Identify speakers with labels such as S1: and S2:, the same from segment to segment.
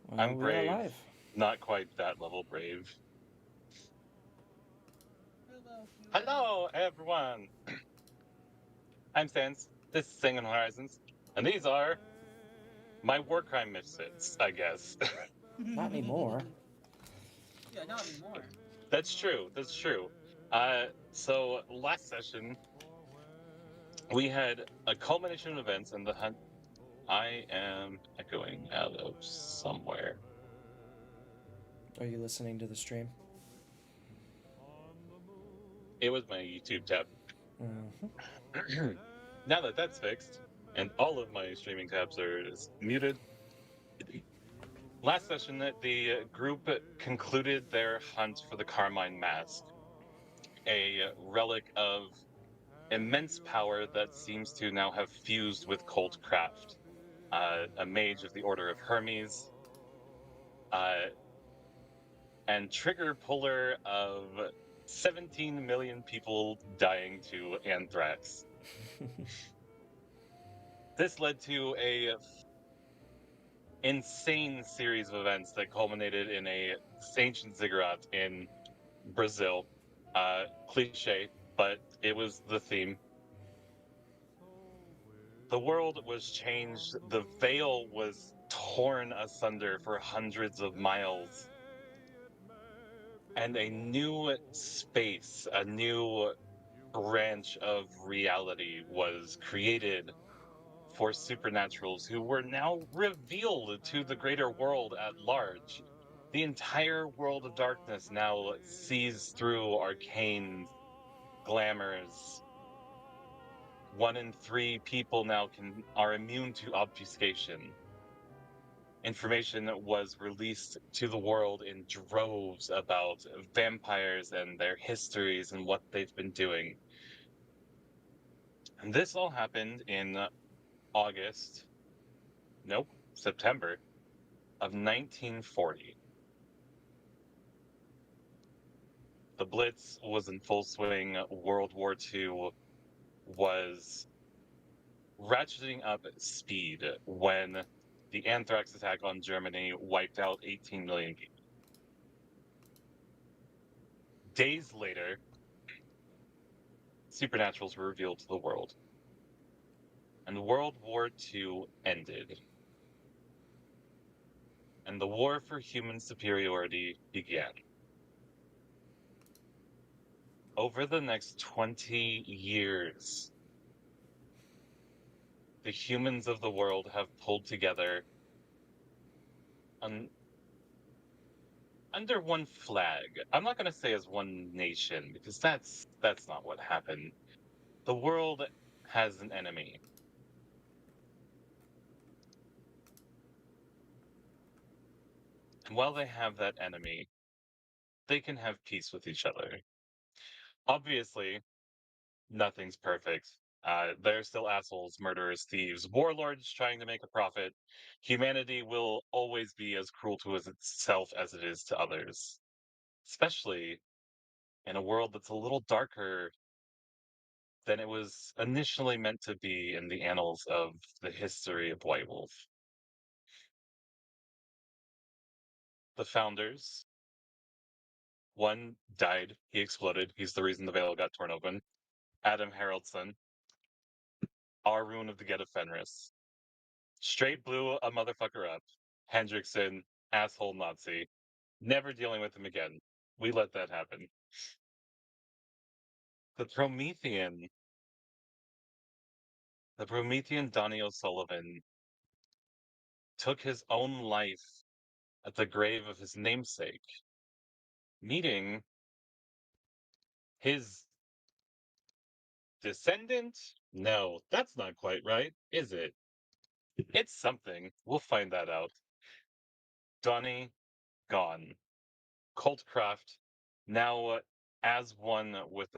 S1: Well,
S2: I'm
S1: we are
S2: brave,
S1: live.
S2: not quite that level brave. Hello, everyone. I'm Sans. This is Singing Horizons, and these are my war crime misfits, I guess.
S1: Not anymore.
S3: Yeah, not anymore.
S2: That's true. That's true. So last session we had a culmination of events in the hunt. I am echoing out of somewhere.
S1: Are you listening to the stream?
S2: It was my YouTube tab.
S1: Mm-hmm.
S2: Now that that's fixed, and all of my streaming tabs are muted, last session, the group concluded their hunt for the Carmine Mask, a relic of immense power that seems to now have fused with cult craft. A mage of the Order of Hermes, uh, and trigger puller of 17 million people dying to anthrax. This led to a insane series of events that culminated in a ancient ziggurat in Brazil. Cliche, but it was the theme. The world was changed. The veil was torn asunder for hundreds of miles. And a new space, a new branch of reality was created for supernaturals who were now revealed to the greater world at large. The entire world of darkness now sees through arcane glamours. 1 in 3 people now are immune to obfuscation. Information was released to the world in droves about vampires and their histories and what they've been doing. And this all happened in August, nope, September of 1940. The Blitz was in full swing. World War II was ratcheting up speed when the anthrax attack on Germany wiped out 18 million people. Days later, supernaturals were revealed to the world, and World War II ended, and the war for human superiority began. Over the next 20 years, the humans of the world have pulled together un- under one flag. I'm not going to say as one nation because that's not what happened. The world has an enemy. And while they have that enemy, they can have peace with each other. Obviously, nothing's perfect. They're still assholes, murderers, thieves, warlords trying to make a profit. Humanity will always be as cruel to itself as it is to others, especially in a world that's a little darker than it was initially meant to be in the annals of the history of White Wolf. The founders, one died, he exploded, he's the reason the veil got torn open. Adam Haraldson, our ruin of the Ghetto Fenris. Straight blew a motherfucker up. Hendrickson, asshole Nazi. Never dealing with him again. We let that happen. The Promethean, the Promethean Donny O'Sullivan took his own life at the grave of his namesake, meeting his descendant? No, that's not quite right, is it? It's something. We'll find that out. Donny gone. Cultcraft now as one with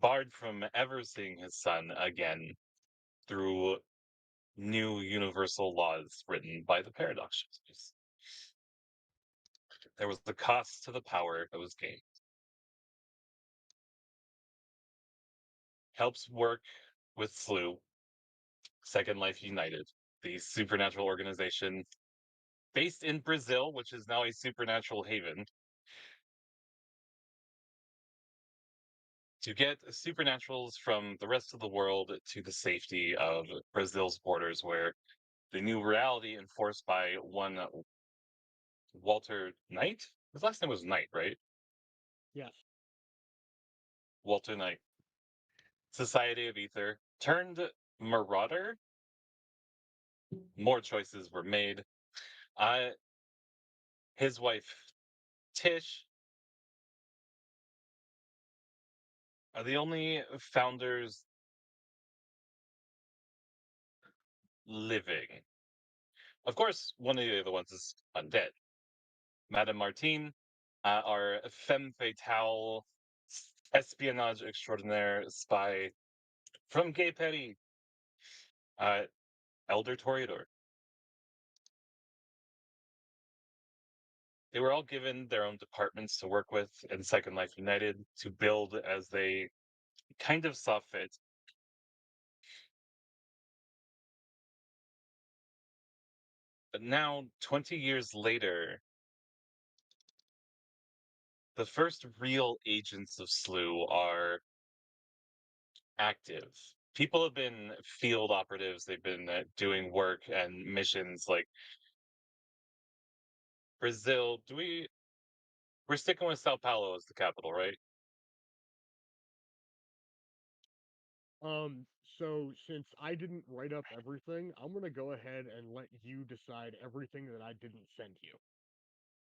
S2: barred from ever seeing his son again through new universal laws written by the Paradox Shifts. There was the cost to the power that was gained. Helps work with SLU, Second Life United, the supernatural organization based in Brazil, which is now a supernatural haven. To get supernaturals from the rest of the world to the safety of Brazil's borders, where the new reality enforced by one Walter Knight. His last name was Knight, right?
S4: Yes.
S2: Walter Knight. Society of Ether turned marauder. More choices were made. Uh, his wife Tish are the only founders living. Of course, one of the other ones is undead. Madame Martine, our femme fatale espionage extraordinaire spy from Gay Petty, uh, Elder Toreador. They were all given their own departments to work with in Second Life United to build as they kind of saw fit. But now, 20 years later, the first real agents of SLU are active. People have been field operatives, they've been doing work and missions like Brazil. We're sticking with Sao Paulo as the capital, right?
S4: So since I didn't write up everything, I'm gonna go ahead and let you decide everything that I didn't send you.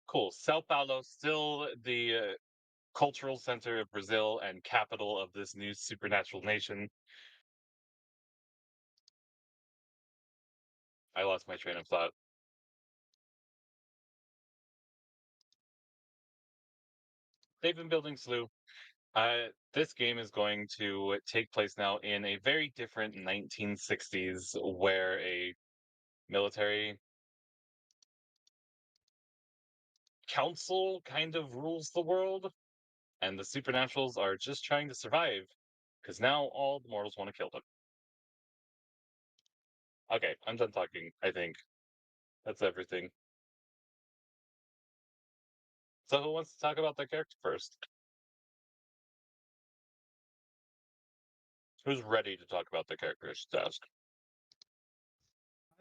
S2: Cool. Sao Paulo, still the cultural center of Brazil and capital of this new supernatural nation. I lost my train of thought. They've been building SLU. This game is going to take place now in a very different 1960s, where a military council kind of rules the world, and the supernaturals are just trying to survive, because now all the mortals want to kill them. Okay, I'm done talking, I think. That's everything. So who wants to talk about their character first? Who's ready to talk about their character, I should ask.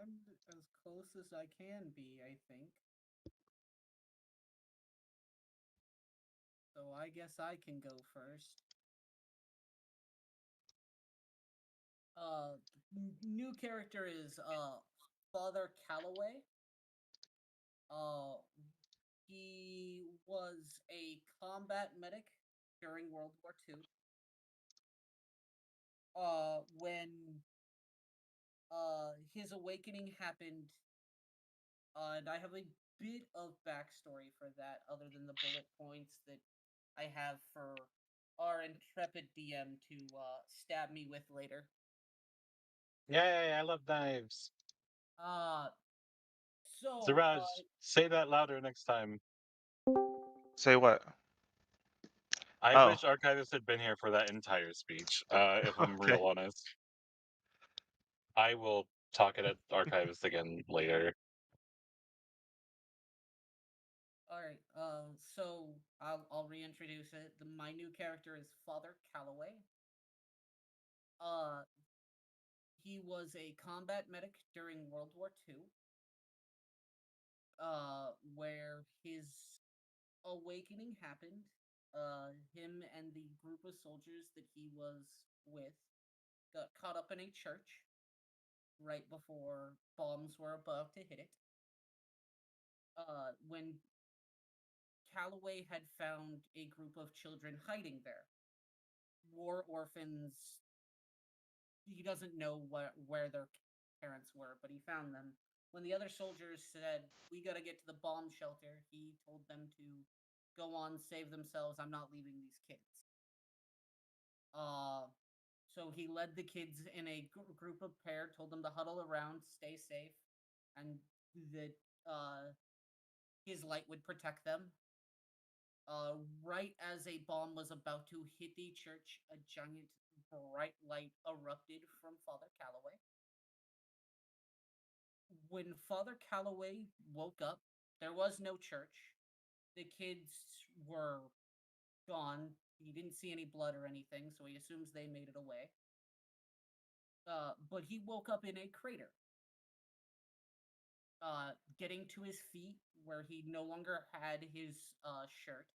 S3: I'm as close as I can be, I think. So I guess I can go first. New character is Father Calloway. Uh, he was a combat medic during World War II. When his awakening happened, and I have a bit of backstory for that, other than the bullet points that I have for our intrepid DM to stab me with later.
S2: Yay, I love knives.
S3: Uh, so
S2: Siraj, say that louder next time.
S5: Say what?
S2: I
S5: Oh,
S2: wish Archivist had been here for that entire speech, if I'm
S5: okay.
S2: real honest. I will talk it at Archivist again later.
S3: all right. So I'll reintroduce it. My new character is Father Calloway. Uh, he was a combat medic during World War II. Where his awakening happened. Him and the group of soldiers that he was with got caught up in a church right before bombs were about to hit it. When Calloway had found a group of children hiding there, war orphans. He doesn't know where their parents were, but he found them. When the other soldiers said, "We gotta get to the bomb shelter," he told them to go on, save themselves. I'm not leaving these kids. Uh, so he led the kids in a group of pair, told them to huddle around, stay safe, and that his light would protect them. Right as a bomb was about to hit the church, a giant bright light erupted from Father Calloway. when Father Calloway woke up, there was no church. The kids were gone. He didn't see any blood or anything, so he assumes they made it away. But he woke up in a crater. Getting to his feet, where he no longer had his shirt.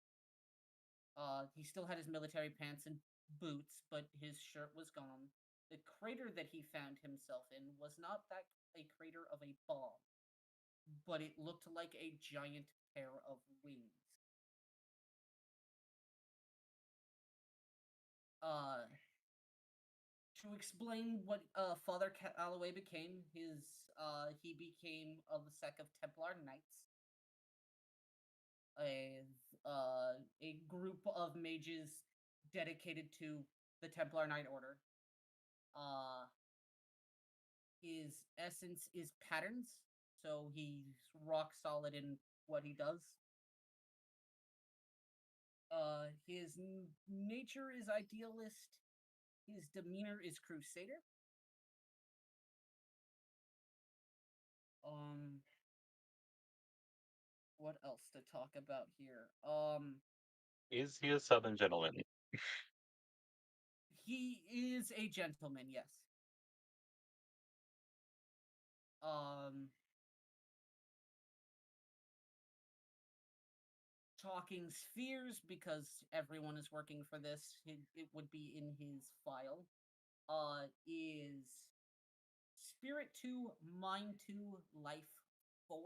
S3: He still had his military pants and boots, but his shirt was gone. The crater that he found himself in was not that a crater of a bomb, but it looked like a giant pair of wings. Uh, to explain what Father Calloway became, he became of the sect of Templar Knights, a a group of mages dedicated to the Templar Knight Order. Uh, his essence is patterns, so he's rock solid in what he does. His nature is idealist. His demeanor is crusader. Um, what else to talk about here?
S2: Is he a Southern gentleman?
S3: He is a gentleman, yes. Um, talking spheres, because everyone is working for this, it would be in his file. Is Spirit 2, Mind 2, Life 4,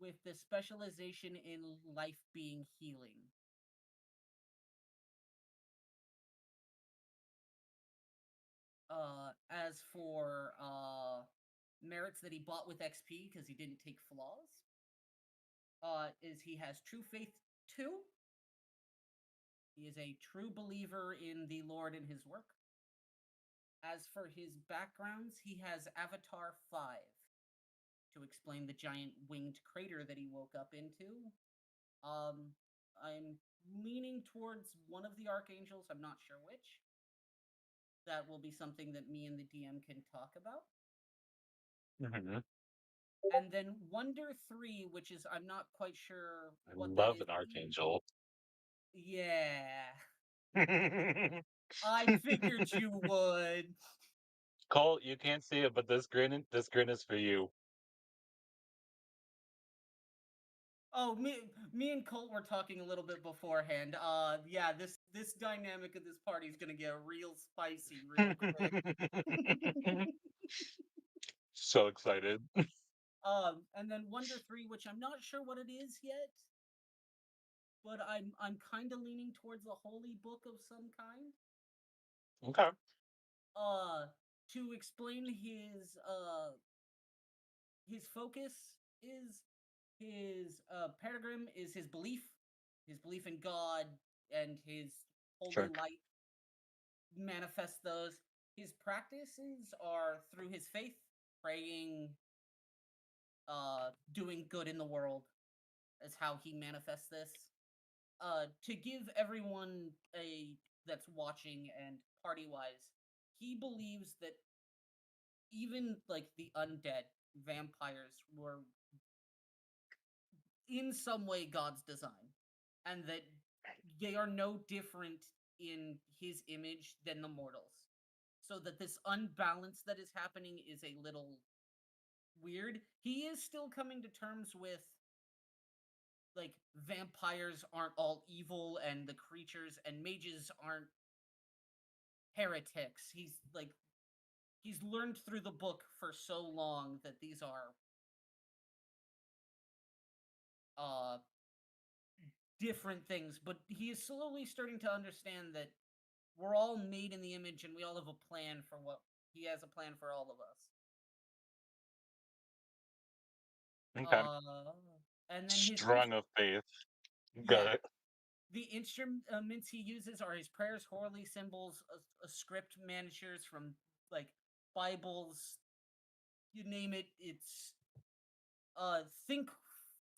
S3: with the specialization in life being healing. As for merits that he bought with XP because he didn't take flaws, is he has True Faith 2. He is a true believer in the Lord and his work. As for his backgrounds, he has Avatar 5 to explain the giant winged crater that he woke up into. I'm leaning towards one of the archangels, I'm not sure which. That will be something that me and the DM can talk about.
S2: Mm-hmm.
S3: And then Wonder 3, which is, I'm not quite sure
S2: I
S3: what that
S2: love
S3: is.
S2: an archangel.
S3: Yeah. I figured you would.
S2: Cole, you can't see it, but this grin is for you.
S3: Oh, me and Colt were talking a little bit beforehand. Yeah, this dynamic of this party is gonna get real spicy real quick.
S2: So excited.
S3: And then Wonder 3, which I'm not sure what it is yet, but I'm kind of leaning towards a holy book of some kind.
S2: Okay.
S3: Uh, to explain his focus is his pentagram is his belief in God and his holy
S2: Sure.
S3: light manifests those. His practices are through his faith, praying, doing good in the world is how he manifests this. To give everyone that's watching and party wise, he believes that even like the undead vampires were in some way God's design, and that they are no different in his image than the mortals. So that this unbalance that is happening is a little weird. He is still coming to terms with like vampires aren't all evil and the creatures and mages aren't heretics. He's learned through the book for so long that these are uh different things, but he is slowly starting to understand that we're all made in the image and we all have a plan for what he has a plan for all of us.
S2: Okay.
S3: And then
S2: Strong of faith. Got
S3: yeah,
S2: it.
S3: the instruments he uses are his prayers, holy symbols, a script managers from like Bibles, you name it. It's think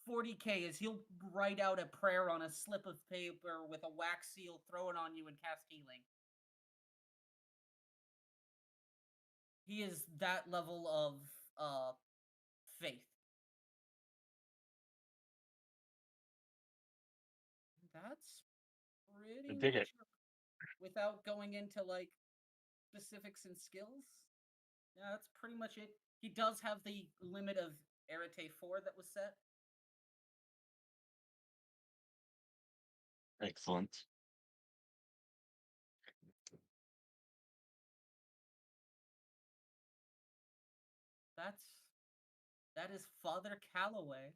S3: 40K is he'll write out a prayer on a slip of paper with a wax seal, throw it on you, and cast healing. He is that level of faith. That's
S2: I
S3: pretty
S2: dig
S3: much
S2: it.
S3: it. Without going into like specifics and skills. Yeah, that's pretty much it. He does have the limit of Arete 4 that was set.
S2: Excellent.
S3: That is Father Calloway.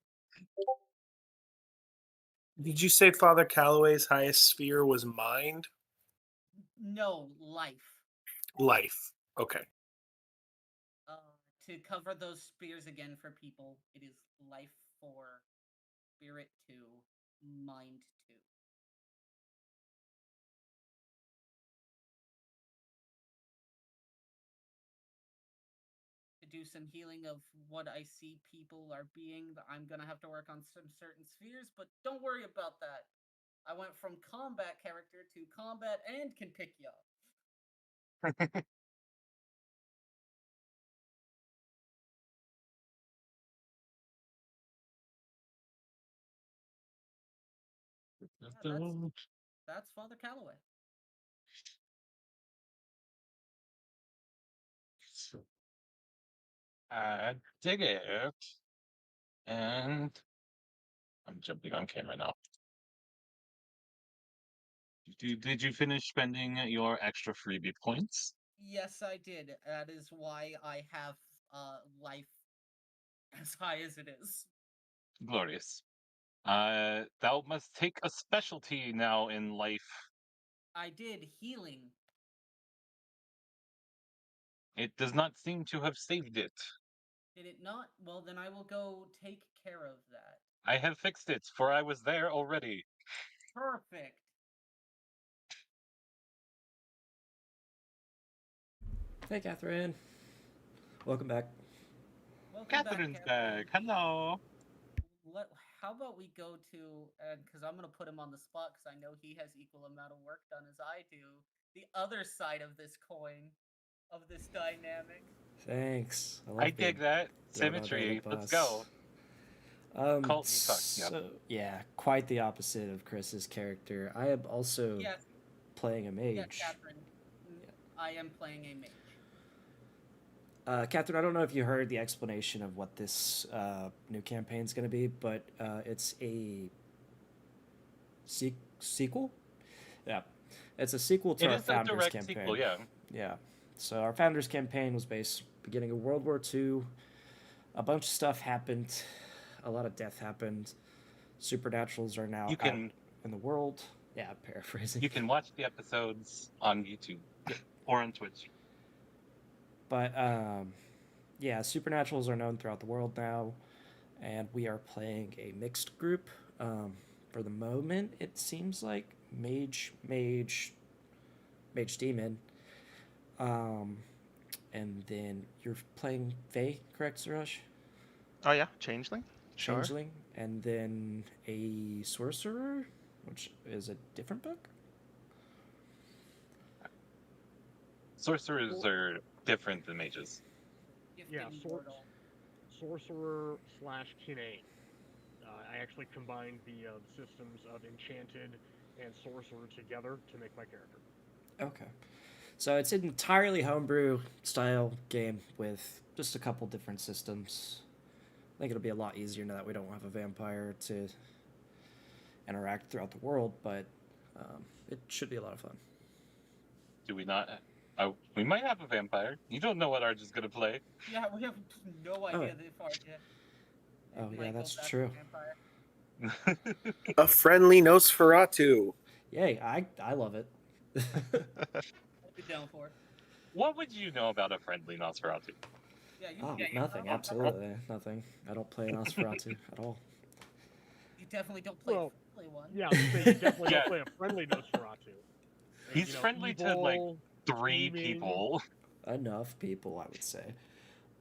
S6: Did you say Father Calloway's highest sphere was mind?
S3: No, life.
S6: Life. Okay.
S3: To cover those spears again for people, it is life 4, spirit 2, mind 2. To do some healing of what I see people are being, I'm gonna have to work on some certain spheres, but don't worry about that. I went from combat character to combat and can pick you up. Yeah, that's Father Calloway.
S2: I dig it. And I'm jumping on camera now. Did you finish spending your extra freebie points?
S3: Yes, I did. That is why I have life as high as it is.
S2: Glorious. Thou must take a specialty now in life.
S3: I did healing.
S2: It does not seem to have saved it.
S3: Did it not? Well, then I will go take care of that.
S2: I have fixed it, for I was there already.
S3: Perfect.
S1: Hey, Catherine. Welcome back.
S3: Welcome
S2: Catherine's back. Hello.
S3: How about we go to, because I'm going to put him on the spot because I know he has equal amount of work done as I do, the other side of this coin, of this dynamic.
S1: Thanks.
S2: I dig that. Symmetry. Let's go. Cult me suck.
S1: Yeah, quite the opposite of Chris's character. I am also playing a mage.
S3: Yes, Catherine. I am playing a mage.
S1: Catherine, I don't know if you heard the explanation of what this new campaign is going to be, but it's a sequel? Yeah. It's a sequel to our Founders campaign.
S2: Sequel, yeah.
S1: Yeah. So our Founders campaign was based beginning of World War II. A bunch of stuff happened. A lot of death happened. Supernaturals are now out in the world. Yeah, paraphrasing.
S2: You can watch the episodes on YouTube or on Twitch.
S1: But yeah, supernaturals are known throughout the world now, and we are playing a mixed group. For the moment, it seems like mage, demon. And then you're playing Fae, correct, Suresh?
S5: Oh yeah, changeling. Sure.
S1: Changeling, and then a sorcerer, which is a different book.
S2: Sorcerers are different than mages.
S4: Yeah, sorcerer / kinane. I actually combined the systems of enchanted and sorcerer together to make my character.
S1: Okay. So it's an entirely homebrew style game with just a couple different systems. I think it'll be a lot easier now that we don't have a vampire to interact throughout the world, but it should be a lot of fun.
S2: Do we not? We might have a vampire. You don't know what Arj is going to play.
S3: Yeah, we have no idea that far yet.
S1: Oh, yeah, that's true.
S6: A friendly Nosferatu.
S1: Yay, I love it.
S3: I'd be down for it.
S2: What would you know about a friendly Nosferatu?
S3: Yeah,
S1: nothing, absolutely nothing. I don't play Nosferatu at all.
S3: You definitely don't play a friendly one.
S4: Yeah, you definitely don't play a friendly Nosferatu.
S2: He's friendly to like 3 people.
S1: Enough people, I would say.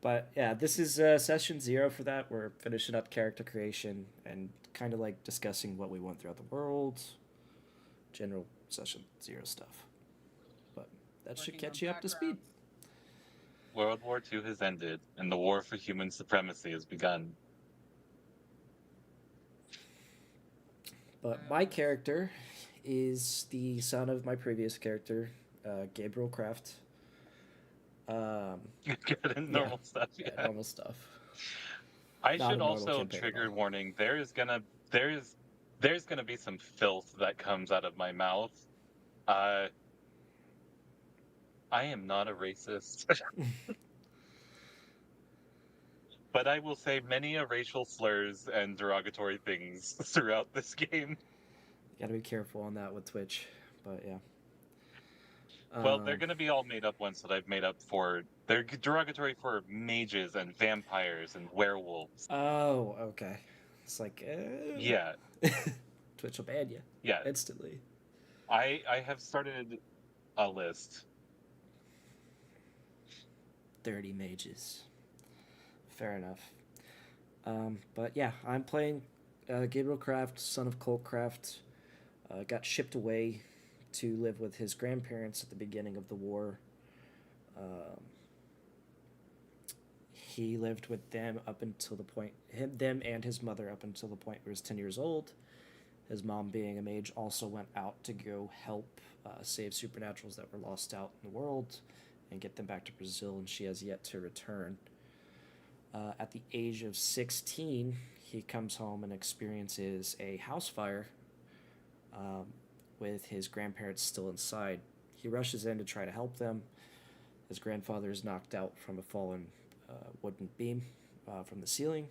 S1: But yeah, this is session 0 for that. We're finishing up character creation and kind of like discussing what we want throughout the world. General session 0 stuff. But that should catch you up to speed.
S2: World War II has ended, and the war for human supremacy has begun.
S1: But my character is the son of my previous character, Gabriel Kraft.
S2: Good and normal stuff.
S1: Yeah,
S2: Yeah.
S1: normal stuff.
S2: I
S1: Not
S2: should
S1: a normal
S2: also
S1: campaign at
S2: trigger
S1: all.
S2: warning. There's gonna be some filth that comes out of my mouth. I am not a racist, but I will say many a racial slurs and derogatory things throughout this game.
S1: Gotta be careful on that with Twitch, but yeah.
S2: Well, they're gonna be all made up ones that I've made up for. They're derogatory for mages and vampires and werewolves.
S1: Oh, okay. It's like,
S2: Yeah,
S1: Twitch will ban you
S2: yeah.
S1: instantly.
S2: I have started a list.
S1: 30 mages. Fair enough. But yeah, I'm playing Gabriel Kraft, son of Colt Kraft. Got shipped away to live with his grandparents at the beginning of the war. He lived with them up until the point, them and his mother up until the point where he was 10 years old. His mom, being a mage, also went out to go help save supernaturals that were lost out in the world and get them back to Brazil, and she has yet to return. At the age of 16, he comes home and experiences a house fire with his grandparents still inside. He rushes in to try to help them. His grandfather is knocked out from a fallen wooden beam from the ceiling,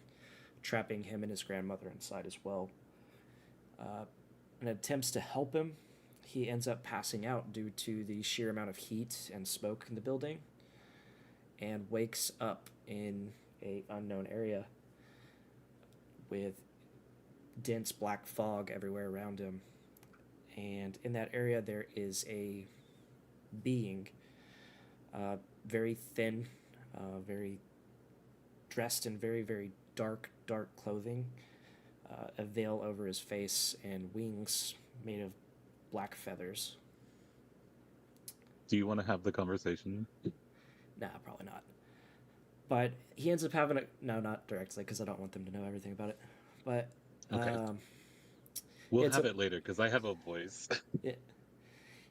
S1: trapping him and his grandmother inside as well. In attempts to help him, he ends up passing out due to the sheer amount of heat and smoke in the building, and wakes up in a unknown area with dense black fog everywhere around him. And in that area there is a being, very thin, very dressed in very, very dark clothing, a veil over his face, and wings made of black feathers.
S2: Do you want to have the conversation?
S1: Nah, probably not. But he ends up having a... No, not directly, because I don't want them to know everything about it. But...
S2: Okay. We'll
S1: it's
S2: have
S1: a-
S2: it later, because I have a voice.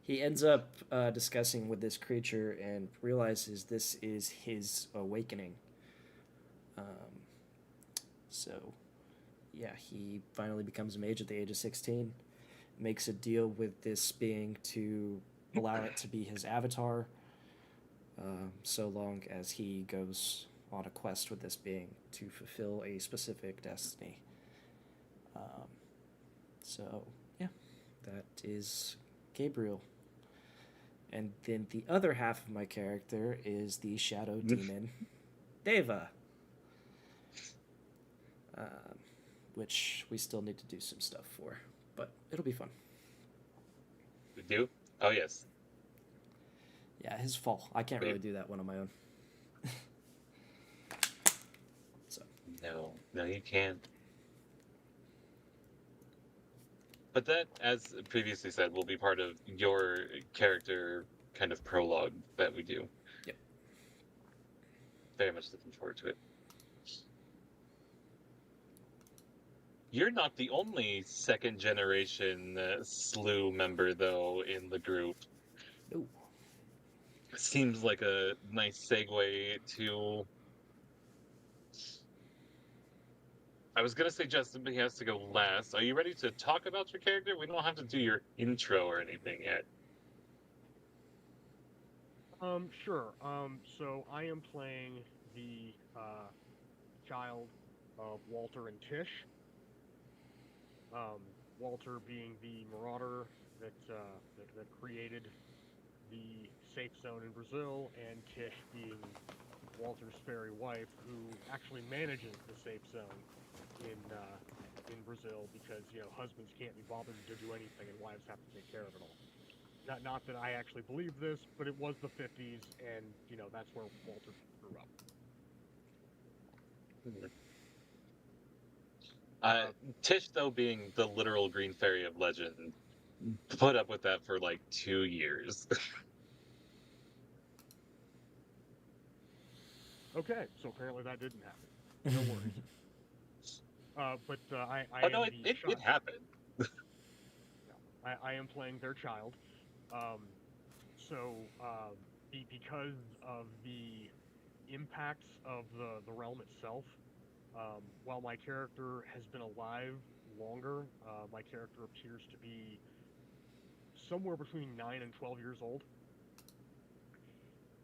S1: He ends up discussing with this creature and realizes this is his awakening. So, yeah, he finally becomes a mage at the age of 16, makes a deal with this being to allow it to be his avatar, so long as he goes on a quest with this being to fulfill a specific destiny. So, yeah, that is Gabriel. And then the other half of my character is the shadow demon, Deva. Which we still need to do some stuff for, but it'll be fun.
S2: We do? Oh, yes.
S1: Yeah, his fall. I can't really do that one on my own. So.
S2: No, you can't. But that, as previously said, will be part of your character kind of prologue that we do.
S1: Yep.
S2: Very much looking forward to it. You're not the only second generation slew member, though, in the group.
S1: No.
S2: Seems like a nice segue to... I was going to say Justin, but he has to go last. Are you ready to talk about your character? We don't have to do your intro or anything yet.
S4: Sure. So I am playing the child of Walter and Tish. Walter being the marauder that created the safe zone in Brazil, and Tish being Walter's fairy wife, who actually manages the safe zone in Brazil, because husbands can't be bothered to do anything and wives have to take care of it all. Not that I actually believe this, but it was the 50s, and that's where Walter grew up.
S2: Tish, though, being the literal green fairy of legend, put up with that for like 2 years.
S4: Okay, so apparently that didn't happen. No worries. But I
S2: Oh
S4: am
S2: no,
S4: the
S2: it happened.
S4: I am playing their child. Um, because of the impacts of the realm itself, while my character has been alive longer, my character appears to be somewhere between 9 and 12 years old,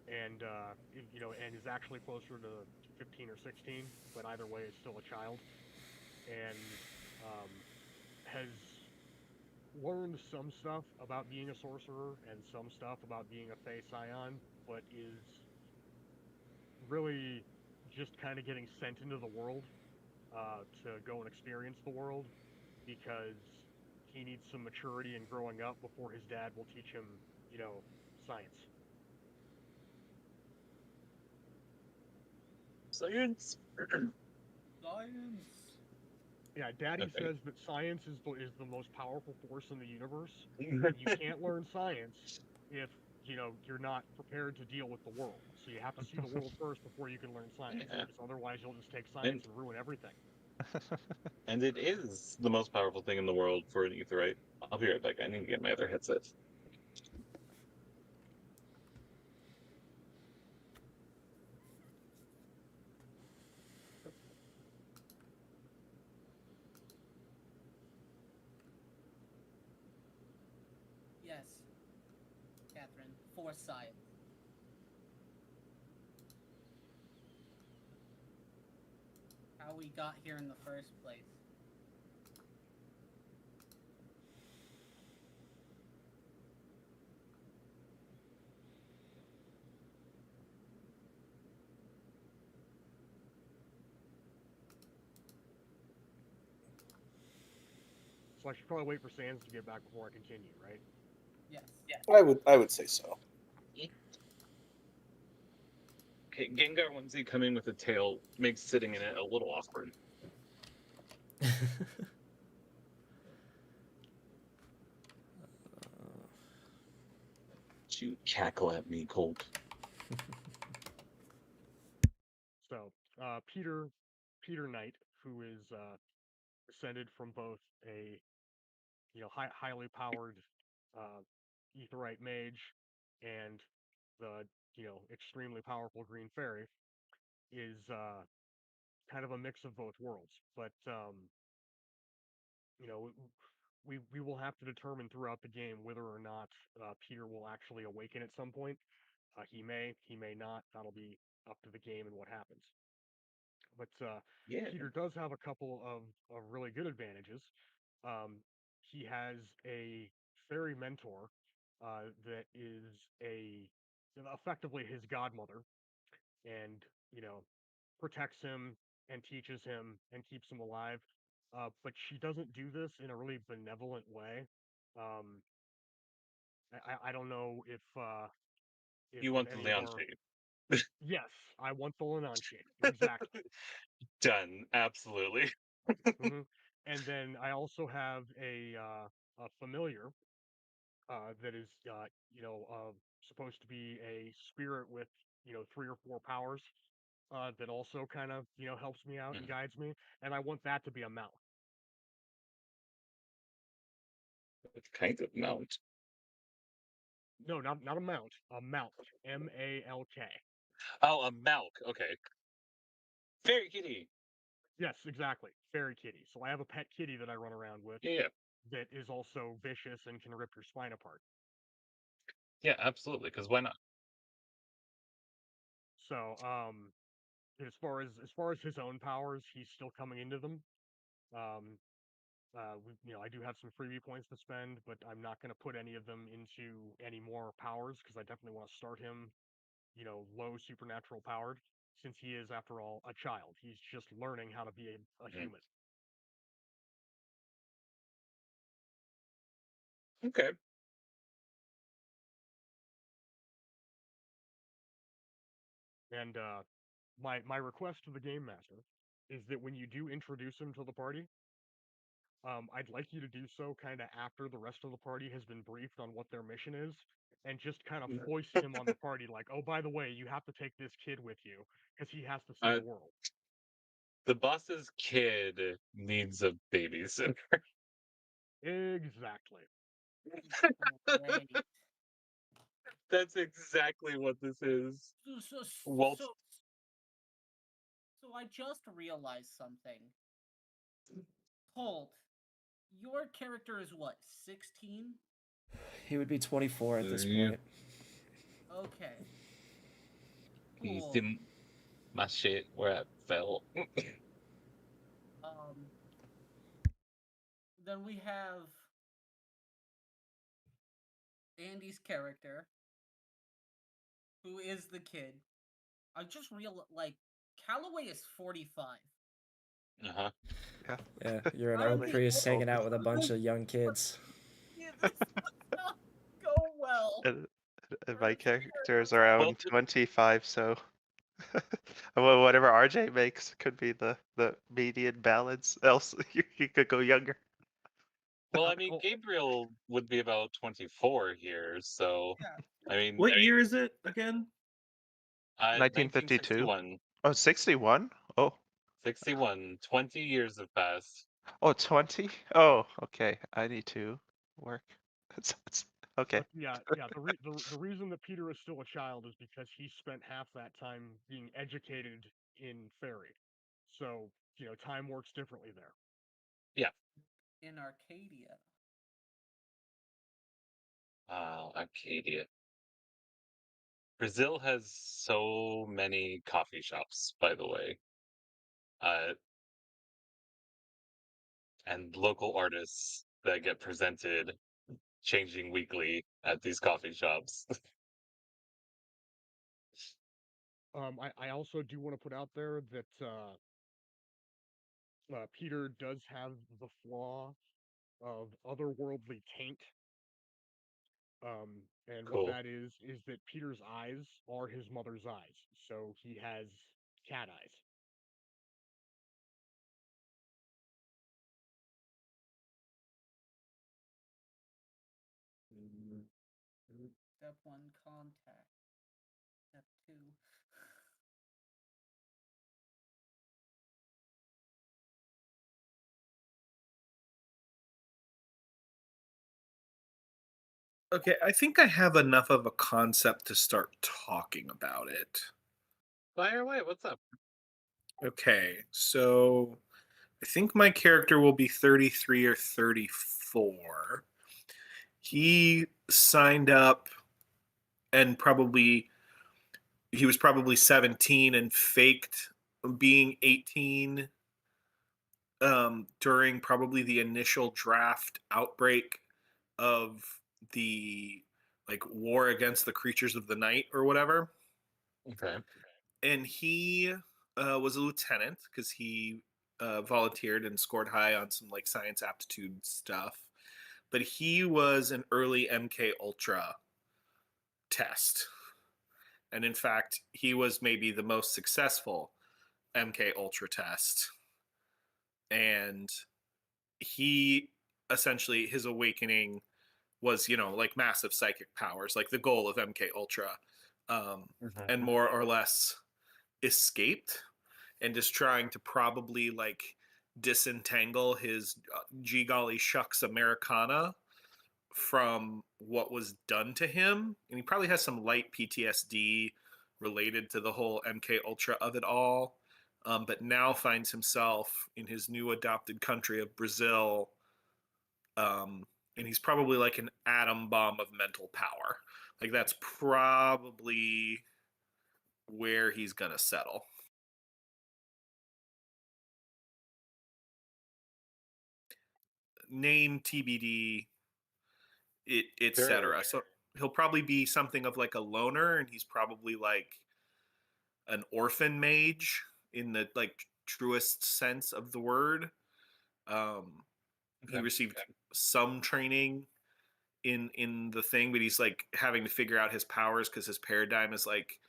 S4: and and is actually closer to 15 or 16, but either way, is still a child, and has learned some stuff about being a sorcerer and some stuff about being a Fey Scion, but is really just kind of getting sent into the world to go and experience the world because he needs some maturity and growing up before his dad will teach him, science.
S2: Science.
S3: Science.
S4: Yeah, Daddy
S2: Okay.
S4: says that science is the most powerful force in the universe, and you can't learn science if you're not prepared to deal with the world. So you have to see the world first before you can learn science,
S2: Yeah.
S4: because otherwise you'll just take
S2: And
S4: science and ruin everything.
S2: and it is the most powerful thing in the world for an etherite. I'll be right back. I need to get my other headset.
S3: Yes, Catherine, for science. How we got here in the first place.
S4: So I should probably wait for Sans to get back before I continue, right?
S3: Yes.
S6: I would say so.
S2: Okay, Gengar onesie coming with a tail makes sitting in it a little awkward. You cackle at me, Colt.
S4: So Peter Knight, who is descended from both a highly powered uh, Aetheryte mage and the extremely powerful Green Fairy, is kind of a mix of both worlds. But you know, we will have to determine throughout the game whether or not Peter will actually awaken at some point. He may not. That'll be up to the game and what happens. But
S2: Yeah.
S4: Peter does have a couple of really good advantages. He has a fairy mentor that is effectively his godmother, and protects him and teaches him and keeps him alive. But she doesn't do this in a really benevolent way. Um, I don't know
S2: You
S4: if
S2: want the
S4: any of
S2: Leon
S4: our.
S2: shape.
S4: Yes, I want the Lenon shape exactly.
S2: Done. Absolutely.
S4: Hmm. And then I also have a familiar that is supposed to be a spirit with 3 or 4 powers that also kind of helps me out and guides me, and I want that to be a mount.
S2: What kind of mount?
S4: No, not a mount, a malk, Malk.
S2: Oh, a Malk. Okay. Fairy kitty.
S4: Yes, exactly, fairy kitty. So I have a pet kitty that I run around with
S2: Yeah.
S4: that is also vicious and can rip your spine apart.
S2: Yeah, absolutely. Because why not?
S4: So as far as his own powers, he's still coming into them. Um, I do have some freebie points to spend, but I'm not going to put any of them into any more powers because I definitely want to start him, low supernatural powered, since he is, after all, a child. He's just learning how to be a human.
S2: Okay.
S4: And my request to the game master is that when you do introduce him to the party, I'd like you to do so kind of after the rest of the party has been briefed on what their mission is, and just kind of foist him on the party, like, oh, by the way, you have to take this kid with you because he has to see
S2: Uh,
S4: the world.
S2: The boss's kid needs a babysitter.
S4: Exactly.
S3: Great.
S2: That's exactly what this is.
S3: So,
S2: Walt,
S3: so, so I just realized something. Colt, your character is what, 16?
S1: He would be 24 at this
S2: Yeah.
S1: point.
S3: Okay.
S2: he's
S3: Cool.
S2: in my shit where I fell.
S3: Um, then we have Andy's character, who is the kid. I just like Calloway is 45.
S2: Uh-huh.
S5: Yeah.
S1: Yeah, you're an
S3: I'm
S1: old
S3: the
S1: priest
S3: old-
S1: hanging out with a bunch of young kids.
S3: Yeah, this does not go well.
S5: And my character is
S2: Well,
S5: around 25, so well, whatever RJ makes could be the median balance. Else, you could go younger.
S2: well, I mean, Gabriel would be about 24 here, so
S3: Yeah.
S2: I mean,
S6: What year is it again?
S5: 1952.
S2: 1961,
S5: Oh, 61? Oh,
S2: 61, 20 years have passed.
S5: oh, 20? Oh, okay. I need to work. It's okay.
S4: But yeah. The reason that Peter is still a child is because he spent half that time being educated in fairy. So, time works differently there.
S3: In Arcadia.
S2: Arcadia. Brazil has so many coffee shops, by the way. And local artists that get presented changing weekly at these coffee shops.
S4: I also do want to put out there that Peter does have the flaw of otherworldly taint. And what
S2: Cool.
S4: that is that Peter's eyes are his mother's eyes, so he has cat eyes.
S3: Step 1, contact. Step 2.
S6: Okay, I think I have enough of a concept to start talking about it.
S2: Fire away, what's up?
S6: Okay, so I think my character will be 33 or 34. He signed up and he was probably 17 and faked being 18 during probably the initial draft outbreak of the like war against the creatures of the night or whatever.
S2: Okay.
S6: And he was a lieutenant because he volunteered and scored high on some like science aptitude stuff. But he was an early MK Ultra test, and in fact, he was maybe the most successful MK Ultra test. And he essentially his awakening was like massive psychic powers, like the goal of MK Ultra, and more or less escaped and just trying to probably like disentangle his gee golly shucks Americana from what was done to him. And he probably has some light PTSD related to the whole MK Ultra of it all. But now finds himself in his new adopted country of Brazil. And he's probably like an atom bomb of mental power. Like that's probably where he's gonna settle. Name TBD, etc. So he'll probably be something of like a loner, and he's probably like an orphan mage in the like truest sense of the word. He received some training in the thing, but he's like having to figure out his powers because his paradigm is like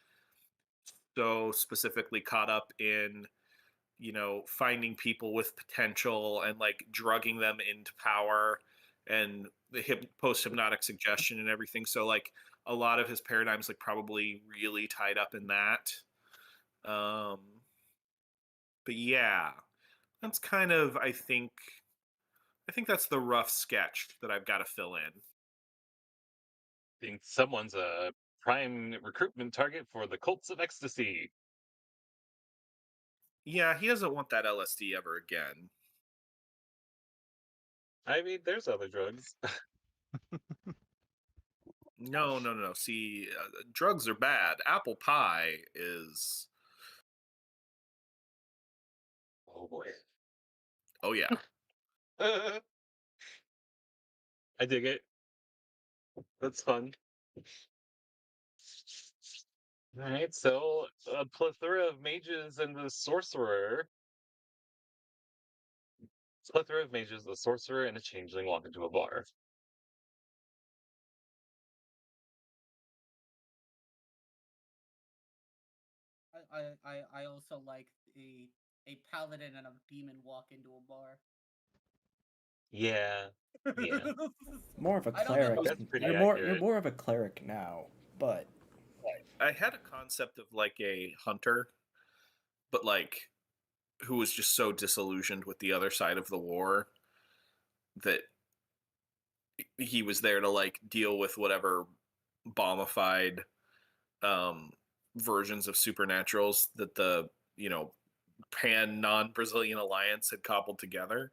S6: so specifically caught up in finding people with potential and like drugging them into power and the post hypnotic suggestion and everything. So like a lot of his paradigms like probably really tied up in that. Um, but yeah, that's kind of I think that's the rough sketch that I've got to fill in.
S2: Think someone's a prime recruitment target for the cults of ecstasy.
S6: Yeah, he doesn't want that LSD ever again.
S2: I mean, there's other drugs.
S6: No, no, no, no. See, drugs are bad. Apple pie is.
S2: Oh boy.
S6: Oh yeah.
S2: I dig it. That's fun. Alright, so a plethora of mages and the sorcerer. Plethora of mages, a sorcerer, and a changeling walk into a bar.
S3: I also like a paladin and a demon walk into a bar.
S2: Yeah. Yeah.
S1: More of a
S3: I don't know.
S1: cleric.
S2: That's pretty
S1: You're
S2: accurate.
S1: more of a cleric now, but
S6: I had a concept of like a hunter, but like who was just so disillusioned with the other side of the war that he was there to like deal with whatever bombified um, versions of supernaturals that the pan non-Brazilian alliance had cobbled together.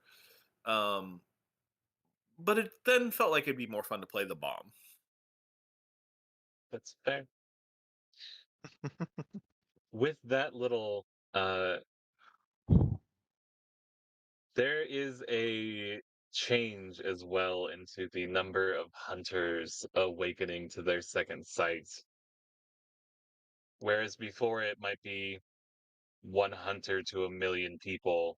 S6: Um, but it then felt like it'd be more fun to play the bomb.
S2: That's fair. With that little there is a change as well into the number of hunters awakening to their second sight. Whereas before it might be one hunter to 1 million people,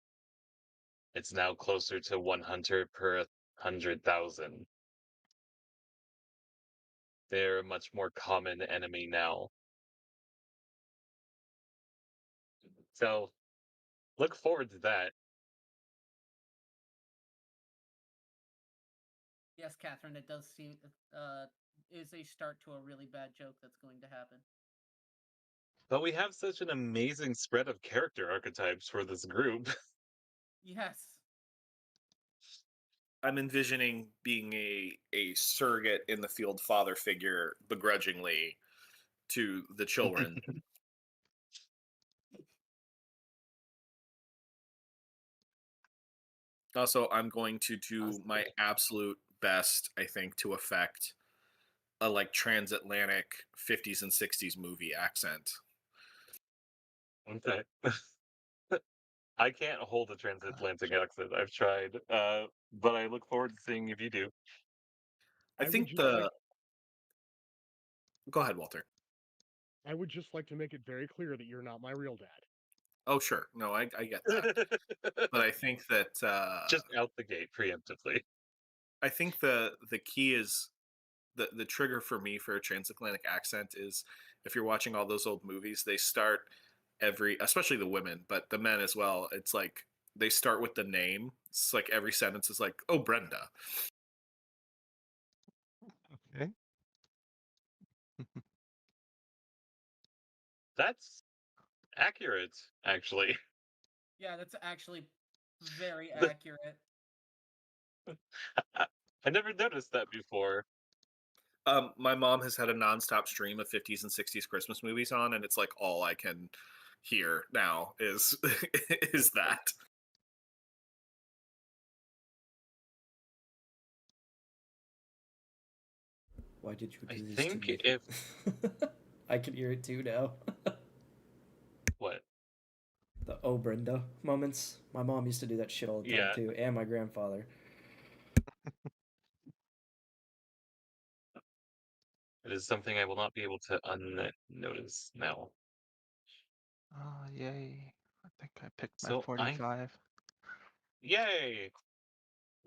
S2: it's now closer to one hunter per 100,000. They're a much more common enemy now. So look forward to that.
S3: Yes, Catherine, it does seem is a start to a really bad joke that's going to happen.
S2: But we have such an amazing spread of character archetypes for this group.
S3: Yes.
S6: I'm envisioning being a surrogate in the field father figure begrudgingly to the children. Also, I'm going to do my absolute best, I think, to affect a like transatlantic 50s and 60s movie accent.
S2: Okay. I can't hold a transatlantic accent. I've tried, but I look forward to seeing if you do.
S6: I
S4: would
S6: think
S4: just
S6: the.
S4: like
S6: Go ahead, Walter.
S4: I would just like to make it very clear that you're not my real dad.
S6: Oh, sure. No, I get that. But I think that
S2: Just out the gate preemptively.
S6: I think the key is the trigger for me for a transatlantic accent is if you're watching all those old movies, they start especially the women, but the men as well. It's like they start with the name. It's like every sentence is like, "Oh, Brenda."
S5: Okay.
S2: That's accurate, actually.
S3: Yeah, that's actually very
S2: The-
S3: accurate.
S2: I never noticed that before.
S6: My mom has had a nonstop stream of 50s and 60s Christmas movies on, and it's like all I can hear now is is that.
S1: why did you
S2: I
S1: do this
S2: think
S1: to me?
S2: if
S1: I can hear it too now.
S2: what?
S1: The "Oh Brenda" moments. My mom used to do that shit all the time
S2: Yeah.
S1: too, and my grandfather.
S2: It is something I will not be able to unnotice now.
S5: Oh, yay. I think I picked my
S2: So
S5: 45.
S2: yay!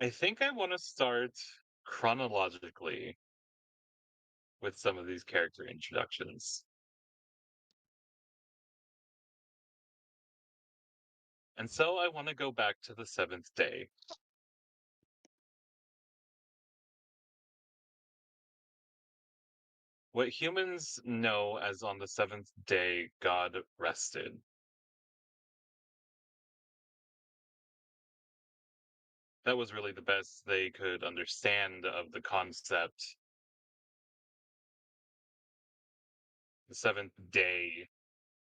S2: I think I want to start chronologically with some of these character introductions. And so I want to go back to the seventh day. What humans know as on the seventh day God rested. That was really the best they could understand of the concept. The seventh day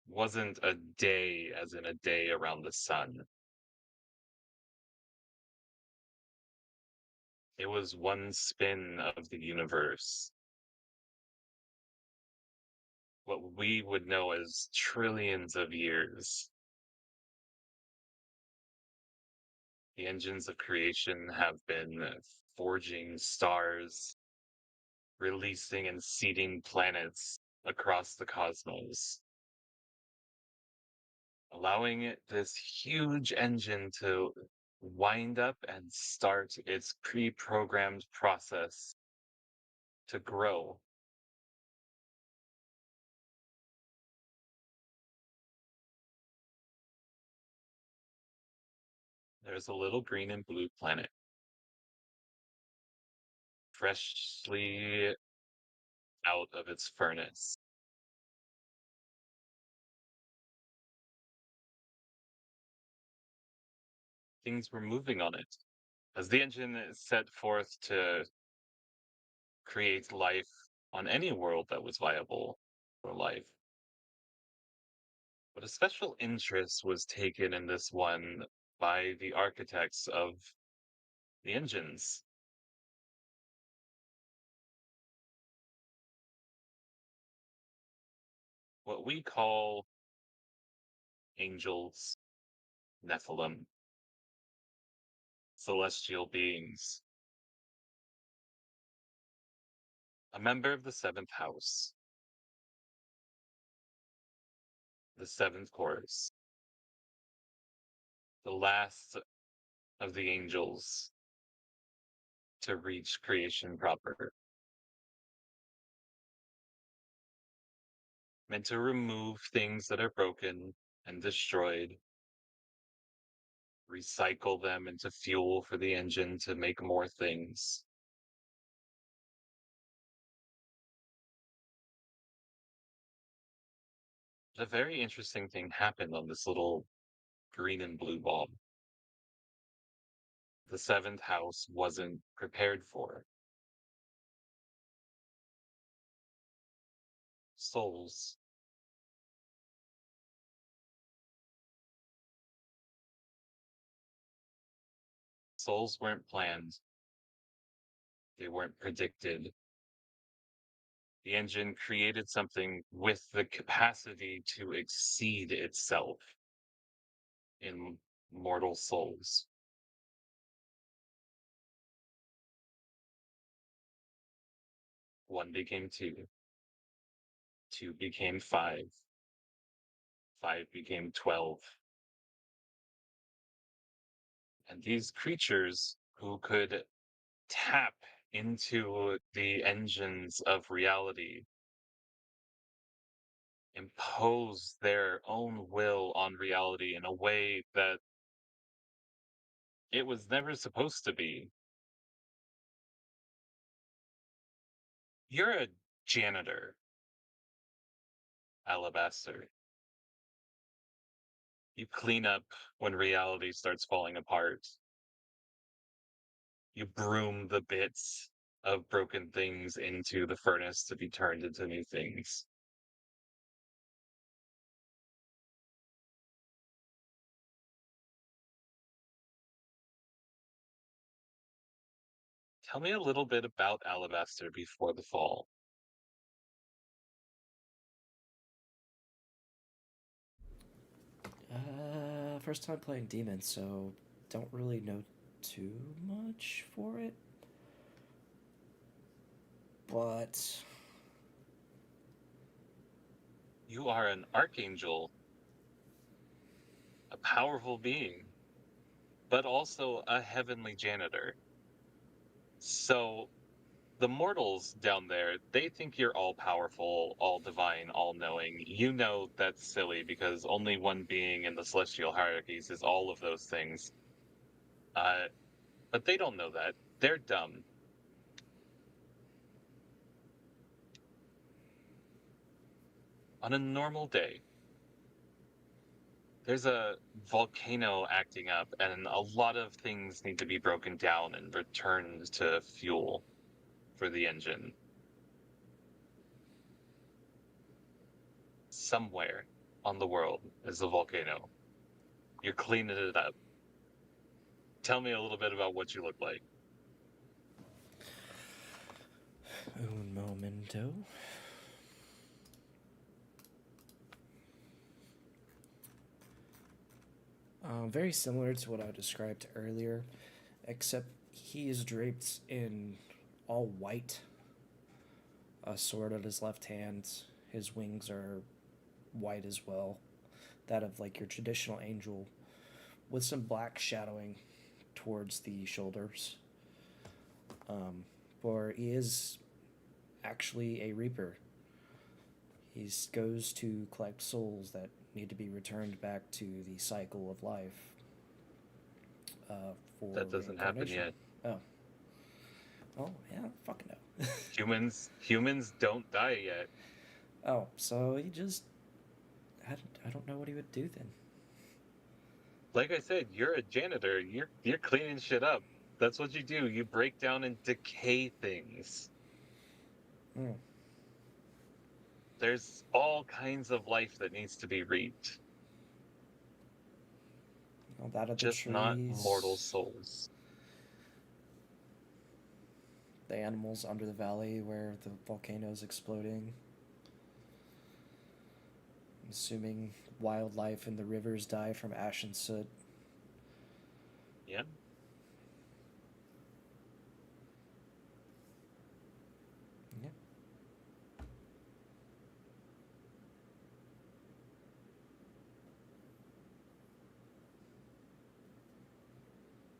S2: wasn't a day as in a day around the sun. It was one spin of the universe. What we would know as trillions of years. The engines of creation have been forging stars, releasing and seeding planets across the cosmos, allowing this huge engine to wind up and start its pre-programmed process to grow. There's a little green and blue planet, freshly out of its furnace. Things were moving on it. As the engine set forth to create life on any world that was viable for life. But a special interest was taken in this one by the architects of the engines. What we call angels, Nephilim, celestial beings. A member of the seventh house, the seventh chorus, the last of the angels to reach creation proper. Meant to remove things that are broken and destroyed, recycle them into fuel for the engine to make more things. But a very interesting thing happened on this little green and blue bulb. The seventh house wasn't prepared for. Souls. Souls weren't planned. They weren't predicted. The engine created something with the capacity to exceed itself in mortal souls. One became two. Two became five. Five became 12. And these creatures who could tap into the engines of reality, impose their own will on reality in a way that it was never supposed to be. You're a janitor, Alabaster. You clean up when reality starts falling apart. You broom the bits of broken things into the furnace to be turned into new things. Tell me a little bit about Alabaster before the fall.
S1: First time playing Demon, so don't really know too much for it. But
S2: You are an archangel, a powerful being, but also a heavenly janitor. So the mortals down there, they think you're all powerful, all divine, all knowing. You know that's silly because only one being in the celestial hierarchies is all of those things. But they don't know that. They're dumb. on a normal day, there's a volcano acting up, and a lot of things need to be broken down and returned to fuel for the engine. Somewhere on the world is a volcano. You're cleaning it up. Tell me a little bit about what you look like.
S1: Un momento. Very similar to what I described earlier, except he is draped in all white. A sword at his left hand. His wings are white as well. That of like your traditional angel, with some black shadowing towards the shoulders. For he is actually a reaper. He goes to collect souls that need to be returned back to the cycle of life. For
S2: That doesn't happen
S1: reincarnation.
S2: yet.
S1: Oh. Oh, yeah, fucking no.
S2: Humans don't die yet.
S1: Oh, so he just... I don't know what he would do then.
S2: Like I said, you're a janitor. You're cleaning shit up. That's what you do. You break down and decay things.
S1: Mm.
S2: There's all kinds of life that needs to be reaped.
S1: Well, that of the
S2: Just
S1: trees,
S2: not mortal souls.
S1: the animals under the valley where the volcano is exploding. I'm assuming wildlife in the rivers die from ash and soot.
S2: Yeah.
S1: Yeah.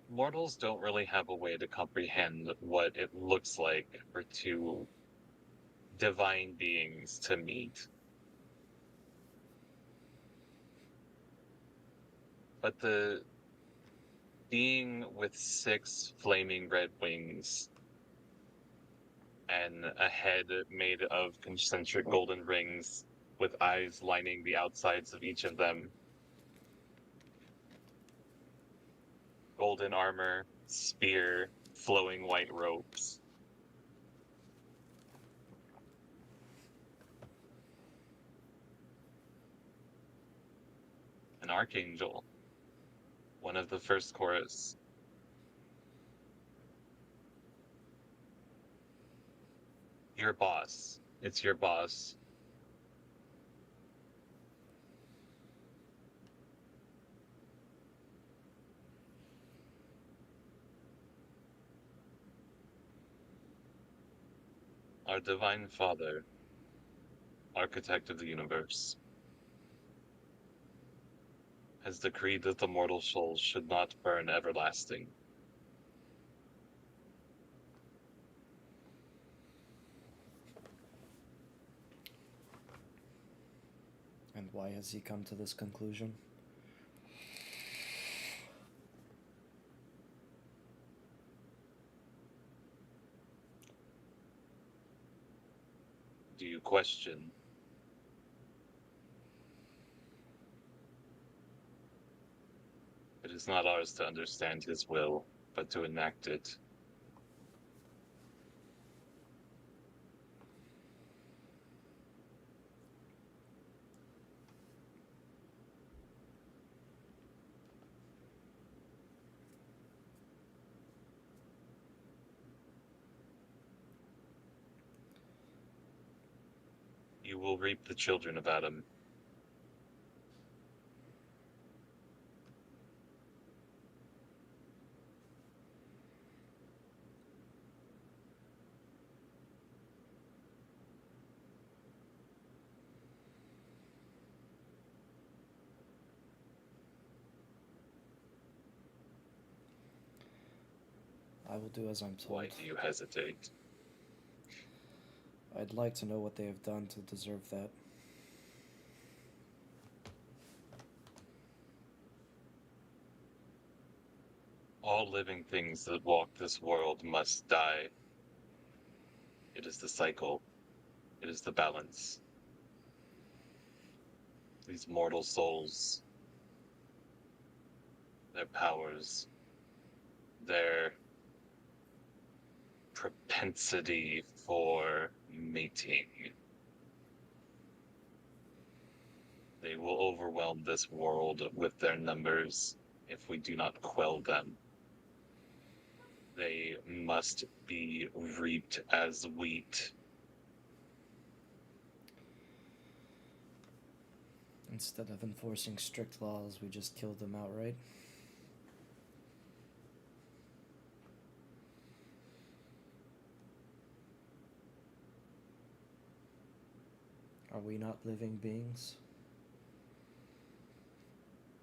S2: Mortals don't really have a way to comprehend what it looks like for two divine beings to meet. But the being with 6 flaming red wings and a head made of concentric golden rings with eyes lining the outsides of each of them, golden armor, spear, flowing white robes. An archangel, one of the first chorus. Your boss. It's your boss. Our divine father, architect of the universe, has decreed that the mortal souls should not burn everlasting.
S1: And why has he come to this conclusion?
S2: Do you question? It is not ours to understand his will, but to enact it. You will reap the children of Adam.
S1: I will do as I'm told.
S2: Why do you hesitate?
S1: I'd like to know what they have done to deserve that.
S2: All living things that walk this world must die. It is the cycle. It is the balance. these mortal souls, their powers, their propensity for mating. They will overwhelm this world with their numbers if we do not quell them. They must be reaped as wheat.
S1: Instead of enforcing strict laws, we just kill them outright. Are we not living beings?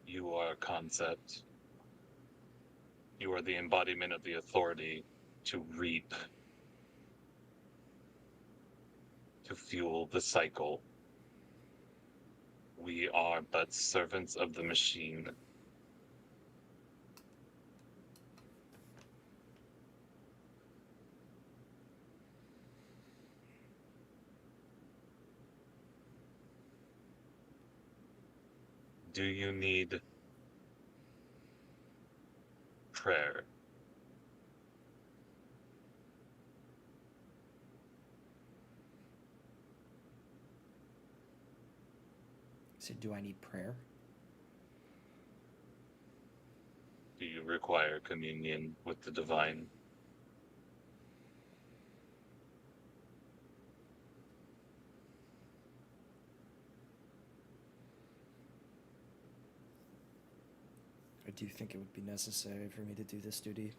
S2: You are a concept. You are the embodiment of the authority to reap, to fuel the cycle. We are but servants of the machine. Do you need prayer?
S1: So, do I need prayer?
S2: Do you require communion with the divine?
S1: Or do you think it would be necessary for me to do this duty?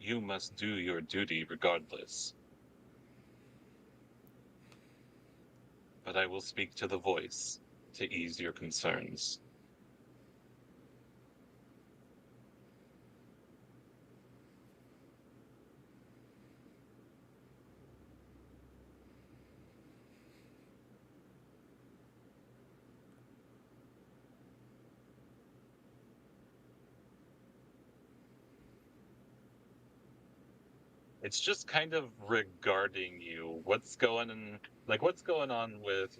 S2: You must do your duty regardless. But I will speak to the voice to ease your concerns. It's just kind of regarding you. What's going on with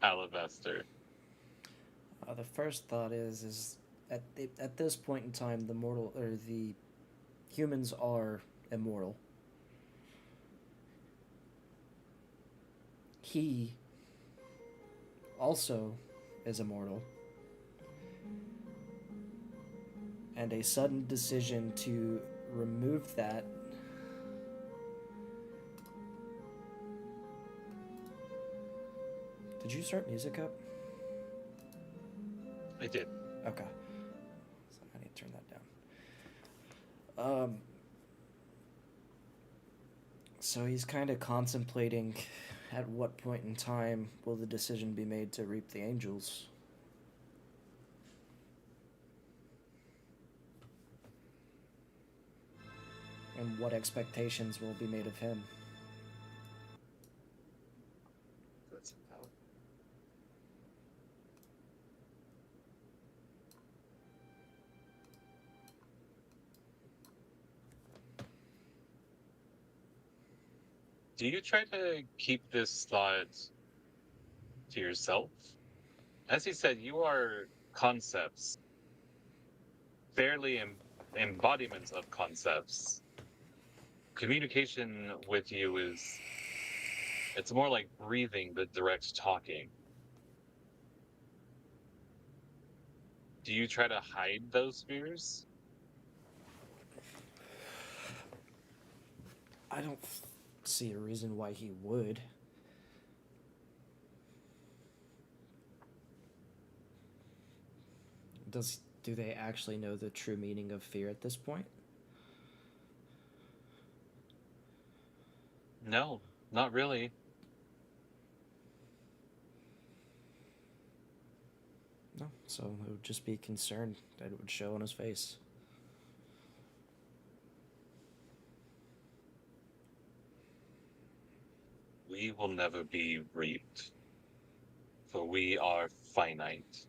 S2: Alabaster?
S1: The first thought is at this point in time, the humans are immortal. He also is immortal. And a sudden decision to remove that Did you start music up?
S2: I did.
S1: Okay. So I need to turn that down. So he's kind of contemplating at what point in time will the decision be made to reap the angels. And what expectations will be made of him.
S2: That's valid. Do you try to keep this thought to yourself? As you said, you are concepts, barely embodiments of concepts. Communication with you it's more like breathing than direct talking. Do you try to hide those fears?
S1: I don't see a reason why he would. Do they actually know the true meaning of fear at this point?
S2: No, not really.
S1: No, so it would just be concern that it would show on his face.
S2: We will never be reaped, for we are finite.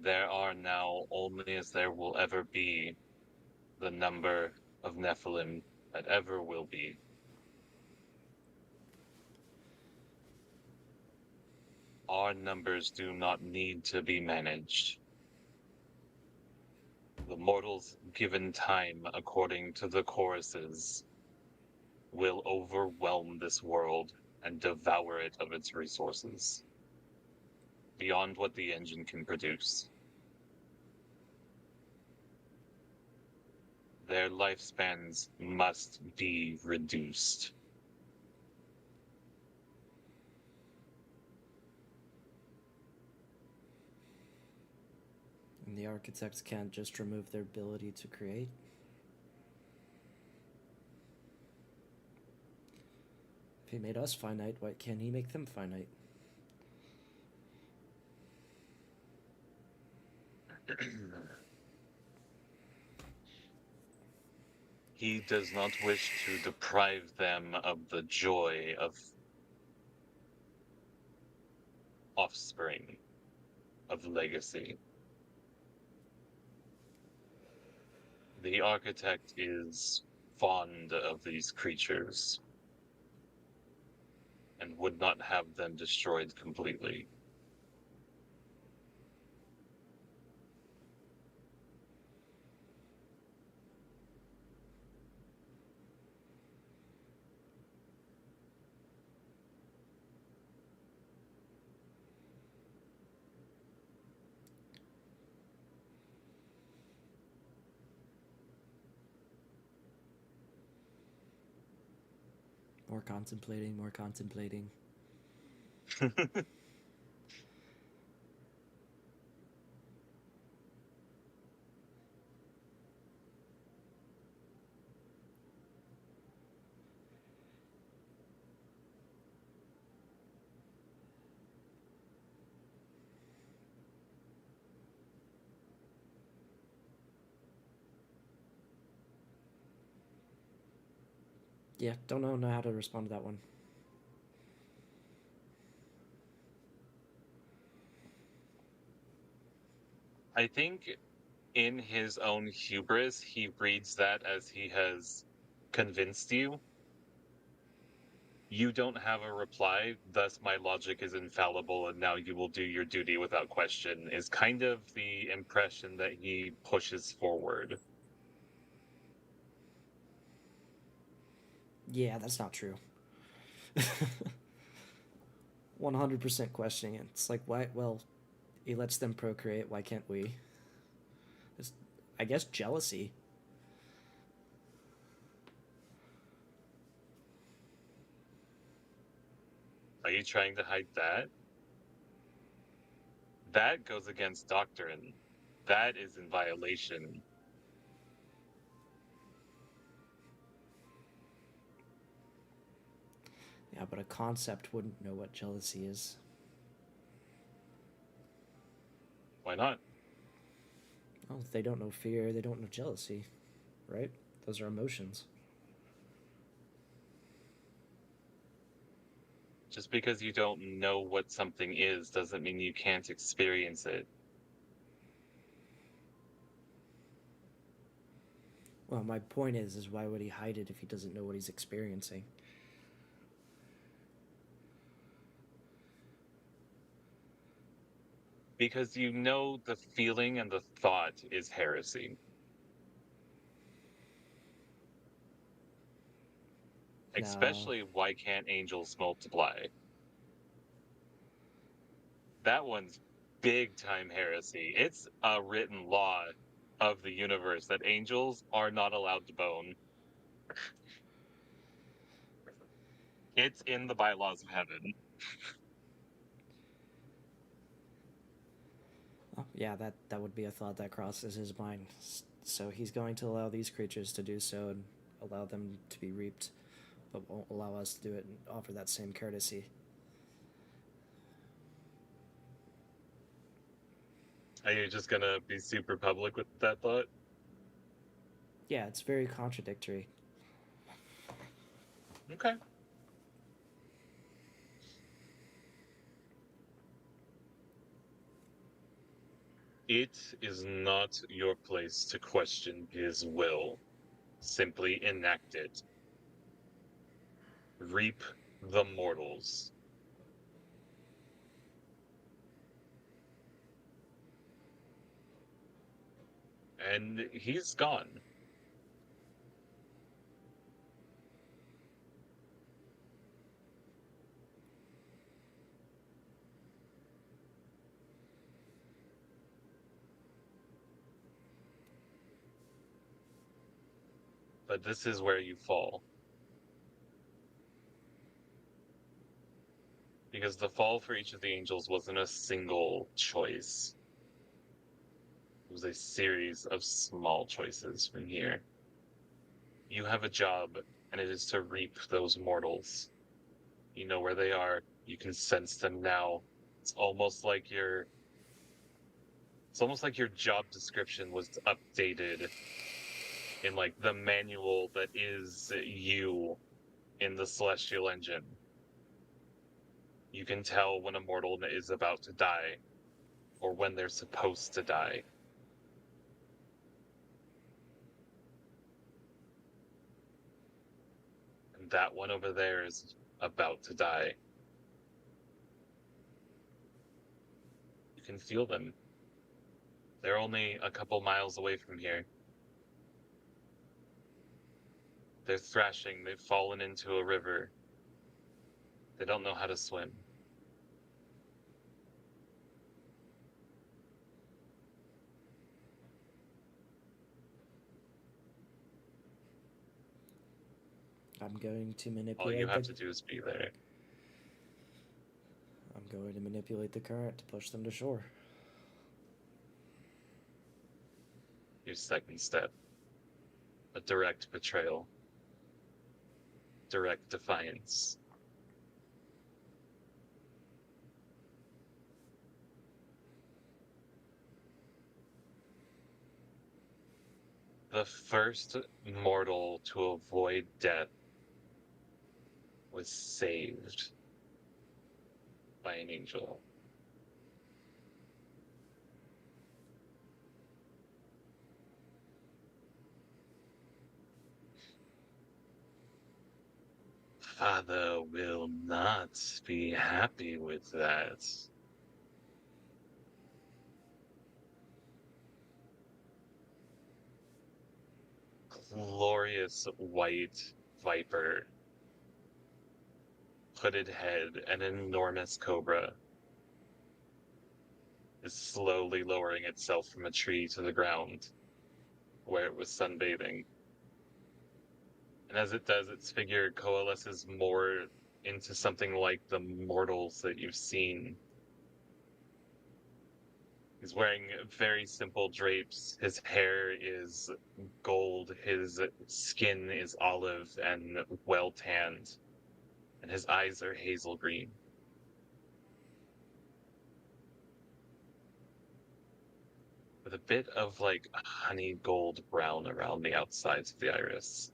S2: There are now, only as there will ever be, the number of Nephilim that ever will be. Our numbers do not need to be managed. The mortals, given time according to the choruses, will overwhelm this world and devour it of its resources, beyond what the engine can produce. Their lifespans must be reduced.
S1: And the architects can't just remove their ability to create. If he made us finite, why can't he make them finite?
S2: He does not wish to deprive them of the joy of offspring, of legacy. The architect is fond of these creatures and would not have them destroyed completely.
S1: More contemplating, more contemplating. Yeah, don't know how to respond to that one.
S2: I think in his own hubris, he reads that as he has convinced you. You don't have a reply, thus my logic is infallible, and now you will do your duty without question, is kind of the impression that he pushes forward.
S1: Yeah, that's not true. 100% questioning it. It's like, why? Well, he lets them procreate. Why can't we? It's, I guess, jealousy.
S2: Are you trying to hide that? That goes against doctrine. That is in violation.
S1: Yeah, but a concept wouldn't know what jealousy is.
S2: Why not?
S1: Oh, they don't know fear. They don't know jealousy, right? Those are emotions.
S2: Just because you don't know what something is doesn't mean you can't experience it.
S1: Well, my point is why would he hide it if he doesn't know what he's experiencing?
S2: Because you know the feeling and the thought is heresy.
S1: No.
S2: Especially, why can't angels multiply? That one's big time heresy. It's a written law of the universe that angels are not allowed to bone. It's in the bylaws of heaven.
S1: Oh, yeah, that would be a thought that crosses his mind. So he's going to allow these creatures to do so and allow them to be reaped, but won't allow us to do it and offer that same courtesy.
S2: Are you just gonna be super public with that thought?
S1: Yeah, it's very contradictory.
S2: Okay. It is not your place to question his will. simply enact it. Reap the mortals. And he's gone. But this is where you fall. Because the fall for each of the angels wasn't a single choice. It was a series of small choices from here. You have a job, and it is to reap those mortals. You know where they are. You can sense them now. It's almost like your job description was updated in like the manual that is you in the celestial engine. You can tell when a mortal is about to die or when they're supposed to die. And that one over there is about to die. You can feel them. They're only a couple miles away from here. They're thrashing. They've fallen into a river. They don't know how to swim.
S1: I'm going to
S2: All
S1: manipulate
S2: you have
S1: the
S2: to do is be there.
S1: I'm going to manipulate the current to push them to shore.
S2: Your second step. A direct betrayal. Direct defiance. The first mortal to avoid death was saved by an angel. Father will not be happy with that. Glorious white viper, hooded head, an enormous cobra, is slowly lowering itself from a tree to the ground where it was sunbathing. And as it does, its figure coalesces more into something like the mortals that you've seen. He's wearing very simple drapes. His hair is gold. His skin is olive and well tanned. And his eyes are hazel green. With a bit of like honey gold brown around the outsides of the iris.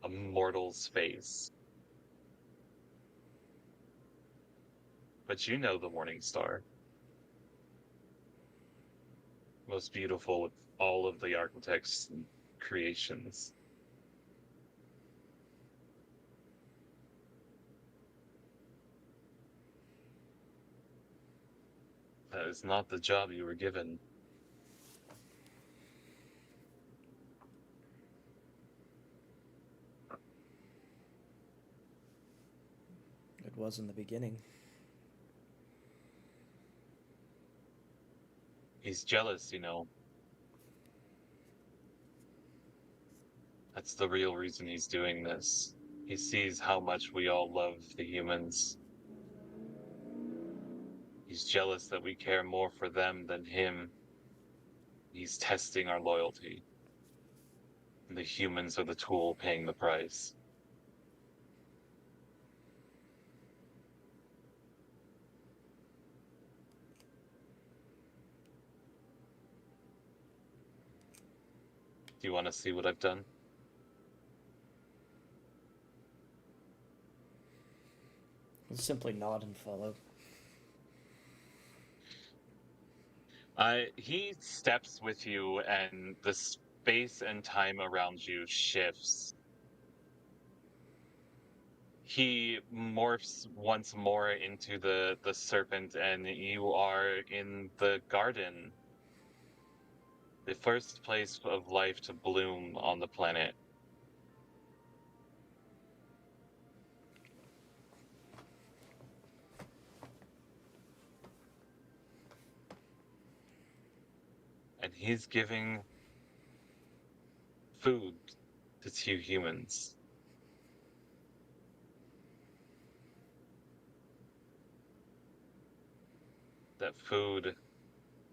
S2: A mortal's face. But you know the morning star. Most beautiful of all of the architect's creations. That is not the job you were given.
S1: It was in the beginning.
S2: He's jealous, you know. That's the real reason he's doing this. He sees how much we all love the humans. He's jealous that we care more for them than him. He's testing our loyalty. And the humans are the tool paying the price. Do you want to see what I've done?
S1: Simply nod and follow.
S2: He steps with you, and this space and time around you shifts. He morphs once more into the serpent, and you are in the garden. The first place of life to bloom on the planet. And he's giving food to 2 humans. That food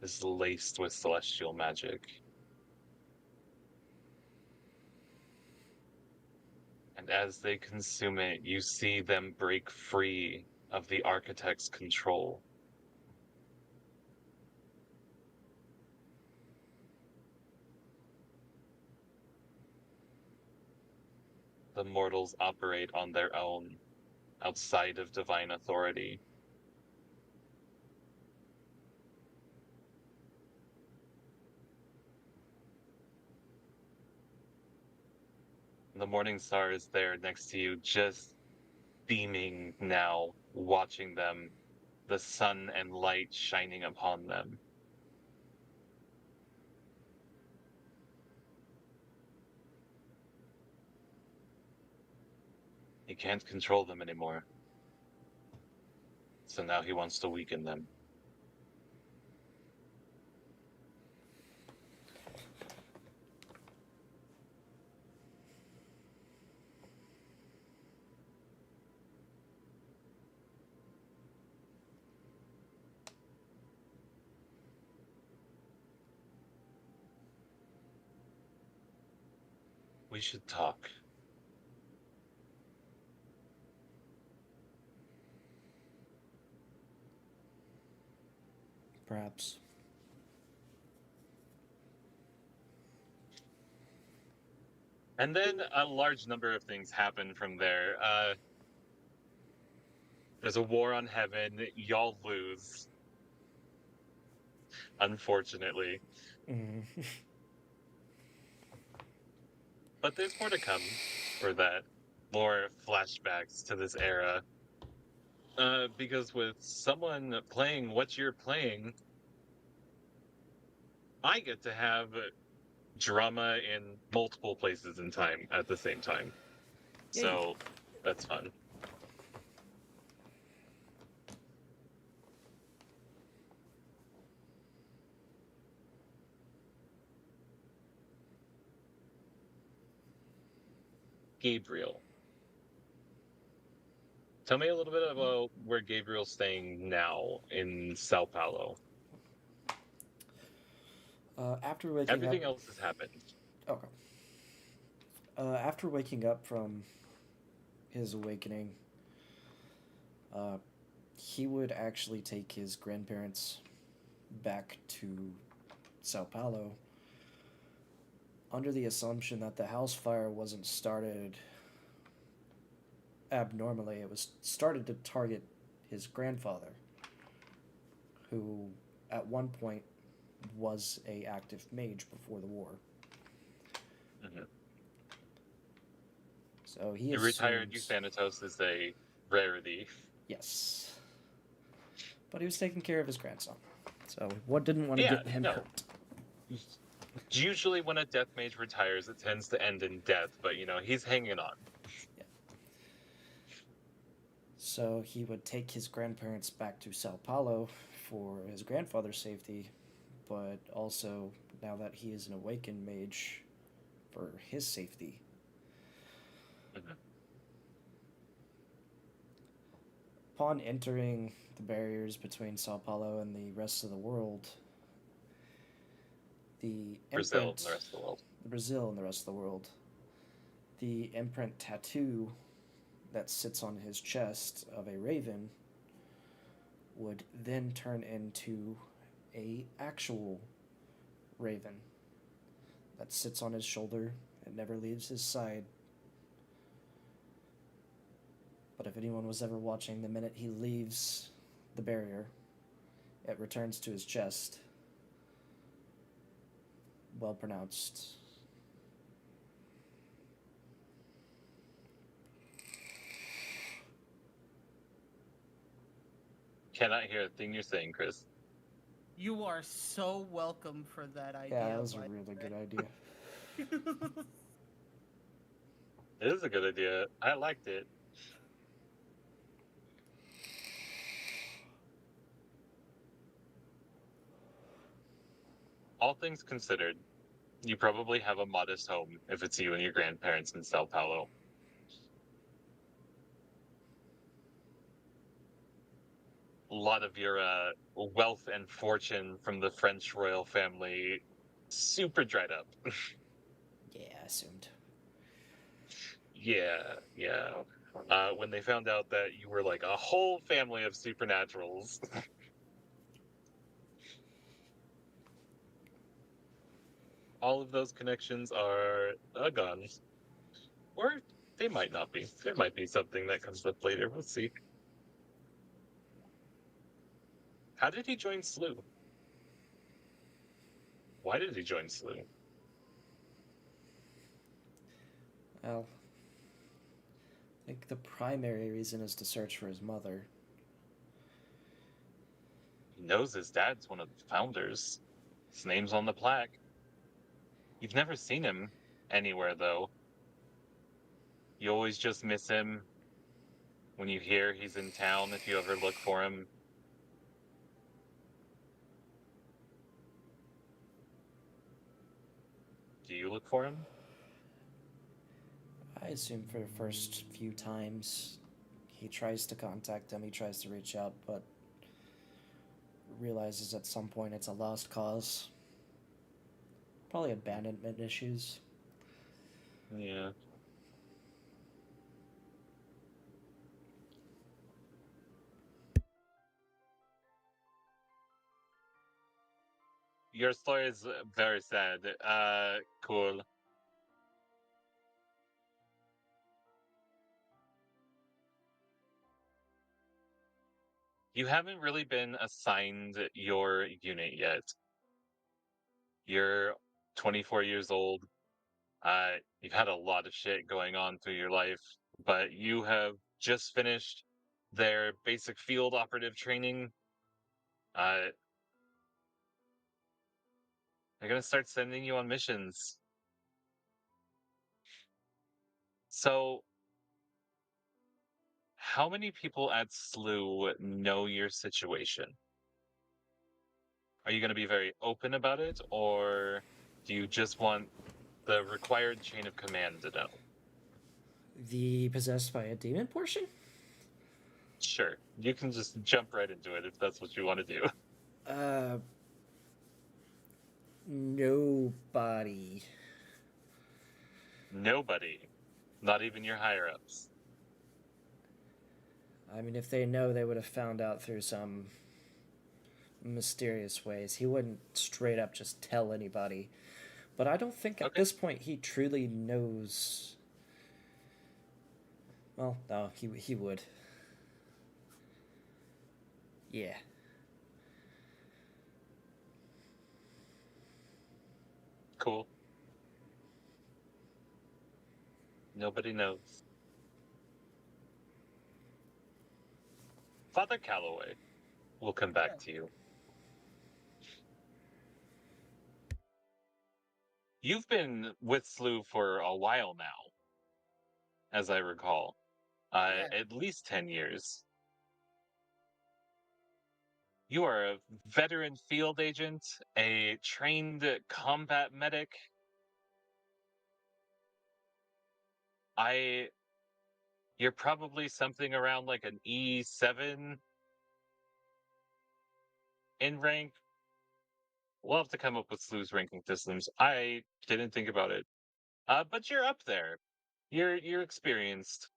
S2: is laced with celestial magic. And as they consume it, you see them break free of the architect's control. The mortals operate on their own, outside of divine authority. The morning star is there next to you, just beaming now, watching them, the sun and light shining upon them. He can't control them anymore. So now he wants to weaken them. We should talk.
S1: Perhaps.
S2: And then a large number of things happen from there. There's a war on heaven. Y'all lose. Unfortunately.
S1: Mm.
S2: But there's more to come for that. More flashbacks to this era. Because with someone playing what you're playing, I get to have drama in multiple places in time at the same time.
S1: Yay.
S2: So that's fun. Gabriel. Tell me a little bit about where Gabriel's staying now in Sao Paulo.
S1: After waking
S2: Everything
S1: up.
S2: else has happened.
S1: Okay. After waking up from his awakening, he would actually take his grandparents back to Sao Paulo under the assumption that the house fire wasn't started abnormally. It was started to target his grandfather, who at one point was a active mage before the war.
S2: Mm-hmm.
S1: So he
S2: A retired
S1: assumes,
S2: Euthanatos is a rarity.
S1: yes, but he was taking care of his grandson, so what didn't want to
S2: Yeah,
S1: get him
S2: no.
S1: hurt.
S2: Usually when a death mage retires, it tends to end in death, but he's hanging on.
S1: Yeah. So he would take his grandparents back to Sao Paulo for his grandfather's safety, but also, now that he is an awakened mage, for his safety.
S2: Mhm.
S1: Upon entering the barriers between Sao Paulo and the rest of the world, the
S2: Brazil
S1: imprint,
S2: and the rest of the world.
S1: Brazil and the rest of the world, the imprint tattoo that sits on his chest of a raven would then turn into a actual raven that sits on his shoulder and never leaves his side. But if anyone was ever watching, the minute he leaves the barrier, it returns to his chest. Well pronounced.
S2: cannot hear a thing you're saying, Chris.
S3: You are so welcome for that idea.
S1: Yeah, that was a
S3: by
S1: really
S3: the
S1: good
S3: way.
S1: idea.
S2: It is a good idea. I liked it. All things considered, you probably have a modest home if it's you and your grandparents in Sao Paulo. A lot of your wealth and fortune from the French royal family super dried up.
S1: Yeah, I assumed.
S2: Yeah, yeah. When they found out that you were like a whole family of supernaturals. All of those connections are gone. Or they might not be. There might be something that comes up later. We'll see. How did he join SLU? Why did he join SLU?
S1: Well, I think the primary reason is to search for his mother.
S2: He knows his dad's one of the founders. His name's on the plaque. You've never seen him anywhere, though. You always just miss him when you hear he's in town if you ever look for him. Do you look for him?
S1: I assume for the first few times he tries to contact them, he tries to reach out, but realizes at some point it's a lost cause. Probably abandonment issues.
S2: Yeah. Your story is very sad. Cool. You haven't really been assigned your unit yet. You're 24 years old. You've had a lot of shit going on through your life, but you have just finished their basic field operative training. Uh, they're gonna start sending you on missions. So, how many people at SLU know your situation? Are you gonna be very open about it, or do you just want the required chain of command to know?
S1: The possessed by a demon portion?
S2: Sure, you can just jump right into it if that's what you want to do.
S1: Uh, nobody.
S2: Nobody, not even your higher ups.
S1: I mean, if they know, they would have found out through some mysterious ways. He wouldn't straight up just tell anybody. But I don't think at
S2: Okay.
S1: this point he truly knows. Well, no, he would. Yeah.
S2: Cool. Nobody knows. Father Calloway, we'll come back
S3: Yeah.
S2: to you. You've been with SLU for a while now, as I recall.
S3: Yeah.
S2: At least 10 years. You are a veteran field agent, a trained combat medic. I. You're probably something around like an E7 in rank. We'll have to come up with SLU's ranking systems. I didn't think about it. But you're up there. You're experienced.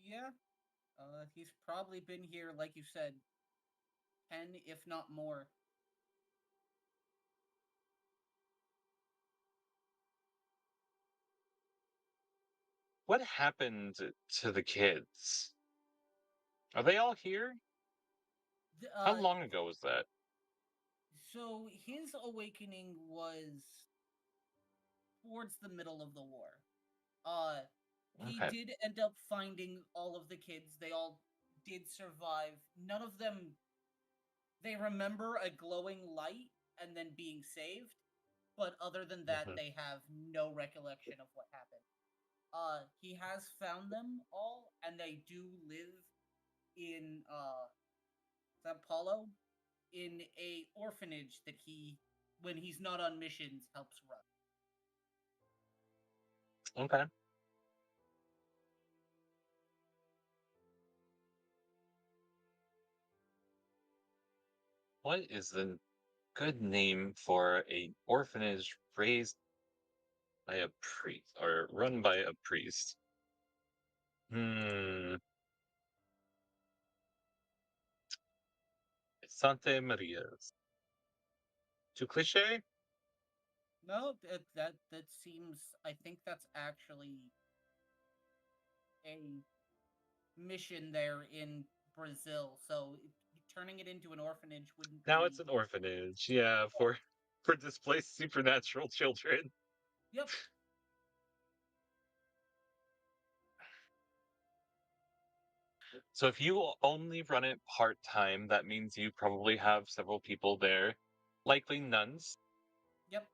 S3: Yeah. He's probably been here, like you said, 10, if not more.
S2: What happened to the kids? Are they all here?
S3: Th-
S2: How
S3: Uh,
S2: long ago was that?
S3: so his awakening was towards the middle of the war. Uh, He
S2: Okay.
S3: did end up finding all of the kids. They all did survive. None of them, they remember a glowing light and then being saved, but other than that,
S2: Mhm.
S3: they have no recollection of what happened. He has found them all, and they do live in Sao Paulo in a orphanage that he, when he's not on missions, helps run.
S2: Okay. What is the good name for a orphanage raised by a priest or run by a priest? Hmm. Santa Maria's. Too cliche?
S3: No, that seems. I think that's actually a mission there in Brazil. So turning it into an orphanage wouldn't
S2: Now it's
S3: be.
S2: an orphanage. Yeah, for displaced supernatural children.
S3: Yep.
S2: So if you only run it part time, that means you probably have several people there, likely nuns,
S3: Yep.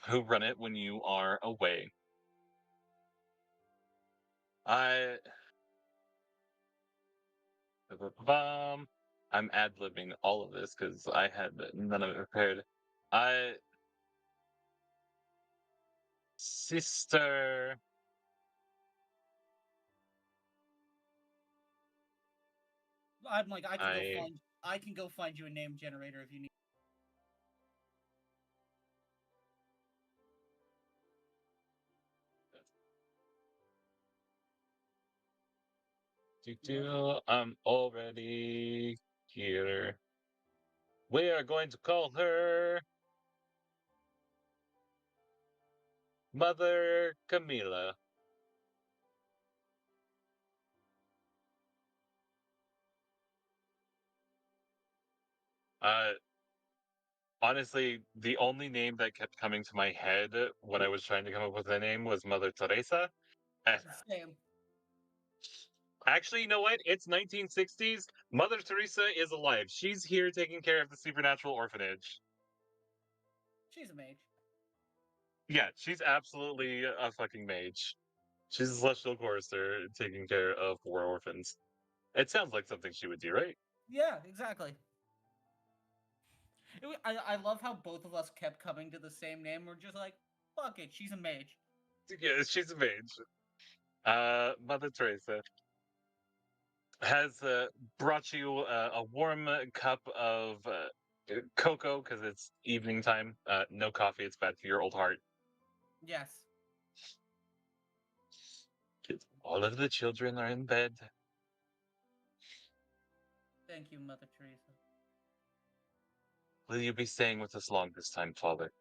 S2: who run it when you are away. I I'm ad-libbing all of this because I had none of it prepared. I sister.
S3: I'm like I can go
S2: I
S3: find. I can go find you a name generator if you need.
S2: I'm already here. We are going to call her Mother Camila. Uh, Honestly, the only name that kept coming to my head when I was trying to come up with a name was Mother Teresa. And
S3: Same.
S2: actually, you know what? It's 1960s. Mother Teresa is alive. She's here taking care of the supernatural orphanage.
S3: She's a mage.
S2: Yeah, she's absolutely a fucking mage. She's a celestial chorister taking care of poor orphans. It sounds like something she would do, right?
S3: Yeah, exactly. I love how both of us kept coming to the same name. We're just like, fuck it, she's a mage.
S2: Yeah, she's a mage. Mother Teresa has brought you a warm cup of cocoa because it's evening time. No coffee; it's bad for your old heart.
S3: Yes.
S2: All of the children are in bed.
S3: Thank you, Mother Teresa.
S2: Will you be staying with us long this time, Father?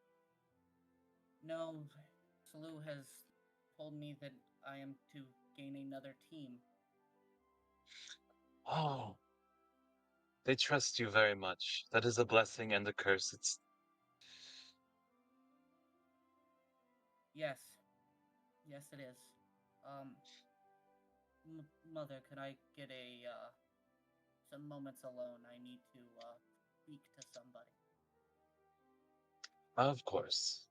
S3: No, Salu has told me that I am to gain another team.
S2: Oh, they trust you very much. That is a blessing and a curse. It's
S3: Yes. Yes, it is. Um, Mother, can I get a some moments alone? I need to speak to somebody.
S2: of course.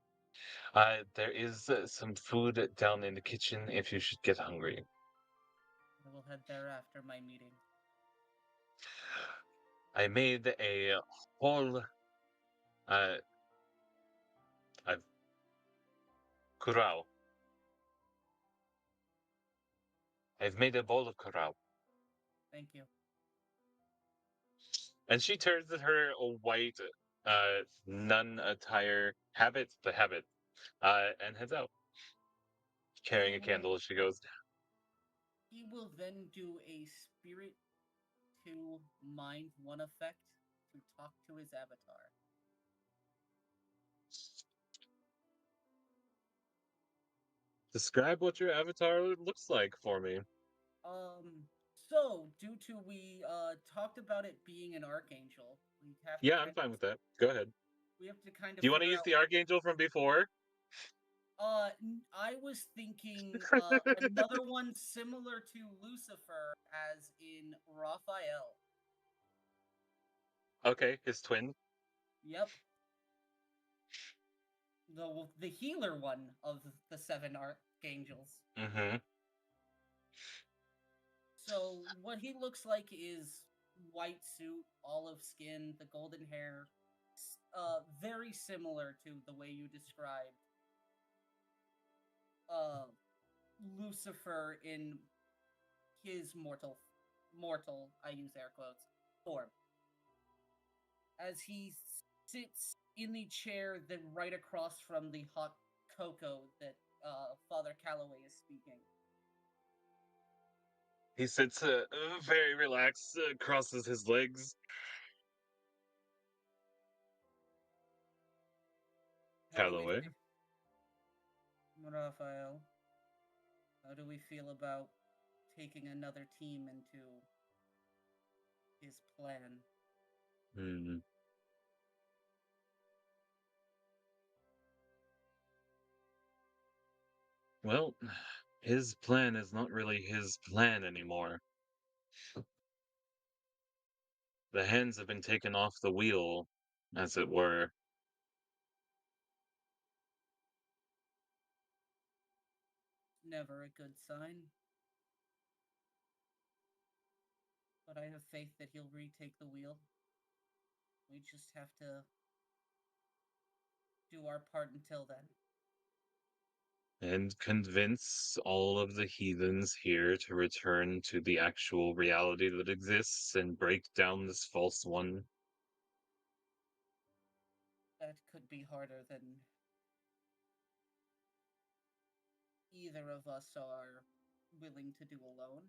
S2: There is some food down in the kitchen if you should get hungry.
S3: I will head there after my meeting.
S2: I made a whole uh, I've curao. I've made a bowl of curao.
S3: Thank you.
S2: And she turns in her white nun attire habit, and heads out,
S3: He
S2: carrying a
S3: will
S2: candle as she goes.
S3: he will then do a spirit to mind one effect to talk to his avatar.
S2: Describe what your avatar looks like for me.
S3: So due to we talked about it being an archangel,
S2: Yeah, I'm fine with that. Go ahead.
S3: we have to kind
S2: Do
S3: of
S2: you want to
S3: figure
S2: use
S3: out
S2: the archangel from before?
S3: I was thinking another one similar to Lucifer, as in Raphael.
S2: Okay, his twin.
S3: Yep, the healer one of the seven archangels.
S2: Mm-hmm.
S3: So what he looks like is white suit, olive skin, the golden hair, very similar to the way you described uh Lucifer in his mortal, I use air quotes, form, as he sits in the chair that right across from the hot cocoa that Father Calloway is speaking.
S2: He sits very relaxed, crosses his legs.
S3: How do we
S2: Calloway.
S3: feel, Raphael? How do we feel about taking another team into his plan?
S2: Hmm. Well, his plan is not really his plan anymore. The hands have been taken off the wheel, as it were.
S3: Never a good sign. But I have faith that he'll retake the wheel. We just have to do our part until then.
S2: And convince all of the heathens here to return to the actual reality that exists and break down this false one.
S3: That could be harder than either of us are willing to do alone.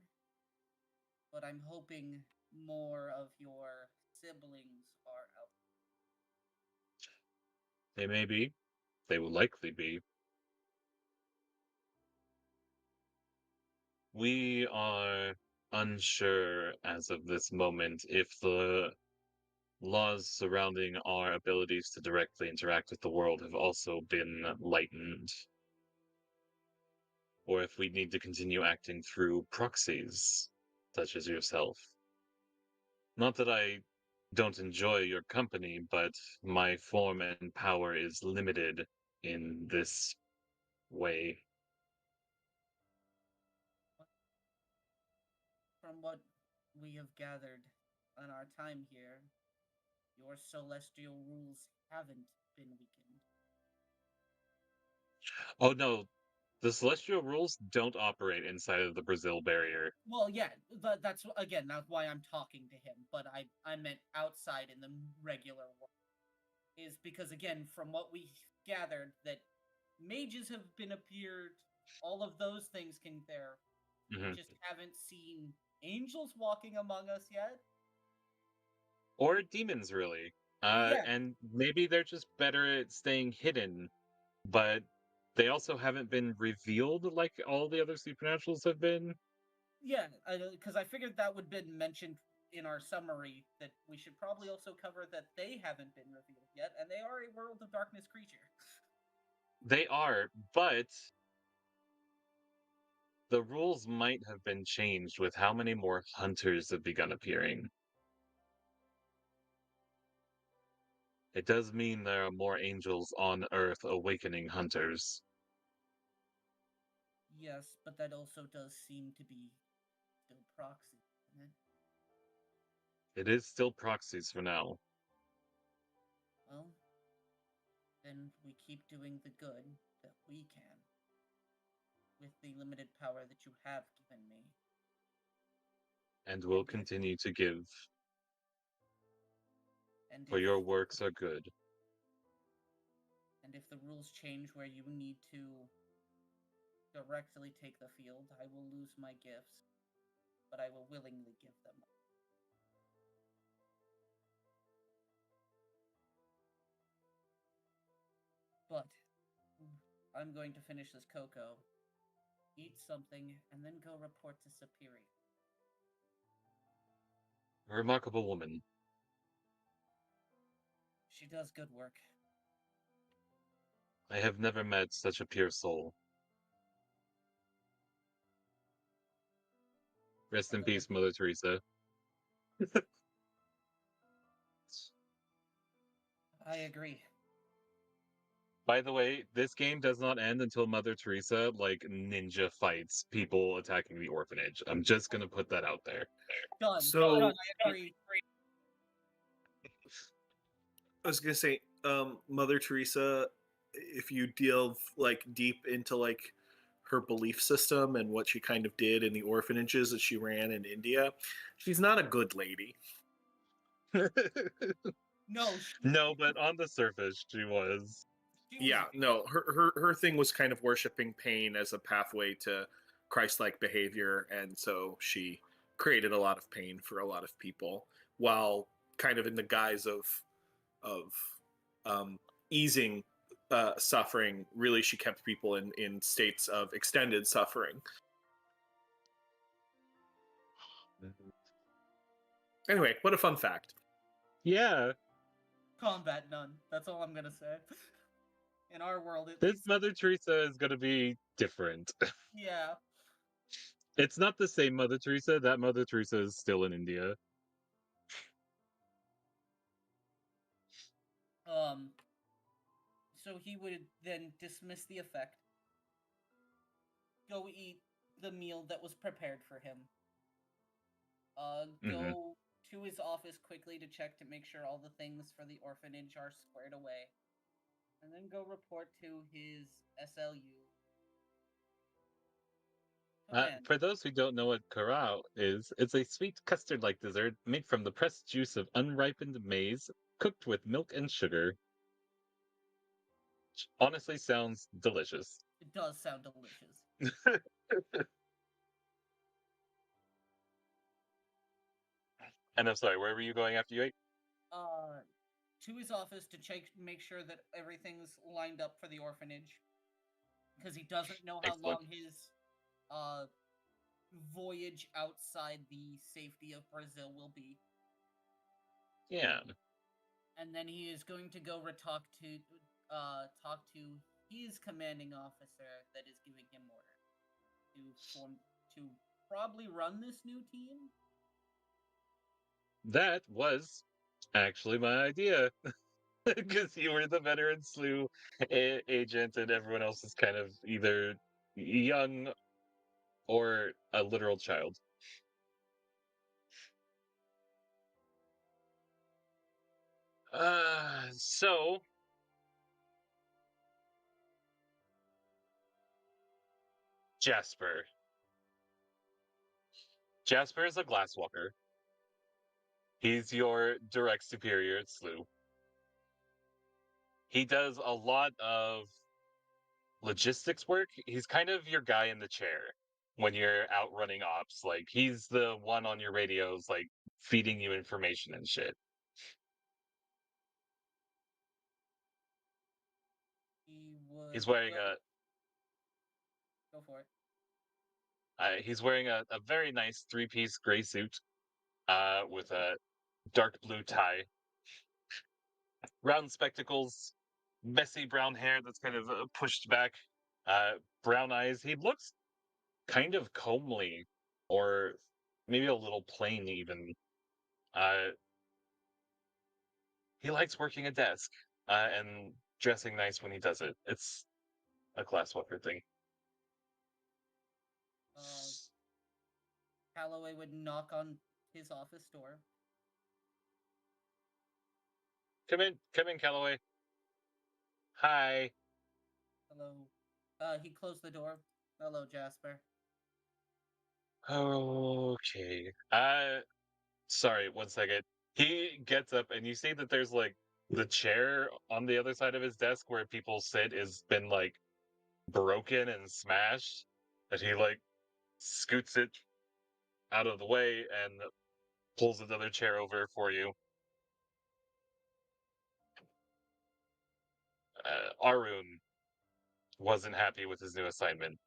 S3: But I'm hoping more of your siblings are out.
S2: They may be. They will likely be. We are unsure as of this moment if the laws surrounding our abilities to directly interact with the world have also been lightened, or if we need to continue acting through proxies, such as yourself. Not that I don't enjoy your company, but my form and power is limited in this way.
S3: From what we have gathered on our time here, your celestial rules haven't been weakened.
S2: Oh no, the celestial rules don't operate inside of the Brazil barrier.
S3: Well, yeah, that's again, that's why I'm talking to him. But I meant outside in the regular world, is because again, from what we gathered, that mages have been appeared, all of those things can there. We
S2: Mhm.
S3: just haven't seen angels walking among us yet.
S2: Or demons, really.
S3: Yeah,
S2: And maybe they're just better at staying hidden, but they also haven't been revealed like all the other supernaturals have been.
S3: yeah, because I figured that would have been mentioned in our summary that we should probably also cover that they haven't been revealed yet, and they are a world of darkness creature.
S2: They are, but the rules might have been changed with how many more hunters have begun appearing. It does mean there are more angels on Earth awakening hunters.
S3: Yes, but that also does seem to be still proxy, isn't it?
S2: It is still proxies for now.
S3: Well, then we keep doing the good that we can with the limited power that you have given me.
S2: And will
S3: And if
S2: continue to give,
S3: and
S2: for your works are good.
S3: if the rules change where you need to directly take the field, I will lose my gifts, but I will willingly give them. But I'm going to finish this cocoa, eat something, and then go report to Superior.
S2: A remarkable woman.
S3: She does good work.
S2: I have never met such a pure soul. Rest in peace, Mother Teresa.
S3: I agree.
S2: By the way, this game does not end until Mother Teresa like ninja fights people attacking the orphanage. I'm just gonna put that out there.
S3: Done.
S6: So-
S3: Done. I agree.
S6: I was gonna say, Mother Teresa, if you delve like deep into like her belief system and what she kind of did in the orphanages that she ran in India, she's not a good lady.
S3: No,
S2: No, but on the surface, she was.
S3: she was
S6: Yeah, no, her thing was kind of worshiping pain as a pathway to Christ-like behavior, and so she created a lot of pain for a lot of people, while kind of in the guise of easing suffering. Really, she kept people in states of extended suffering. Anyway, what a fun fact.
S2: Yeah,
S3: combat none. That's all I'm gonna say. In our world, at
S2: this
S3: least.
S2: Mother Teresa is gonna be different.
S3: Yeah.
S2: It's not the same Mother Teresa. That Mother Teresa is still in India.
S3: So he would then dismiss the effect, go eat the meal that was prepared for him,
S2: Mhm.
S3: go to his office quickly to check to make sure all the things for the orphanage are squared away, and then go report to his SLU. Command.
S2: For those who don't know what curao is, it's a sweet custard-like dessert made from the pressed juice of unripened maize, cooked with milk and sugar. Which honestly sounds delicious.
S3: It does sound delicious.
S2: And I'm sorry, where were you going after you ate?
S3: To his office to check, make sure that everything's lined up for the orphanage, because he doesn't know how
S2: Excellent.
S3: long his uh voyage outside the safety of Brazil will be.
S2: Yeah.
S3: And then he is going to go talk to his commanding officer that is giving him order to probably run this new team.
S2: That was actually my idea. Because you were the veteran slew agent, and everyone else is kind of either young or a literal child. So Jasper. Jasper is a glasswalker. He's your direct superior at Slew. He does a lot of logistics work. He's kind of your guy in the chair when you're out running ops. Like he's the one on your radios, like feeding you information and shit.
S3: He would
S2: He's wearing
S3: go for it.
S2: he's wearing a very nice three-piece gray suit, with a dark blue tie, round spectacles, messy brown hair that's kind of pushed back, uh, brown eyes. He looks kind of comely, or maybe a little plain even. Uh, he likes working a desk, and dressing nice when he does it. It's a classwalker thing.
S3: Calloway would knock on his office door.
S2: Come in, Calloway. Hi.
S3: Hello. He closed the door. Hello, Jasper.
S2: Okay. Sorry, one second. He gets up, and you see that there's like the chair on the other side of his desk where people sit has been like broken and smashed. And he like scoots it out of the way and pulls another chair over for you. Arun wasn't happy with his new assignment.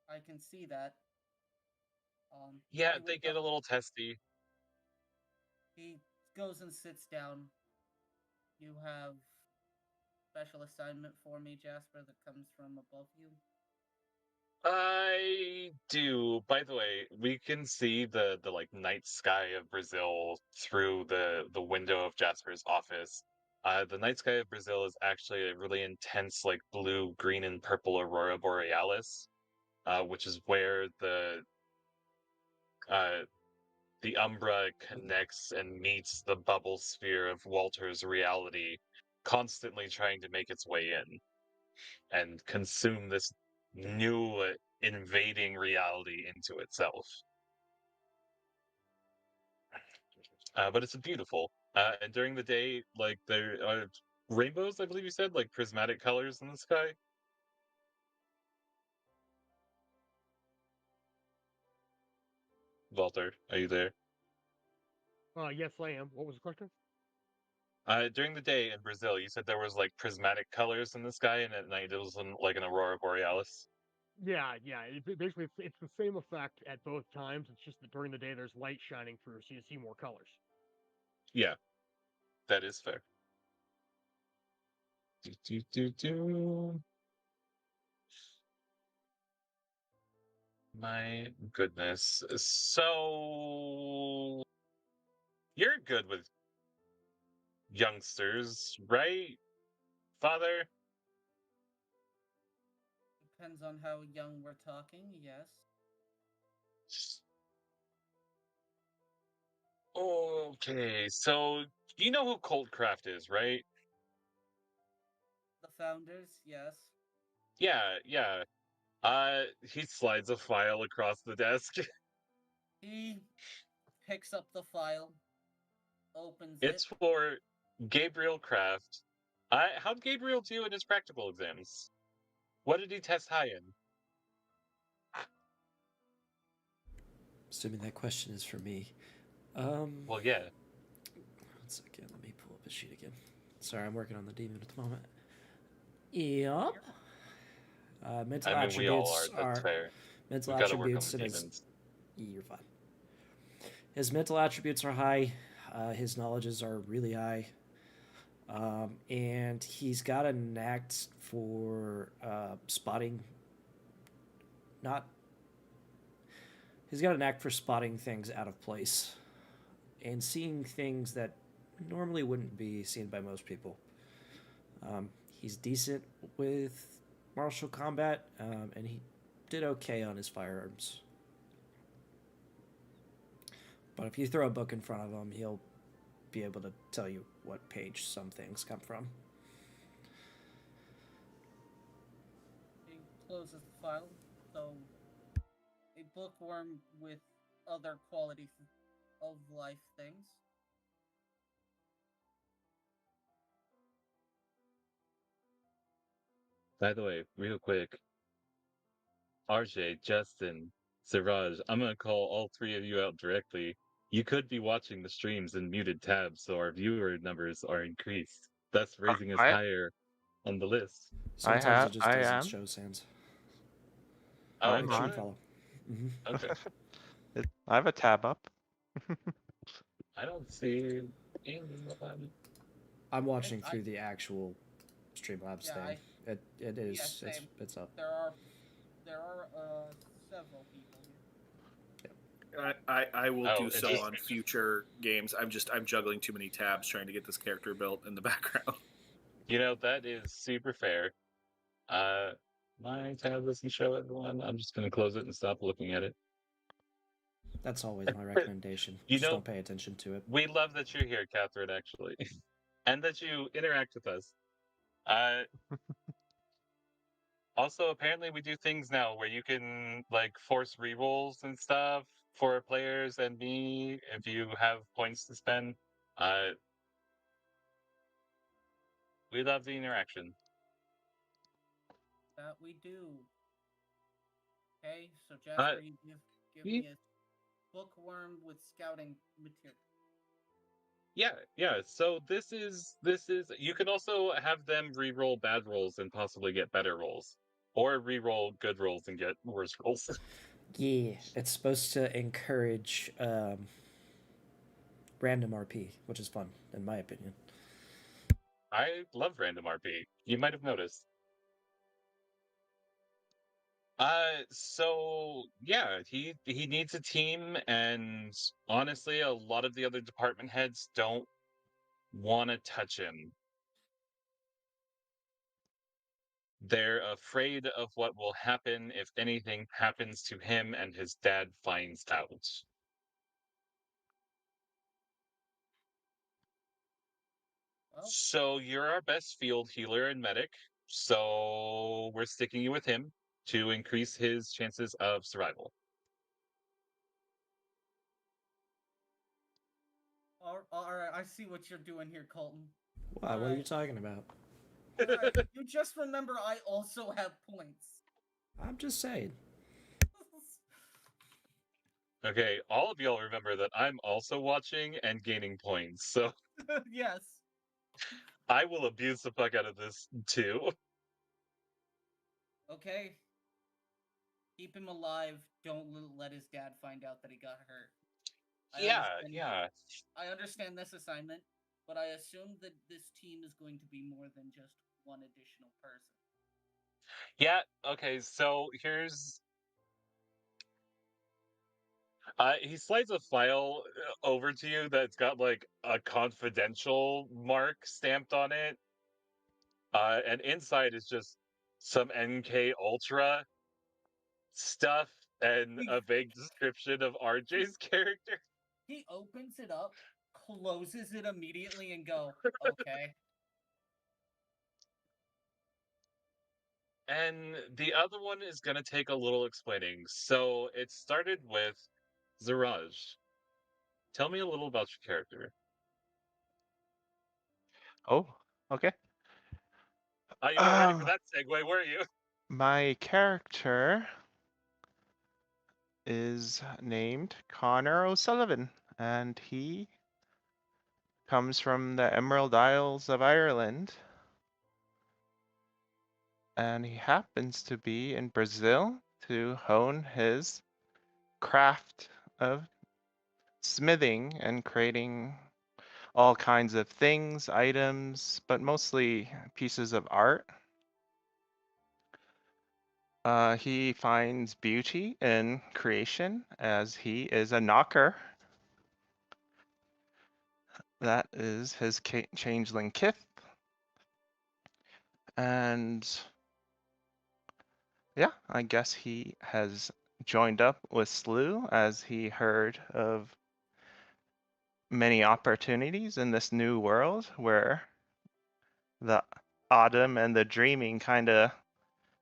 S3: I can see that.
S2: Yeah,
S3: he
S2: they
S3: would
S2: get
S3: go-
S2: a little testy.
S3: He goes and sits down. You have special assignment for me, Jasper, that comes from above you?
S2: I do. By the way, we can see the like night sky of Brazil through the window of Jasper's office. The night sky of Brazil is actually a really intense, like blue, green, and purple aurora borealis, which is where uh, the Umbra connects and meets the bubble sphere of Walter's reality, constantly trying to make its way in and consume this new invading reality into itself. But it's beautiful. And during the day, like there are rainbows, I believe you said, like prismatic colors in the sky. Walter, are you there?
S4: Yes, I am. What was the question?
S2: During the day in Brazil, you said there was like prismatic colors in the sky, and at night it was like an aurora borealis.
S4: Yeah, yeah. Basically, it's the same effect at both times. It's just that during the day there's light shining through, so you see more colors.
S2: Yeah, that is fair. Do, do, do, do. My goodness. So you're good with youngsters, right, Father?
S3: Depends on how young we're talking, yes.
S2: Okay, so you know who Coldcraft is, right?
S3: The founders, yes.
S2: Yeah, yeah. He slides a file across the desk.
S3: He picks up the file, opens it.
S2: It's for Gabriel Kraft. How'd Gabriel do in his practical exams? What did he test high in?
S1: Assuming that question is for me.
S2: Well, yeah.
S1: 1 second, let me pull up his sheet again. Sorry, I'm working on the demon at the moment. Yep. Mental
S2: I mean, we all are.
S1: attributes
S2: That's
S1: are
S2: fair.
S1: mental
S2: We've got to work on
S1: attributes
S2: the
S1: and his.
S2: demons.
S1: You're fine. His mental attributes are high. His knowledges are really high. And he's got a knack for spotting. Not. He's got a knack for spotting things out of place and seeing things that normally wouldn't be seen by most people. He's decent with martial combat, and he did okay on his firearms. But if you throw a book in front of him, he'll be able to tell you what page some things come from.
S3: He closes the file. So, a bookworm with other qualities of life things.
S2: By the way, real quick, RJ, Justin, Siraj, I'm gonna call all three of you out directly. You could be watching the streams in muted tabs, so our viewer numbers are increased, thus raising us
S5: I
S2: higher on the list.
S1: Sometimes it just
S5: I
S1: doesn't
S5: am.
S1: show sans.
S2: Oh,
S5: I'm
S1: Like
S2: does
S5: on.
S1: stream
S2: it?
S1: follow. Mm-hmm.
S2: Okay.
S5: I have a tab up.
S2: I don't see anything about it.
S1: I'm watching
S3: I-
S1: through the actual Streamlabs
S3: Yeah,
S1: thing. It
S3: Yeah,
S1: is
S3: same.
S1: it's up.
S3: There are several people here.
S6: I will
S2: Oh,
S6: do
S2: it's
S6: so
S2: just-
S6: on future games. I'm juggling too many tabs trying to get this character built in the background.
S2: You know, that is super fair. My tab doesn't show everyone. I'm just gonna close it and stop looking at it.
S1: That's always my recommendation.
S2: You
S1: Just
S2: know-
S1: don't pay attention to it.
S2: We love that you're here, Catherine, actually, and that you interact with us. Uh, Also, apparently, we do things now where you can like force rerolls and stuff for players and me if you have points to spend. Uh, we love the interaction.
S3: That we do. Okay, so
S2: Uh,
S3: Jasper, you give
S2: ye-
S3: me a bookworm with scouting material.
S2: yeah. So this is you can also have them re-roll bad rolls and possibly get better rolls, or re-roll good rolls and get worse rolls.
S1: Yeah, it's supposed to encourage random RP, which is fun, in my opinion.
S2: I love random RP. You might have noticed. So yeah, he needs a team, and honestly, a lot of the other department heads don't want to touch him. They're afraid of what will happen if anything happens to him and his dad finds out.
S3: Well,
S2: So you're our best field healer and medic, so we're sticking you with him to increase his chances of survival.
S3: all right, I see what you're doing here, Colton.
S1: What are you
S3: Alright.
S1: talking about?
S3: All right, you just remember I also have points.
S1: I'm just saying.
S2: Okay, all of y'all remember that I'm also watching and gaining points, so
S3: Yes.
S2: I will abuse the fuck out of this too.
S3: Okay. Keep him alive. Don't let his dad find out that he got hurt.
S2: Yeah.
S3: I understand this assignment, but I assume that this team is going to be more than just one additional person.
S2: Yeah, okay, so here's he slides a file over to you that's got like a confidential mark stamped on it. And inside is just some NK Ultra stuff and
S3: He,
S2: a vague description of RJ's character.
S3: he opens it up, closes it immediately, and go, okay.
S2: And the other one is going to take a little explaining. So it started with Ziraj. Tell me a little about your character.
S5: Oh, okay.
S2: You weren't ready for that segue, were you?
S5: My character is named Connor O'Sullivan, and he comes from the Emerald Isles of Ireland. And he happens to be in Brazil to hone his craft of smithing and creating all kinds of things, items, but mostly pieces of art. He finds beauty in creation as he is a knocker. That is his changeling kith. And yeah, I guess he has joined up with Slew as he heard of many opportunities in this new world where the autumn and the dreaming kind of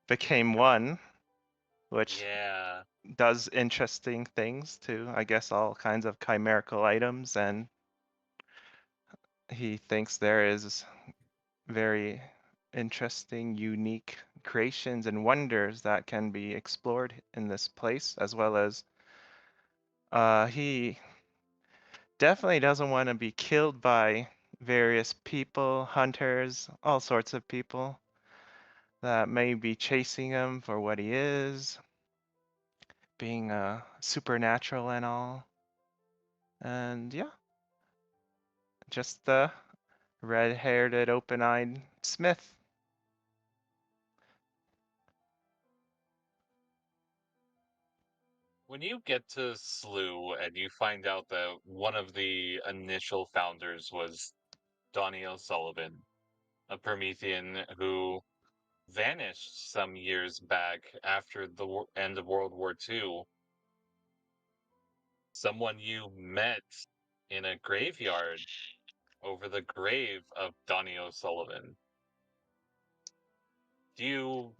S5: became one, which
S2: Yeah.
S5: does interesting things to, I guess, all kinds of chimerical items. And he thinks there is very interesting, unique creations and wonders that can be explored in this place, as well as he definitely doesn't want to be killed by various people, hunters, all sorts of people that may be chasing him for what he is, being supernatural and all. And yeah, just the red-haired and open-eyed Smith.
S2: When you get to Slew and you find out that one of the initial founders was Donnie O'Sullivan, a Promethean who vanished some years back after the end of World War II, someone you met in a graveyard over the grave of Donnie O'Sullivan. Do you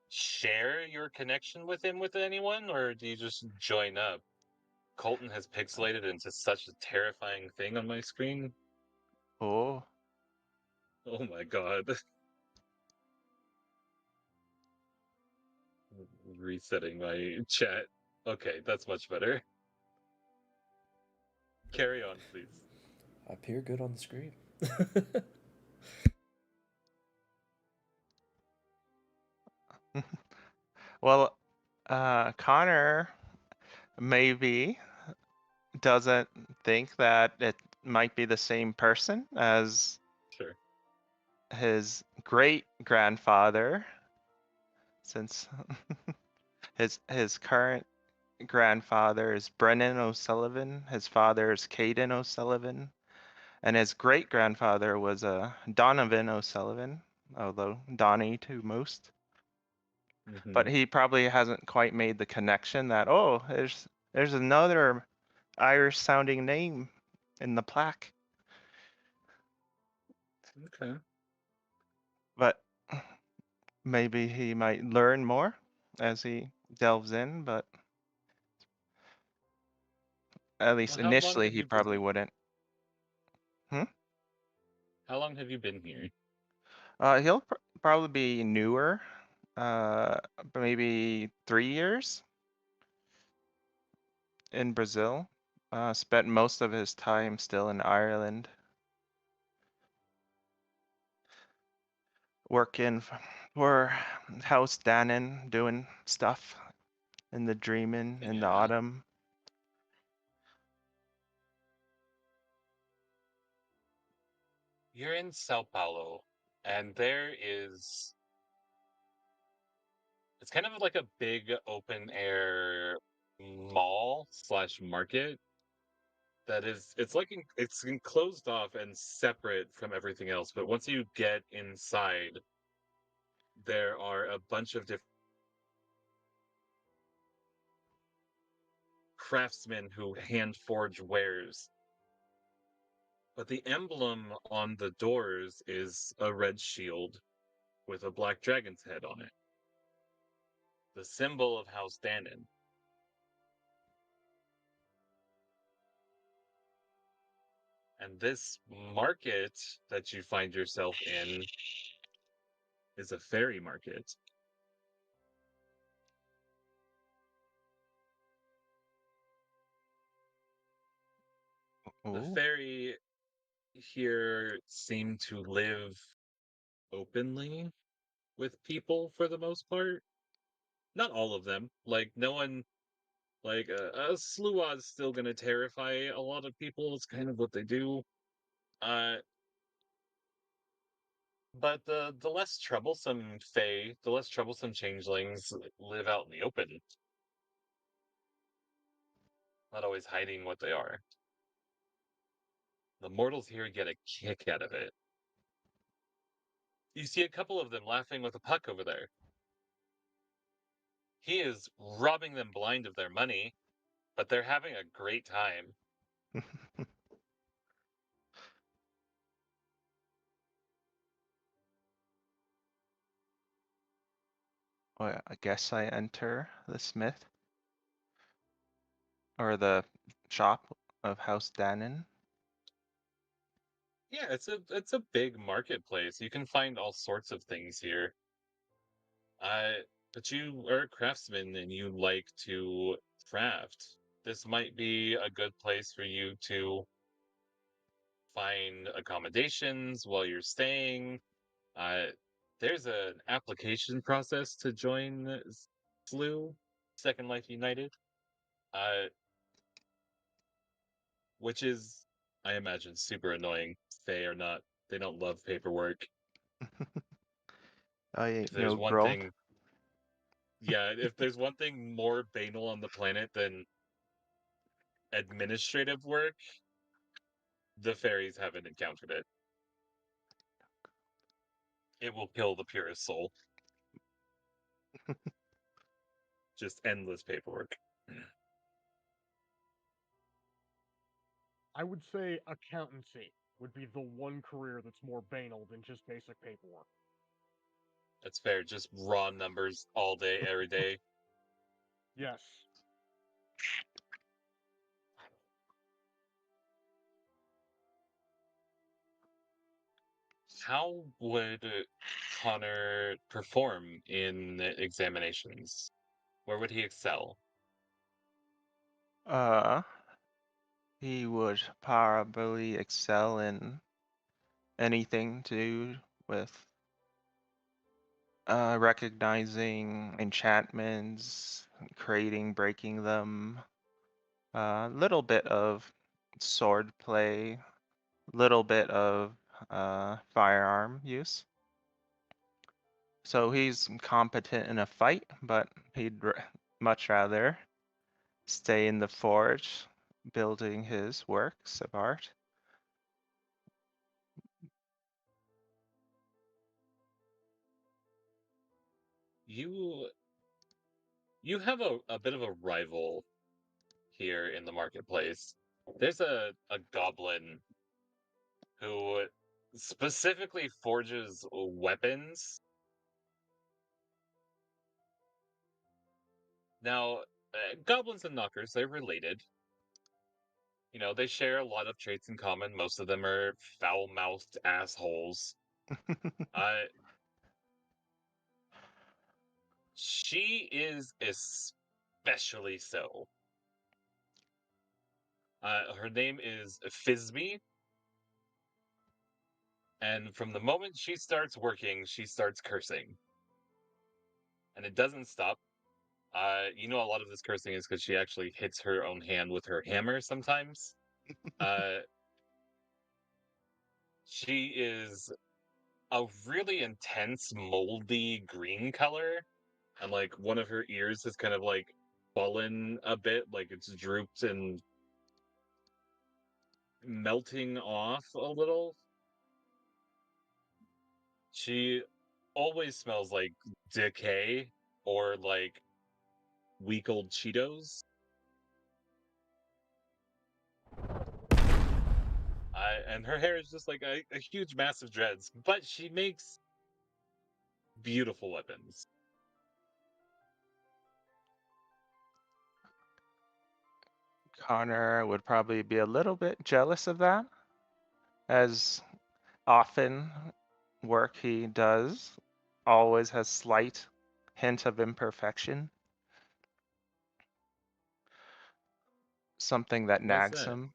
S2: share your connection with him with anyone, or do you just join up? Colton has pixelated into such a terrifying thing on my screen.
S5: Oh,
S2: Oh my god. Resetting my chat. Okay, that's much better. Carry on, please.
S1: I appear good on the screen.
S5: well, Connor maybe doesn't think that it might be the same person as
S2: Sure.
S5: his great grandfather, since his current grandfather is Brennan O'Sullivan, his father is Caden O'Sullivan, and his great grandfather was Donovan O'Sullivan, although Donnie to most. But he probably hasn't quite made the connection that, oh, there's another Irish sounding name in the plaque.
S2: Okay.
S5: But maybe he might learn more as he delves in, but at least
S2: Well, how long
S5: initially
S2: have
S5: he
S2: you
S5: probably
S2: been?
S5: wouldn't.
S2: How long have you been here?
S5: He'll probably be newer, maybe 3 years in Brazil. Spent most of his time still in Ireland, working for House Dannon, doing stuff in the dreaming in the
S2: Yeah.
S5: autumn.
S2: You're in Sao Paulo, and there is. It's kind of like a big open air mall slash market that is. It's like it's enclosed off and separate from everything else. But once you get inside, there are a bunch of different craftsmen who hand forge wares. But the emblem on the doors is a red shield with a black dragon's head on it. The symbol of House Dannon. And this market that you find yourself in is a fairy market. The
S5: Ooh.
S2: fairy here seem to live openly with people for the most part. Not all of them. Like, no one, like, a Slua's still gonna terrify a lot of people. It's kind of what they do. Uh, but the less troublesome fae, the less troublesome changelings live out in the open, not always hiding what they are. The mortals here get a kick out of it. You see a couple of them laughing with a puck over there. He is robbing them blind of their money, but they're having a great time.
S5: Well, I guess I enter the smith or the shop of House Dannon.
S2: Yeah, it's a big marketplace. You can find all sorts of things here. But you are a craftsman and you like to craft. This might be a good place for you to find accommodations while you're staying. Uh, there's an application process to join SLU, Second Life United, uh, which is, I imagine, super annoying. They are not, they don't love paperwork.
S5: I
S2: If
S5: ain't
S2: there's
S5: no
S2: one
S5: grump.
S2: thing, yeah, if there's one thing more banal on the planet than administrative work, the fairies haven't encountered it. It will kill the purest soul. Just endless paperwork.
S4: I would say accountancy would be the one career that's more banal than just basic paperwork.
S2: That's fair. Just raw numbers all day, every day.
S4: Yes.
S2: How would Connor perform in examinations? Where would he excel?
S5: Uh, he would probably excel in anything to do with recognizing enchantments, creating, breaking them, a little bit of sword play, little bit of firearm use. So he's competent in a fight, but he'd much rather stay in the forge building his works of art.
S2: You have a bit of a rival here in the marketplace. There's a goblin who specifically forges weapons. Now, goblins and knockers, they're related. You know, they share a lot of traits in common. Most of them are foul-mouthed assholes. Uh, she is especially so. Her name is Fizby, and from the moment she starts working, she starts cursing. And it doesn't stop. You know, a lot of this cursing is because she actually hits her own hand with her hammer sometimes. Uh, she is a really intense, moldy green color, and like one of her ears has kind of like fallen a bit, like it's drooped and melting off a little. She always smells like decay or like week old Cheetos. And her hair is just like a huge mass of dreads, but she makes beautiful weapons.
S5: Connor would probably be a little bit jealous of that, as often work he does always has slight hint of imperfection, something that
S2: Why's
S5: nags
S2: that?
S5: him.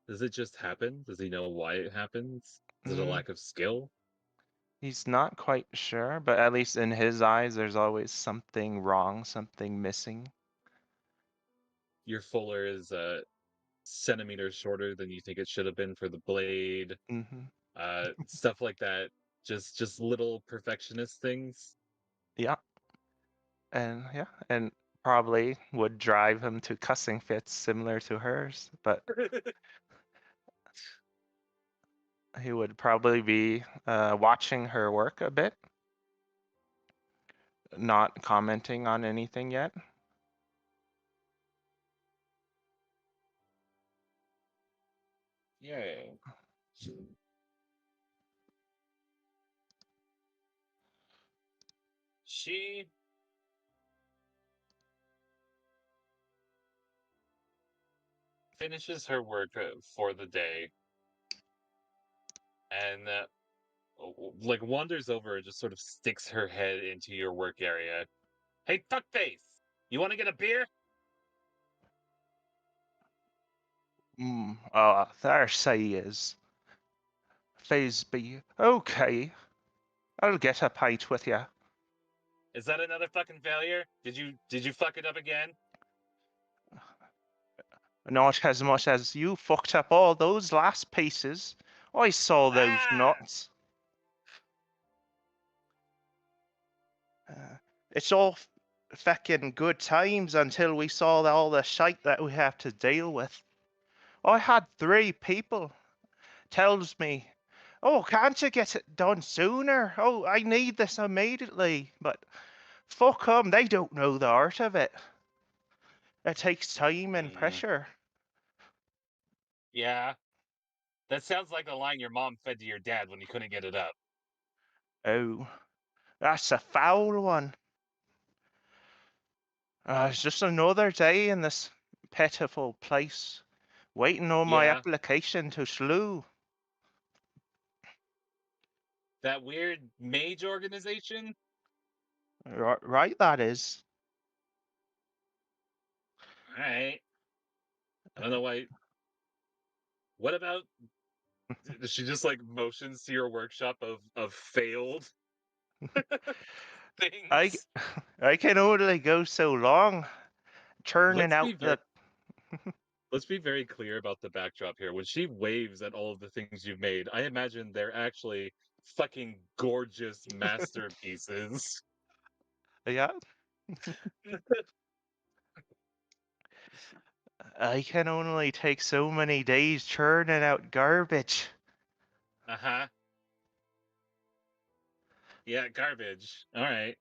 S2: Does it just happen? Does he know why it happens? Is it a
S5: Mm,
S2: lack of skill?
S5: he's not quite sure, but at least in his eyes, there's always something wrong, something missing.
S2: Your fuller is centimeters shorter than you think it should have been for the blade.
S5: Hmm.
S2: Stuff like that. Just little perfectionist things.
S5: Yeah, and probably would drive him to cussing fits similar to hers, but he would probably be watching her work a bit, not commenting on anything yet.
S2: Yeah. She finishes her work for the day and like wanders over and just sort of sticks her head into your work area. Hey, fuckface! You want to get a beer?
S5: There she is. Thisbe. Okay, I'll get a pint with you.
S2: Is that another fucking failure? Did you fuck it up again?
S5: Not as much as you fucked up all those last pieces. I saw those
S2: Ah!
S5: nuts. It's all feckin' good times until we saw all the shite that we have to deal with. I had 3 people tells me, "Oh, can't you get it done sooner? Oh, I need this immediately." But fuck 'em, they don't know the art of it. It takes time and
S2: Mm,
S5: pressure.
S2: yeah, that sounds like the line your mom fed to your dad when he couldn't get it up.
S5: Oh, that's a foul one. It's just another day in this pitiful place, waiting on my
S2: Yeah,
S5: application to SLU.
S2: that weird mage organization.
S5: Right, that is.
S2: All right, I don't know why. What about she just like motions to your workshop of failed
S5: I,
S2: things?
S5: I can only go so long, churning
S2: Let's be
S5: out
S2: very
S5: the.
S2: Let's be very clear about the backdrop here. When she waves at all of the things you've made, I imagine they're actually fucking gorgeous masterpieces.
S5: Yeah, I can only take so many days churning out garbage.
S2: Uh-huh. Yeah, garbage. All right.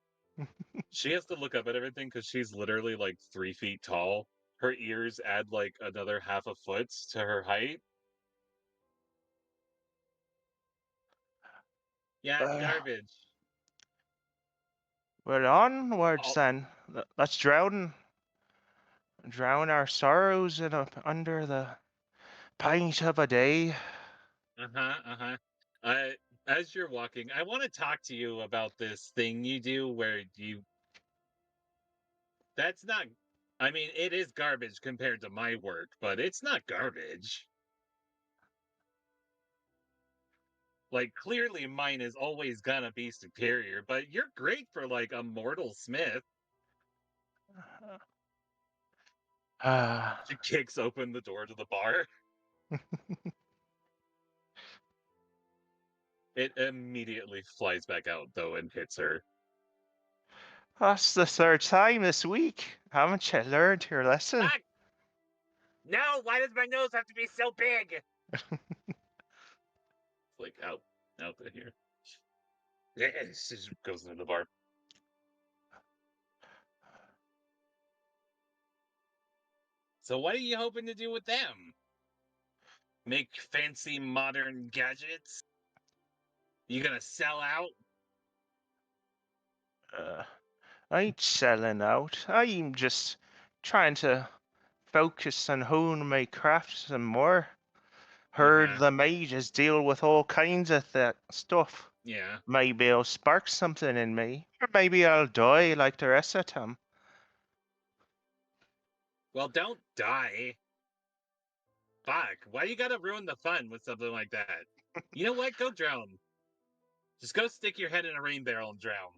S2: She has to look up at everything because she's literally like 3 feet tall. Her ears add like another half a foot to her height. Yeah,
S5: Uh,
S2: garbage.
S5: well, onwards
S2: Oh,
S5: then. Let's drown our sorrows under the pint of a day.
S2: uh-huh, uh-huh. Uh, as you're walking, I want to talk to you about this thing you do where you that's not I mean, it is garbage compared to my work, but it's not garbage. Like clearly mine is always gonna be superior, but you're great for like a mortal smith.
S5: Ah,
S2: She kicks open the door to the bar. It immediately flies back out though and hits her.
S5: that's the third time this week. Haven't you learned your lesson?
S2: Ah! No, why does my nose have to be so big? Like out of here. Yeah, she just goes into the bar. So what are you hoping to do with them? Make fancy modern gadgets? You gonna sell out?
S5: Uh, I ain't selling out. I'm just trying to focus on honing my craft some more. Heard
S2: Uh-huh.
S5: the mages deal with all kinds of that stuff.
S2: Yeah.
S5: Maybe it'll spark something in me. Or maybe I'll die like the rest of them.
S2: Well, don't die. Fuck. Why you gotta ruin the fun with something like that? You know what? Go drown. Just go stick your head in a rain barrel and drown.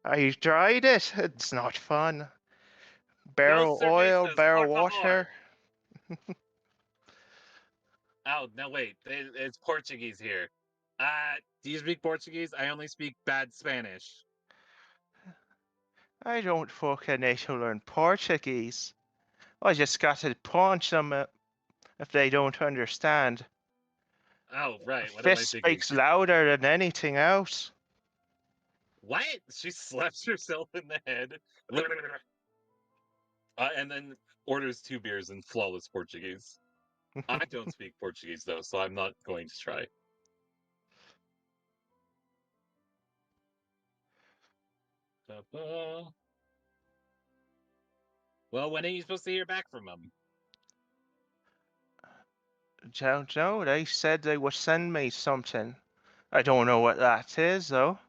S5: I tried it. It's not fun.
S2: Dos
S5: Barrel oil,
S2: cervezas,
S5: barrel
S2: por favor.
S5: water.
S2: Oh, no, wait. It's Portuguese here. Do you speak Portuguese? I only speak bad Spanish.
S5: I don't fucking need to learn Portuguese. I just got to punch them if they don't understand.
S2: Oh,
S5: A
S2: right. What am I
S5: fist
S2: thinking?
S5: speaks louder than anything else.
S2: What? She slaps herself in the head. And then orders 2 beers in flawless Portuguese. I don't speak Portuguese, though, so I'm not going to try. Ta-da. Well, when are you supposed to hear back from them?
S5: Don't know. They said they would send me something. I don't know what that is, though.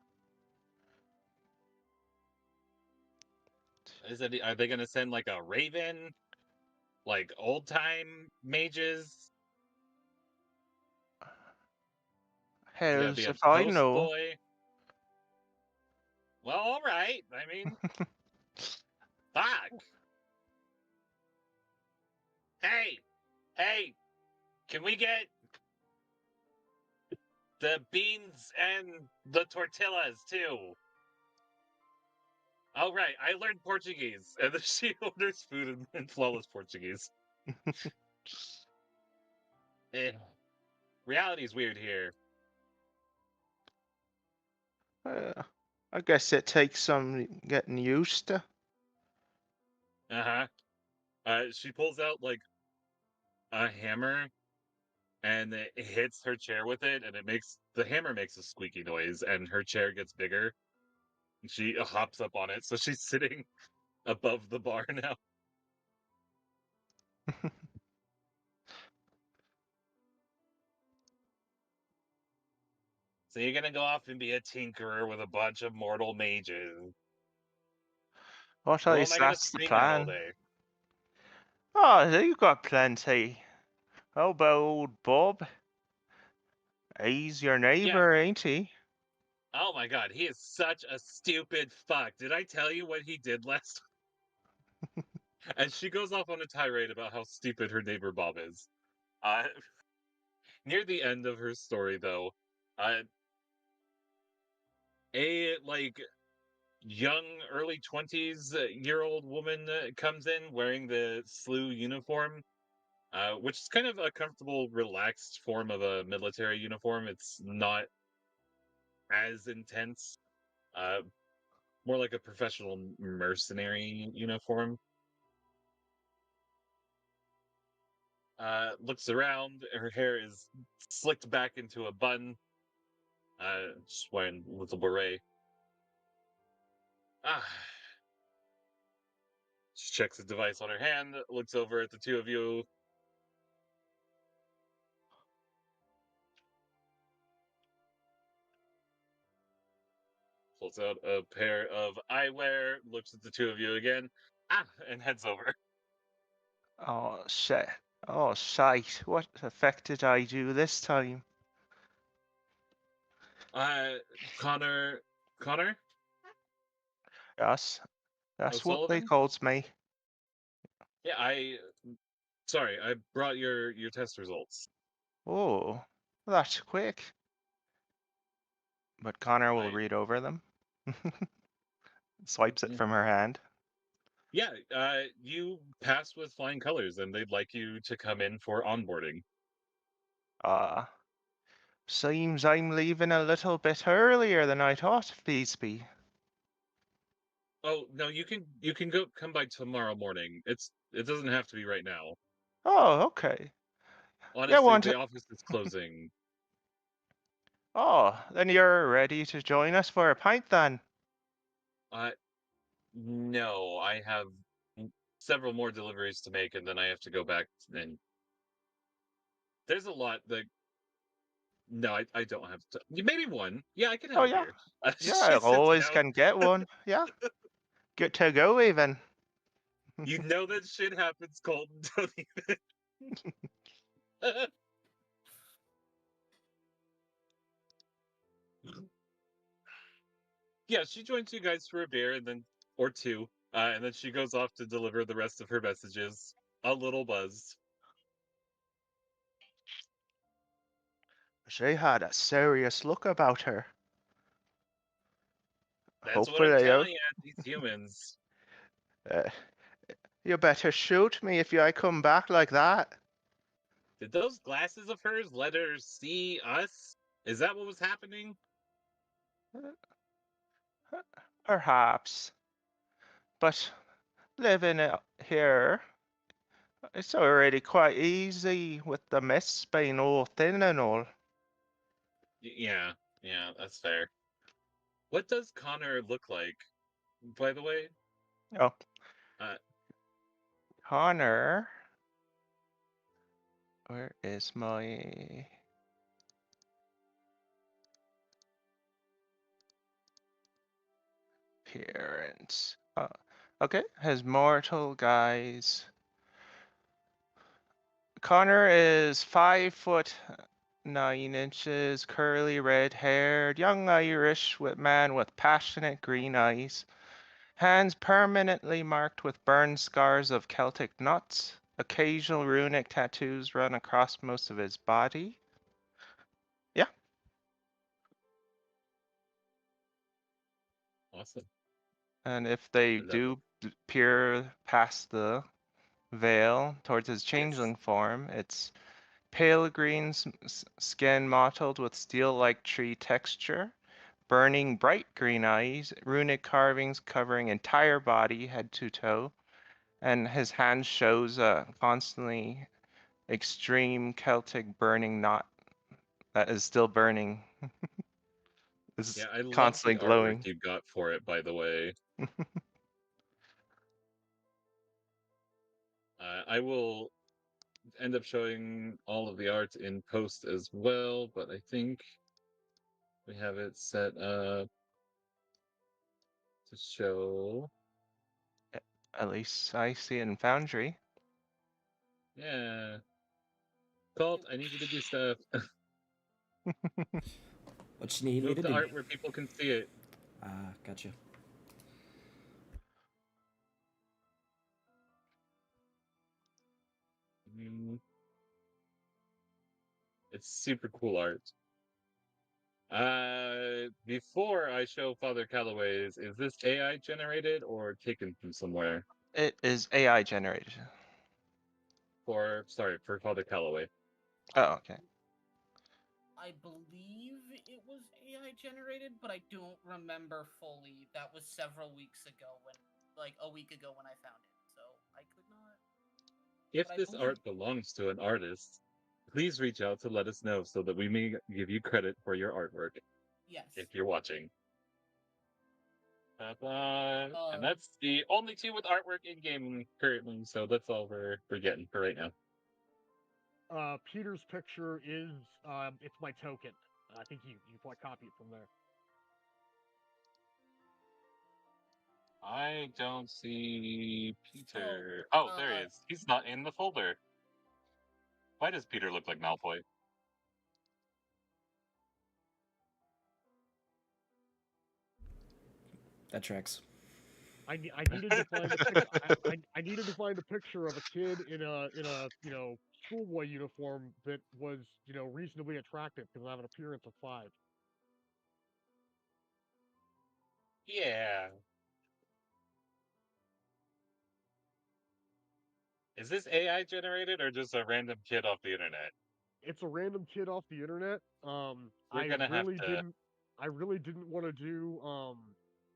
S2: Are they going to send like a raven? Like old time mages? Is it going to be
S5: Hells
S2: a
S5: if I
S2: post
S5: know.
S2: boy? Well, all right. I mean, fuck. Hey, hey, can we get the beans and the tortillas too? Oh, right. I learned Portuguese. And then she orders food in flawless Portuguese. Eh. Reality's weird here.
S5: Uh, I guess it takes some getting used to.
S2: Uh-huh. She pulls out like a hammer and it hits her chair with it, and the hammer makes a squeaky noise, and her chair gets bigger. She hops up on it, so she's sitting above the bar now. So you're gonna go off and be a tinkerer with a bunch of mortal mages.
S5: What
S2: Or am
S5: is
S2: I gonna
S5: that's the
S2: scream at all
S5: plan?
S2: day?
S5: Oh, you've got plenty. How about old Bob? He's your
S2: Yeah.
S5: neighbor, ain't he?
S2: Oh my god, he is such a stupid fuck. Did I tell you what he did last? And she goes off on a tirade about how stupid her neighbor Bob is. Uh, near the end of her story, though, uh, a like young early 20s year old woman comes in wearing the SLU uniform, which is kind of a comfortable, relaxed form of a military uniform. It's not as intense, uh, more like a professional mercenary uniform. Looks around, her hair is slicked back into a bun. She's wearing a little beret. Ah, she checks the device on her hand, looks over at the two of you. Pulls out a pair of eyewear, looks at the two of you again, and heads over.
S5: Oh, shit. Oh, shite. What effect did I do this time?
S2: Uh, Connor, Connor
S5: Yes, that's what they
S2: O'Sullivan.
S5: calls me.
S2: Yeah, sorry, I brought your test results.
S5: Oh, that's quick. But Connor will
S2: I
S5: read over them. Swipes it
S2: yeah,
S5: from her hand.
S2: yeah. You passed with flying colors, and they'd like you to come in for onboarding.
S5: Ah, seems I'm leaving a little bit earlier than I thought, Beesby.
S2: Oh no, you can come by tomorrow morning. It doesn't have to be right now.
S5: Oh, okay. Yeah,
S2: Honestly,
S5: want
S2: the
S5: to...
S2: office is closing.
S5: Oh, then you're ready to join us for a pint then.
S2: Uh, no, I have several more deliveries to make, and then I have to go back. And there's a lot that no, I don't have to. Maybe one. Yeah, I can have
S5: Oh,
S2: a
S5: yeah.
S2: beer.
S5: Yeah,
S2: She
S5: I
S2: sits
S5: always
S2: down.
S5: can get one. Yeah, good to go even.
S2: You know that shit happens, Colton. Don't even. Yeah, she joins you guys for a beer, and then or two, and then she goes off to deliver the rest of her messages. A little buzzed.
S5: She had a serious look about her.
S2: That's what I'm
S5: Hopefully,
S2: telling you, these humans.
S5: uh, you better shoot me if I come back like that.
S2: Did those glasses of hers let her see us? Is that what was happening?
S5: Perhaps. But living here, it's already quite easy with the mists being all thin and all.
S2: Yeah, yeah, that's fair. What does Connor look like, by the way?
S5: Oh,
S2: Uh,
S5: Connor, where is my appearance? Okay, his mortal guise. Connor is 5'9", curly red haired, young Irish man with passionate green eyes. Hands permanently marked with burn scars of Celtic knots. Occasional runic tattoos run across most of his body. Yeah.
S2: awesome.
S5: And if they
S2: And that
S5: do peer past the veil towards his
S2: yes,
S5: changeling form, it's pale green skin mottled with steel-like tree texture, burning bright green eyes, runic carvings covering entire body, head to toe, and his hand shows a constantly extreme Celtic burning knot that is still burning. Is
S2: yeah, I love
S5: constantly
S2: the artwork
S5: glowing.
S2: you got for it. By the way, I will end up showing all of the art in post as well, but I think we have it set up to show.
S5: At least I see it in Foundry.
S2: Yeah, Colt, I need you to do stuff.
S1: What you need me
S2: Move
S1: to
S2: the
S1: do?
S2: art where people can see it.
S1: Ah, gotcha.
S2: It's super cool art. Before I show Father Calloway's, is this AI generated or taken from somewhere?
S5: It is AI generated.
S2: For Father Calloway.
S5: Oh, okay.
S3: I believe it was AI generated, but I don't remember fully. That was several weeks ago like a week ago when I found it. So I could not.
S2: If
S3: But I
S2: this
S3: believe
S2: art belongs to an artist, please reach out to let us know so that we may give you credit for your artwork
S3: yes.
S2: if you're watching. And
S3: Um,
S2: that's the only two with artwork in game currently, so that's all we're getting for right now.
S4: Peter's picture is it's my token. I think you probably copy it from there.
S2: I don't see Peter.
S3: So,
S2: Oh, there he is. He's not in the folder. Why does Peter look like Malfoy?
S1: That tracks.
S4: I needed to find a picture. I needed to find a picture of a kid in a schoolboy uniform that was reasonably attractive because I have an appearance of 5.
S2: Yeah. Is this AI generated or just a random kid off the internet?
S4: It's a random kid off the internet.
S2: We're gonna have to.
S4: I really didn't want to do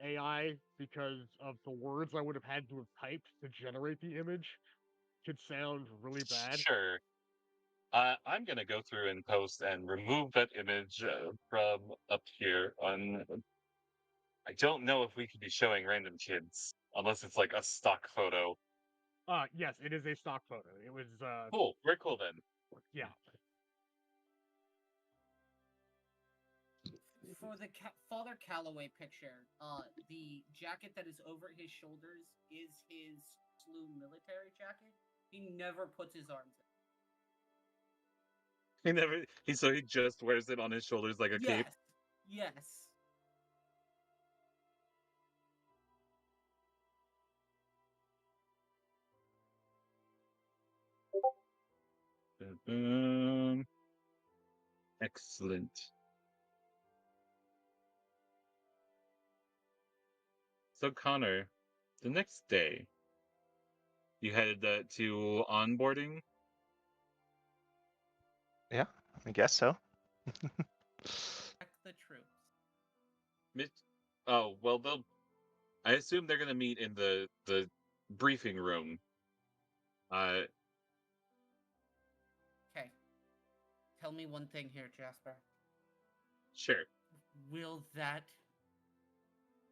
S4: AI because of the words I would have had to have typed to generate the image. Could sound really bad.
S2: Sure. I'm gonna go through and post and remove that image from up here on. I don't know if we could be showing random kids unless it's like a stock photo.
S4: Yes, it is a stock photo. It was
S2: Cool. Very cool then.
S4: yeah.
S3: for the Father Calloway picture, the jacket that is over his shoulders is his SLU military jacket. He never puts his arms in.
S2: He never. He just wears it on his shoulders like a cape.
S3: Yes.
S2: Excellent. So Connor, the next day, you headed to onboarding.
S5: Yeah, I guess so.
S3: Check the troops.
S2: Oh well, they'll. I assume they're gonna meet in the briefing room.
S3: Okay. Tell me one thing here, Jasper.
S2: Sure.
S3: Will that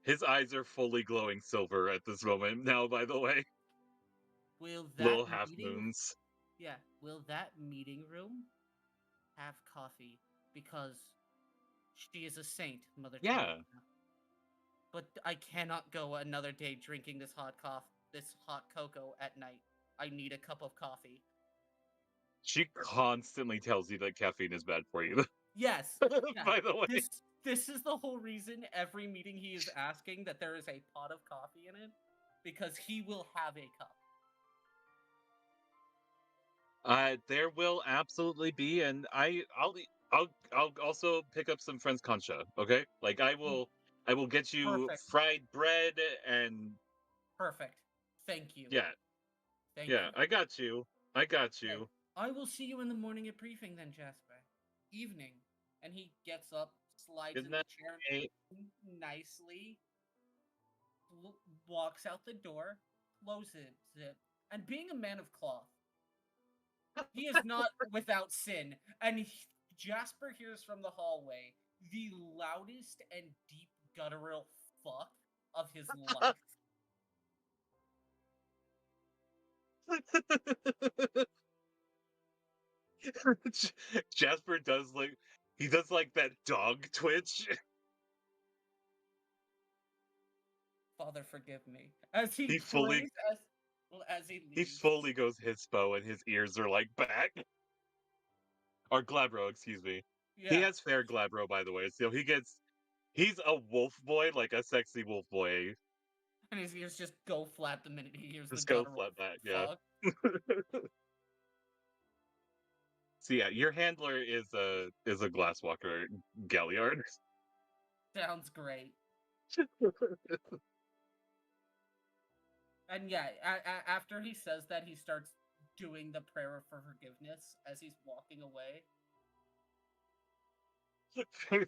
S2: His eyes are fully glowing silver at this moment now, by the way.
S3: will
S2: Little
S3: that
S2: half
S3: meeting
S2: moons.
S3: Yeah, will that meeting room have coffee? Because she is a saint, Mother
S2: Yeah.
S3: Teresa. But I cannot go another day drinking this hot cocoa at night. I need a cup of coffee.
S2: She constantly tells you that caffeine is bad for you.
S3: Yes. Yeah.
S2: By the way.
S3: This is the whole reason every meeting he is asking that there is a pot of coffee in it, because he will have a cup.
S2: There will absolutely be, and I'll also pick up some Friends Concha. Okay, like I will get you
S3: Perfect.
S2: fried bread and
S3: Perfect. Thank you.
S2: yeah,
S3: Thank
S2: yeah.
S3: you.
S2: I got you. I got
S3: Okay,
S2: you.
S3: I will see you in the morning at briefing then, Jasper. Evening. And he gets up, slides
S2: Good
S3: in
S2: night.
S3: the chair nicely, walks out the door, closes it. And being a man of cloth, he is not without sin. And Jasper hears from the hallway the loudest and deep guttural fuck of his life.
S2: Jasper does like that dog twitch.
S3: Father, forgive me. As he
S2: He fully
S3: prays as he
S2: he
S3: leaves.
S2: fully goes Hispo and his ears are like back. Or Glabro, excuse me. He
S3: Yeah.
S2: has fair Glabro, by the way. So he's a wolf boy, like a sexy wolf boy.
S3: And his ears just go flat the minute he hears the
S2: Just go
S3: guttural
S2: flat back, yeah.
S3: fuck.
S2: So yeah, your handler is a Glasswalker Galliard.
S3: Sounds great. And yeah, after he says that, he starts doing the prayer for forgiveness as he's walking away.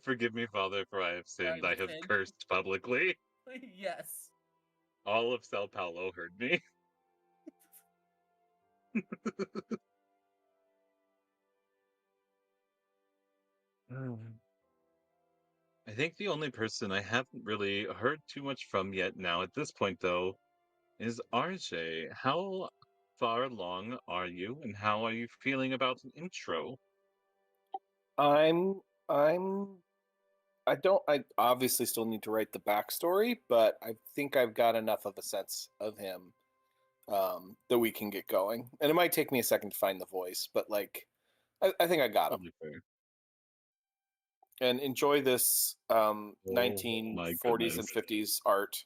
S2: Forgive me, Father, for I have sinned. I have
S3: sinned.
S2: cursed publicly.
S3: Yes.
S2: All of Sao Paulo heard me. I think the only person I haven't really heard too much from yet now at this point, though, is RJ. How far along are you, and how are you feeling about an intro?
S6: I'm I obviously still need to write the backstory, but I think I've got enough of a sense of him that we can get going. And it might take me a second to find the voice, but like I think I got him.
S2: Totally fair.
S6: And enjoy this
S2: Oh my
S6: 1940s and
S2: goodness.
S6: 50s art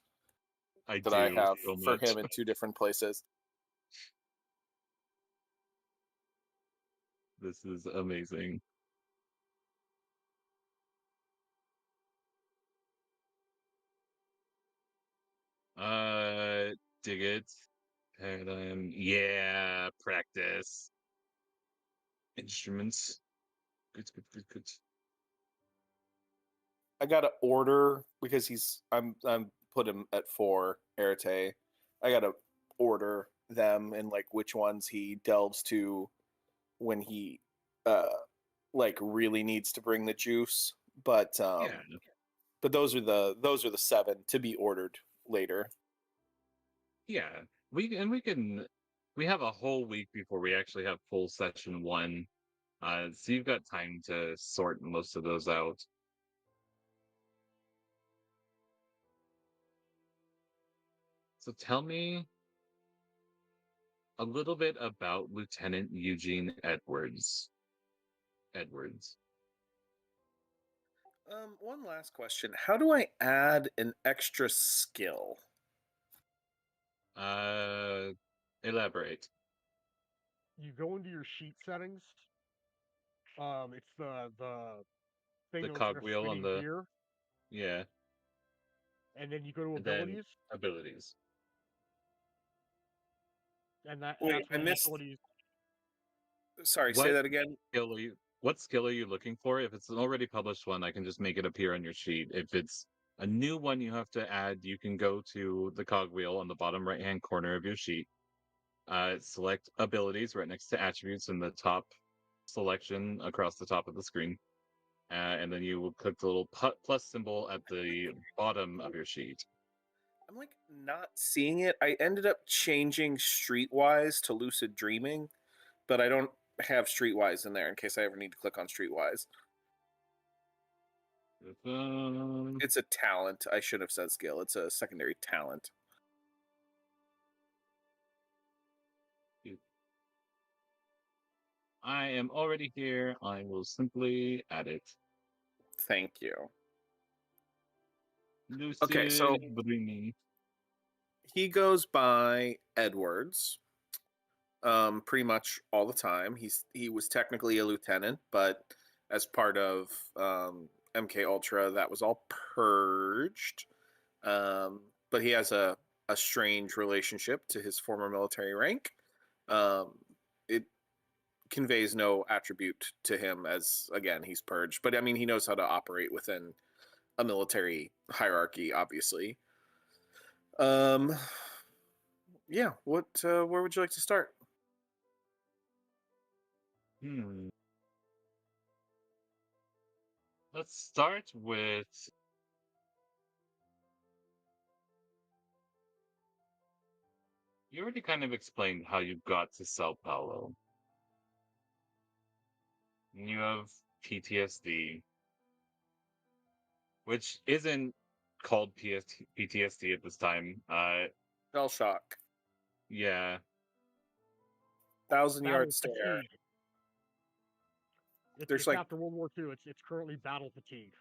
S2: I
S6: that I
S2: do
S6: have
S2: so
S6: for
S2: much.
S6: him in 2 different places.
S2: This is amazing. Dig it. Paradigm. Yeah, practice. Instruments. Good.
S6: I got to order because I'm put him at 4 Arete. I got to order them and like which ones he delves to when he uh like really needs to bring the juice. But
S2: Yeah.
S6: but those are the 7 to be ordered later.
S2: Yeah. We have a whole week before we actually have full session 1. So you've got time to sort most of those out. So tell me a little bit about Lieutenant Eugene Edwards.
S6: One last question. How do I add an extra skill?
S2: Elaborate.
S4: You go into your sheet settings. It's the thing
S2: The
S4: that looks like a
S2: cogwheel on
S4: spinning
S2: the
S4: gear,
S2: yeah,
S4: and then you go to
S2: and then
S4: abilities,
S2: abilities.
S4: and
S6: Wait,
S4: that's
S6: I
S4: where the
S6: missed.
S4: abilities.
S6: Sorry, say
S2: What
S6: that again.
S2: skill are you looking for? If it's an already published one, I can just make it appear on your sheet. If it's a new one you have to add, you can go to the cogwheel on the bottom right hand corner of your sheet. Select abilities right next to attributes in the top selection across the top of the screen. And then you will click the little plus symbol at the bottom of your sheet.
S6: I'm like not seeing it. I ended up changing Streetwise to Lucid Dreaming, but I don't have Streetwise in there in case I ever need to click on Streetwise. It's a talent. I should have said skill. It's a secondary talent.
S2: I am already here. I will simply add it.
S6: Thank you.
S2: Lucid
S6: Okay, so
S2: Dreaming.
S6: he goes by Edwards pretty much all the time. He was technically a lieutenant, but as part of MK Ultra, that was all purged. But he has a strange relationship to his former military rank. It conveys no attribute to him as, again, he's purged. But I mean, he knows how to operate within a military hierarchy, obviously. Yeah. Where would you like to start?
S2: Let's start with you already kind of explained how you got to Sao Paulo. You have PTSD, which isn't called PTSD at this time.
S6: Shell shock.
S2: Yeah.
S6: 1,000-yard
S4: Battle
S6: stare.
S4: fatigue.
S6: There's
S4: It's
S6: like
S4: after World War II. It's currently battle fatigue.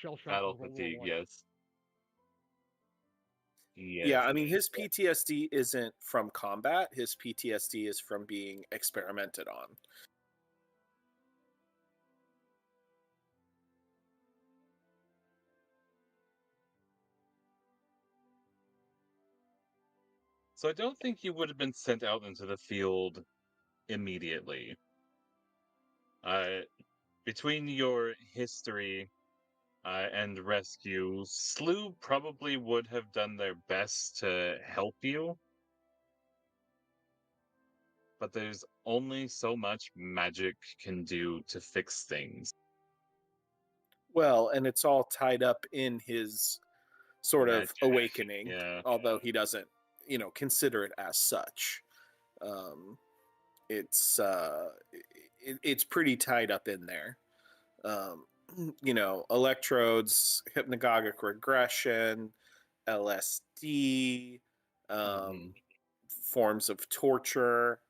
S4: Shell shock
S2: Battle
S4: was World
S2: fatigue,
S4: War I.
S2: yes.
S6: yeah. I mean, his PTSD isn't from combat. His PTSD is from being experimented on.
S2: So I don't think you would have been sent out into the field immediately. Uh, between your history and rescue, SLU probably would have done their best to help you. But there's only so much magic can do to fix things.
S6: Well, and it's all tied up in his sort of
S2: Magic.
S6: awakening,
S2: Yeah.
S6: although he doesn't, consider it as such. Um, it's pretty tied up in there. Um, electrodes, hypnagogic regression, LSD,
S2: Mhm.
S6: forms of torture,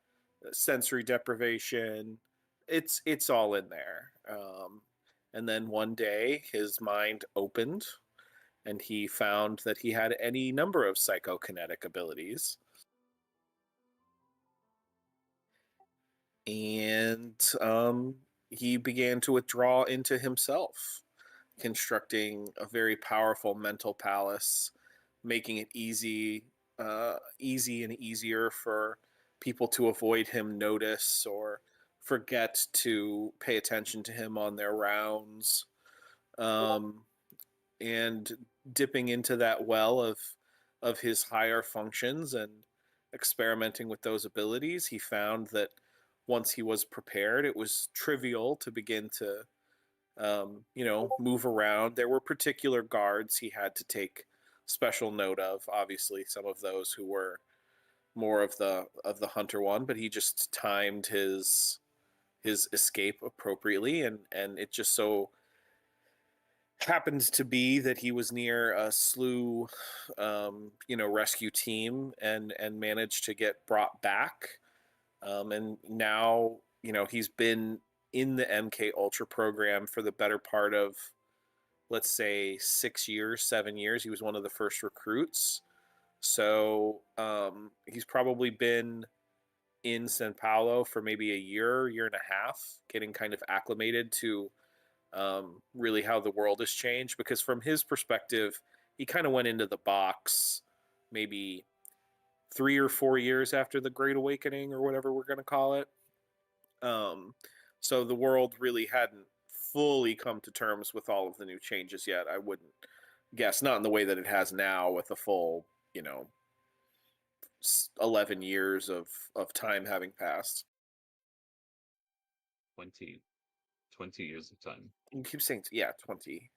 S6: sensory deprivation. It's all in there. And then one day his mind opened and he found that he had any number of psychokinetic abilities. And he began to withdraw into himself, constructing a very powerful mental palace, making it easy and easier for people to avoid him, notice, or forget to pay attention to him on their rounds. Um, and dipping into that well of his higher functions and experimenting with those abilities, he found that once he was prepared, it was trivial to begin to move around. There were particular guards he had to take special note of. Obviously, some of those who were more of the hunter one, but he just timed his escape appropriately, and it just so happened to be that he was near a SLU, rescue team, and managed to get brought back. And now, he's been in the MK Ultra program for the better part of, let's say, 6 years, 7 years. He was one of the first recruits. So he's probably been in Sao Paulo for maybe a year and a half, getting kind of acclimated to really how the world has changed. Because from his perspective, he kind of went into the box maybe 3 or 4 years after the Great Awakening, or whatever we're going to call it. Um, so the world really hadn't fully come to terms with all of the new changes yet. I wouldn't guess, not in the way that it has now, with a full, 11 years of time having passed.
S2: 20 years of time.
S6: You keep saying, yeah, 20.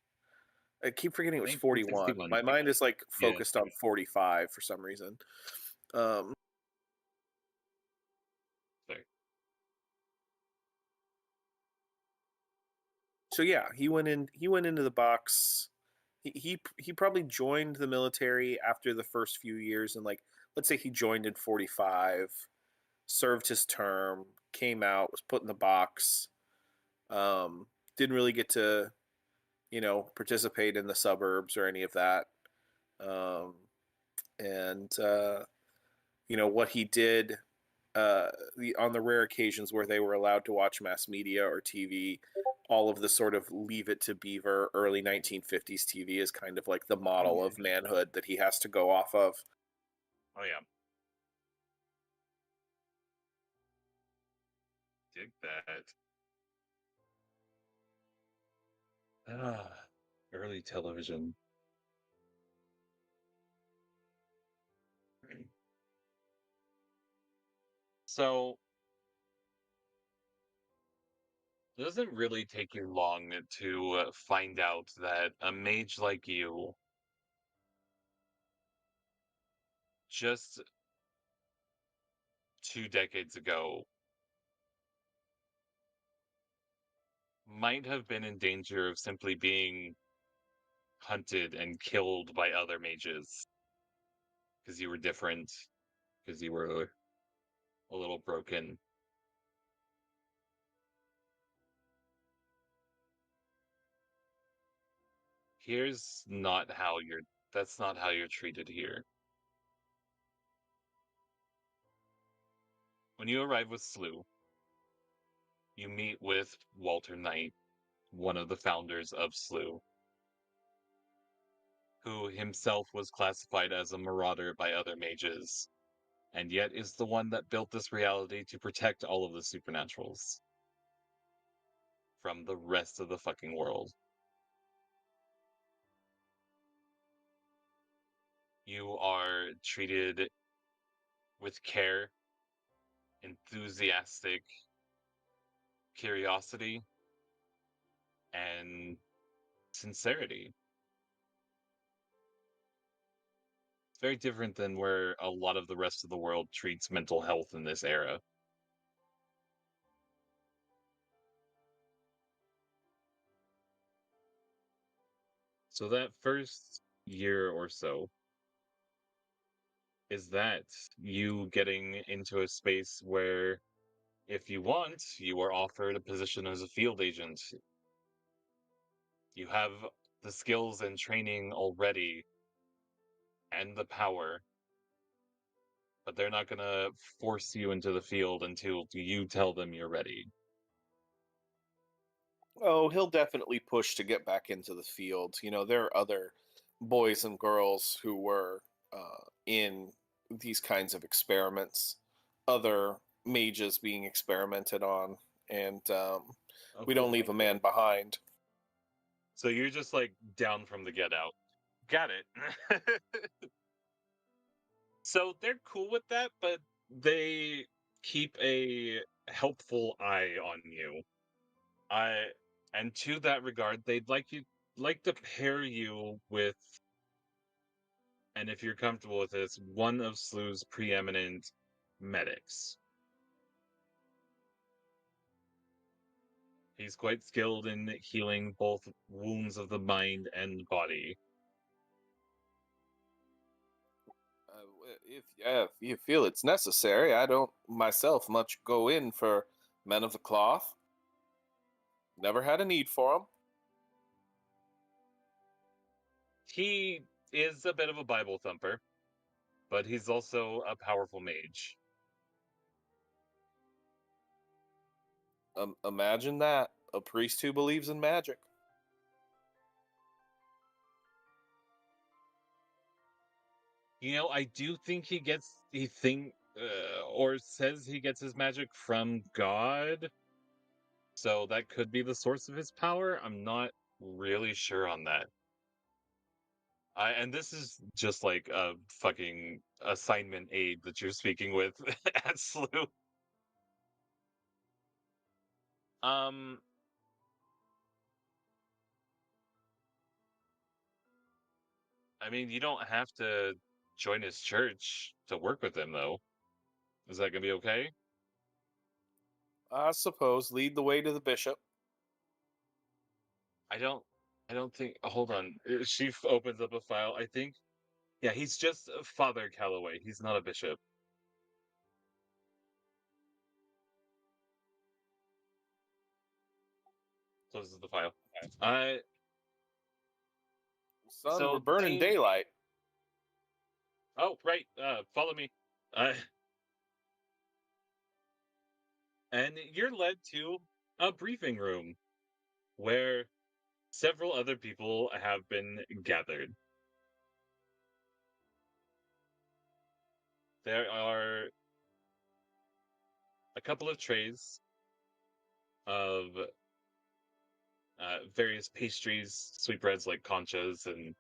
S6: I keep forgetting it was 41.
S2: 1961.
S6: My mind is like
S2: Yeah.
S6: focused on 45 for some reason. Um,
S2: Sorry.
S6: so yeah, he went into the box. He probably joined the military after the first few years, and, like, let's say he joined in 45, served his term, came out, was put in the box. Didn't really get to, participate in the suburbs or any of that. Um, and what he did, on the rare occasions where they were allowed to watch mass media or TV, all of the sort of Leave It to Beaver early 1950s TV is kind of like the model of manhood that he has to go off of.
S2: Oh yeah. Dig that. Early television. So it doesn't really take you long to find out that a mage like you, just 2 decades ago, might have been in danger of simply being hunted and killed by other mages because you were different, because you were a little broken. Here's not how you're That's not how you're treated here. When you arrive with SLU, you meet with Walter Knight, one of the founders of SLU, who himself was classified as a marauder by other mages and yet is the one that built this reality to protect all of the supernaturals from the rest of the fucking world. You are treated with care, enthusiastic curiosity, and sincerity. It's very different than where a lot of the rest of the world treats mental health in this era. So that first year or so is that you getting into a space where if you want, you are offered a position as a field agent. You have the skills and training already and the power, but they're not going to force you into the field until you tell them you're ready.
S6: Oh, he'll definitely push to get back into the field. You know, there are other boys and girls who were in these kinds of experiments, other mages being experimented on, and we don't leave a man behind.
S2: So you're just like down from the get out. Got it. So they're cool with that, but they keep a helpful eye on you. I and to that regard, they'd like to pair you with, and if you're comfortable with this, one of Slew's preeminent medics. He's quite skilled in healing both wounds of the mind and body.
S6: If you feel it's necessary, I don't myself much go in for men of the cloth. Never had a need for them.
S2: He is a bit of a Bible thumper, but he's also a powerful mage.
S6: Imagine that, a priest who believes in magic.
S2: You know, I do think or says he gets his magic from God. So that could be the source of his power. I'm not really sure on that. And this is just like a fucking assignment aid that you're speaking with at SLU. Um, I mean, you don't have to join his church to work with him, though. Is that gonna be okay?
S6: I suppose lead the way to the bishop.
S2: I don't. I don't think. Hold on. She opens up a file. I think. Yeah, he's just Father Calloway. He's not a bishop. Closes the file.
S6: Son,
S2: So
S6: we're burning
S2: they.
S6: daylight.
S2: Oh, right. Follow me. Uh, and you're led to a briefing room where several other people have been gathered. There are a couple of trays of various pastries, sweetbreads like conchas and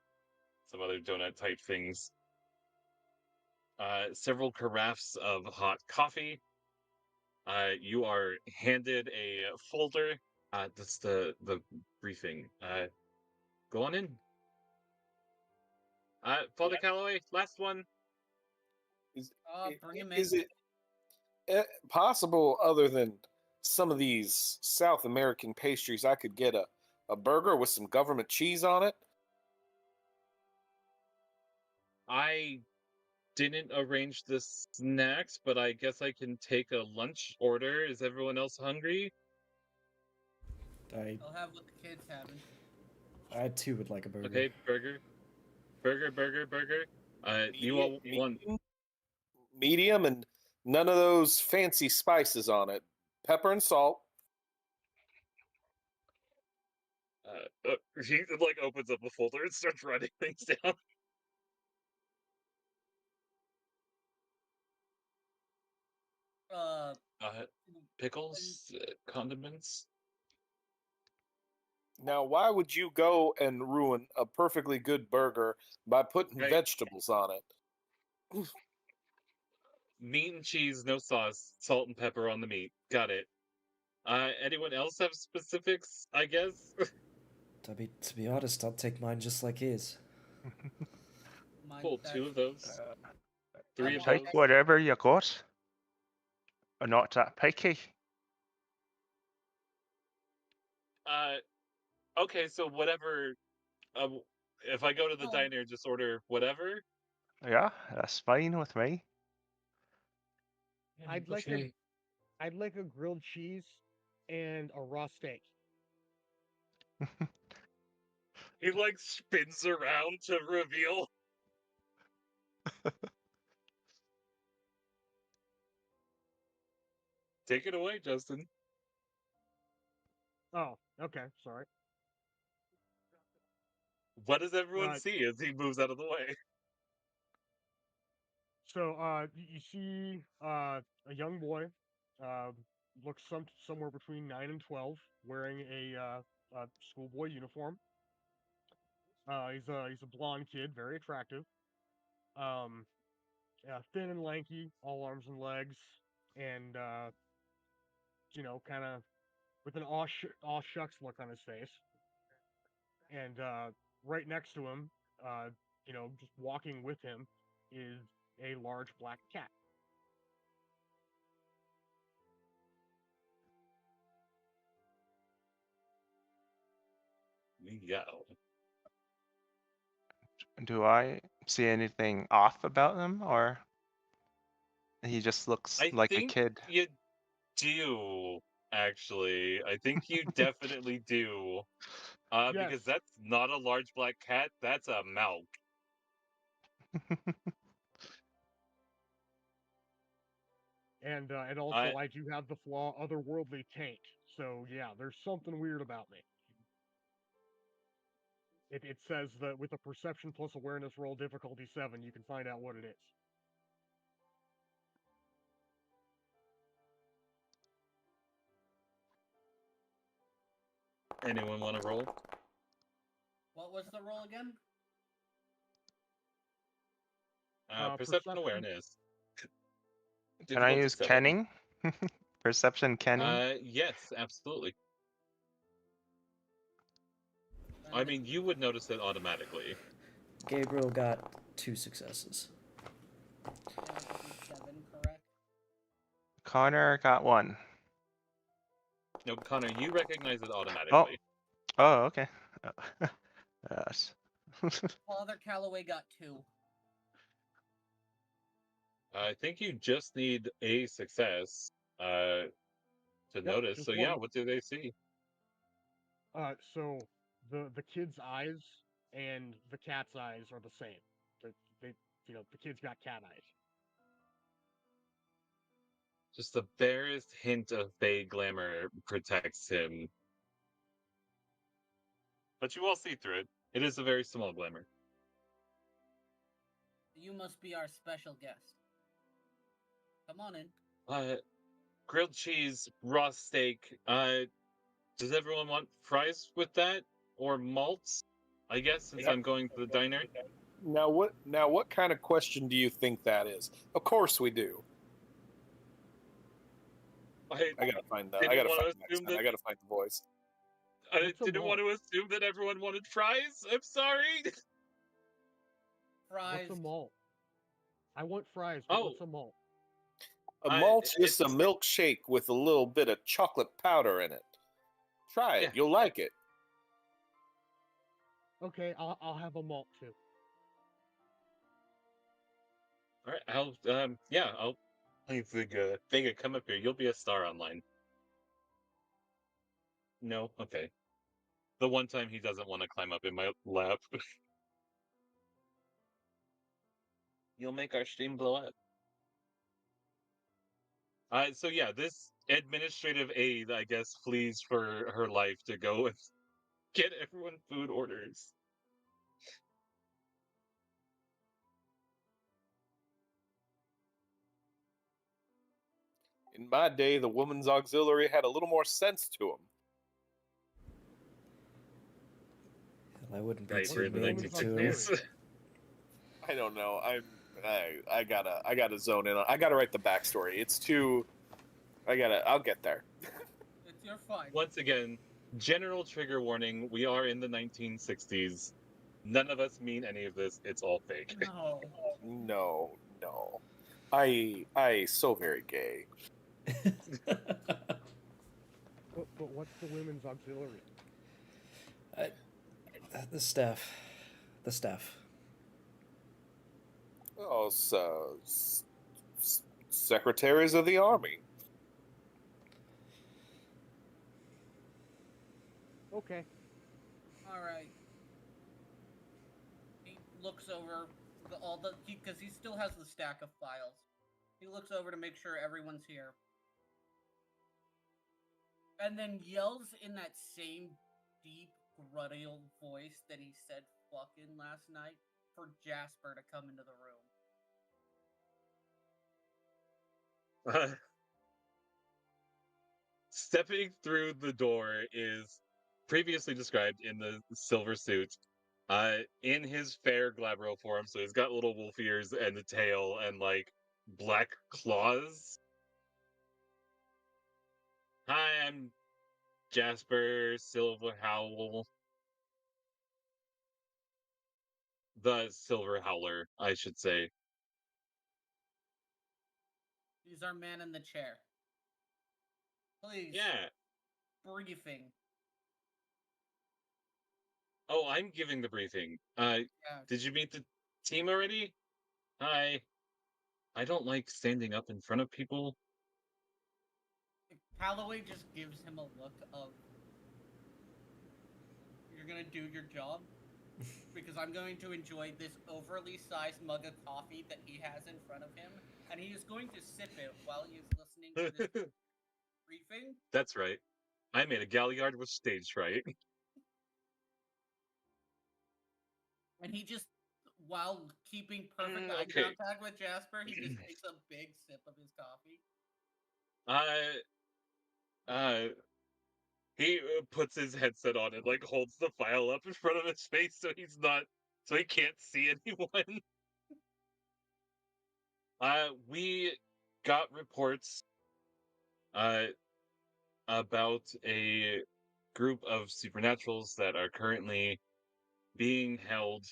S2: some other donut type things. Several carafes of hot coffee. You are handed a folder. That's the briefing. Go on in. Father Calloway, last one.
S6: Is,
S3: Bring him in.
S6: is it possible, other than some of these South American pastries, I could get a burger with some government cheese on it?
S2: I didn't arrange the snacks, but I guess I can take a lunch order. Is everyone else hungry?
S1: I
S3: I'll have what the kids having.
S1: I too would like a burger.
S2: Okay, burger. You all want?
S6: Medium, and none of those fancy spices on it. Pepper and salt.
S2: He like opens up a folder and starts writing things down. pickles, condiments.
S6: Now, why would you go and ruin a perfectly good burger by putting
S2: Right.
S6: vegetables on it?
S2: Meat and cheese, no sauce, salt and pepper on the meat. Got it. Anyone else have specifics? I guess.
S1: To be honest, I'll take mine just like his.
S3: Mine
S2: Cool.
S3: with that
S2: 2 of those.
S3: I
S2: 3 of
S3: want-
S5: Take
S2: those.
S5: whatever you got. I'm not that picky.
S2: Okay, so whatever. If I go to the
S3: Oh.
S2: diner, just order whatever.
S5: Yeah, that's fine with me.
S4: I'd like a grilled cheese and a raw steak.
S2: He like spins around to reveal. Take it away, Justin.
S4: Oh, okay, sorry.
S2: What does everyone
S4: Uh,
S2: see as he moves out of the way?
S4: So you see a young boy, uh, looks somewhere between 9 and 12, wearing a schoolboy uniform. He's a blonde kid, very attractive. Um, thin and lanky, all arms and legs, and kind of with an aw shucks look on his face. And right next to him, just walking with him, is a large black cat.
S2: Meow.
S5: Do I see anything off about them, or he just looks
S2: I
S5: like a
S2: think
S5: kid?
S2: you do, actually. I think you definitely do.
S4: Yes,
S2: Because that's not a large black cat, that's a Malk.
S4: and also I do have the flaw otherworldly taint. So yeah, there's something weird about me. It says that with a perception plus awareness roll difficulty 7, you can find out what it is.
S2: Anyone want to roll?
S3: What was the roll again?
S2: Perception awareness.
S5: Can I
S2: Difficulty
S5: use
S2: 7.
S5: kenning? Perception kenning?
S2: Yes, absolutely. I
S3: And
S2: mean, you would notice it automatically.
S1: Gabriel got 2 successes.
S3: difficulty 7, correct?
S5: Connor got 1.
S2: No, Connor, you recognize it automatically.
S5: Oh, okay. Yes.
S3: Father Calloway got 2.
S2: I think you just need a success to notice.
S4: just
S2: So yeah,
S4: one.
S2: what do they see?
S4: So the kid's eyes and the cat's eyes are the same. They the kid's got cat eyes.
S2: Just the barest hint of fey glamour protects him. But you all see through it. It is a very small glamour.
S3: You must be our special guest. Come on in.
S2: Grilled cheese, raw steak. Does everyone want fries with that? Or malts? I guess, since I'm going to the diner.
S6: Now, what kind of question do you think that is? Of course we do. I gotta find that. I
S2: didn't
S6: gotta
S2: wanna
S6: find the
S2: assume
S6: accent. I gotta find the voice.
S2: I
S4: What's a
S2: didn't want to assume that everyone wanted fries. I'm sorry.
S3: Fries.
S4: What's a malt? I want fries, but
S2: Oh,
S4: what's a malt?
S6: A malt's
S2: it's-
S6: just a milkshake with a little bit of chocolate powder in it. Try it.
S2: Yeah.
S6: You'll like it.
S4: Okay, I'll have a malt too.
S2: all right. I'll. I think, Vega, come up here. You'll be a star online. No, okay. The one time he doesn't want to climb up in my lap. You'll make our stream blow up. So yeah, this administrative aide, I guess, flees for her life to go and get everyone food orders.
S6: In my day, the women's auxiliary had a little more sense to them.
S1: I wouldn't be
S2: Right,
S1: too
S2: we're in the
S1: mean to him.
S2: 1960s.
S6: I don't know. I gotta zone in on. I gotta write the backstory. It's too. I'll get there.
S3: You're fine.
S2: Once again, general trigger warning, we are in the 1960s. None of us mean any of this. It's all fake.
S3: No.
S6: No. I so very gay.
S4: But what's the women's auxiliary?
S1: The staff. The staff.
S6: Oh, so secretaries of the army.
S4: Okay.
S3: All right. He looks over because he still has the stack of files. He looks over to make sure everyone's here, and then yells in that same deep, guttural voice that he said "fucking" last night for Jasper to come into the room.
S2: Stepping through the door is previously described in the silver suit. In his fair glabro form, so he's got little wolf ears and a tail and like black claws. Hi, I'm Jasper Silver Howl. The Silver Howler, I should say.
S3: He's our man in the chair. Please.
S2: Yeah.
S3: Briefing.
S2: Oh, I'm giving the briefing.
S3: Yeah.
S2: Did you meet the team already? Hi. I don't like standing up in front of people.
S3: Calloway just gives him a look of, "You're gonna do your job? Because I'm going to enjoy this overly sized mug of coffee that he has in front of him, and he is going to sip it while he is listening to this briefing."
S2: That's right. I made a galliard with stage fright.
S3: And he just, while keeping perfect eye
S2: Okay.
S3: contact with Jasper, he just takes a big sip of his coffee.
S2: He puts his headset on and like holds the file up in front of his face so he can't see anyone. We got reports about a group of supernaturals that are currently being held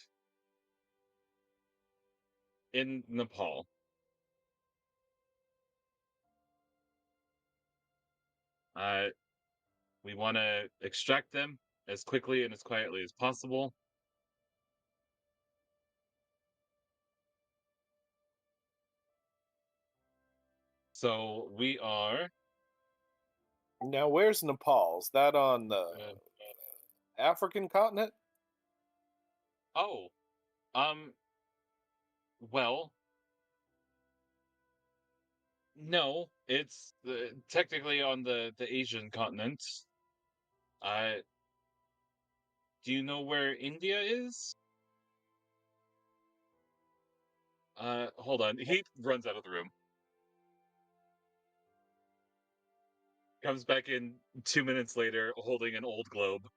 S2: in Nepal. We want to extract them as quickly and as quietly as possible. So we are.
S6: Now, where's Nepal? Is that on the African continent?
S2: Oh, um. Well, no, it's technically on the Asian continent. Uh, do you know where India is? Hold on. He runs out of the room. Comes back in 2 minutes later, holding an old globe.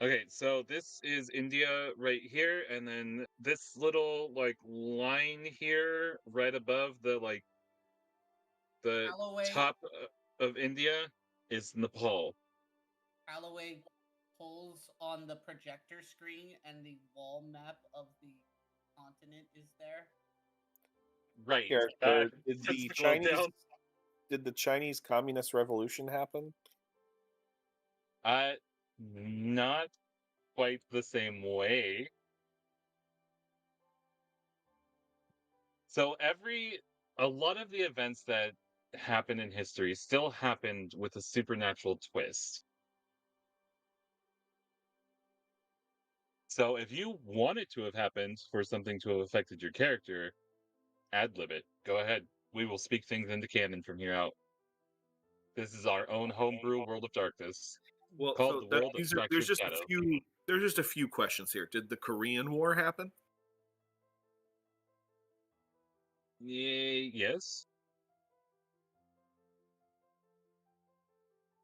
S2: Okay, so this is India right here, and then this little like line here, right above the the
S3: Calloway,
S2: top of India, is Nepal.
S3: Calloway pulls on the projector screen, and the wall map of the continent is there.
S2: Right.
S6: Character. Did
S2: Sets
S6: the
S2: the globe
S6: Chinese?
S2: down.
S6: Did the Chinese Communist Revolution happen?
S2: Not quite the same way. So a lot of the events that happen in history still happened with a supernatural twist. So if you want it to have happened for something to have affected your character, ad-lib it. Go ahead. We will speak things into canon from here out. This is our own homebrew World of Darkness,
S6: Well,
S2: called
S6: so
S2: the World of
S6: there's
S2: Fractured
S6: just
S2: Shadow.
S6: a few. There's just a few questions here. Did the Korean War happen?
S2: Yes.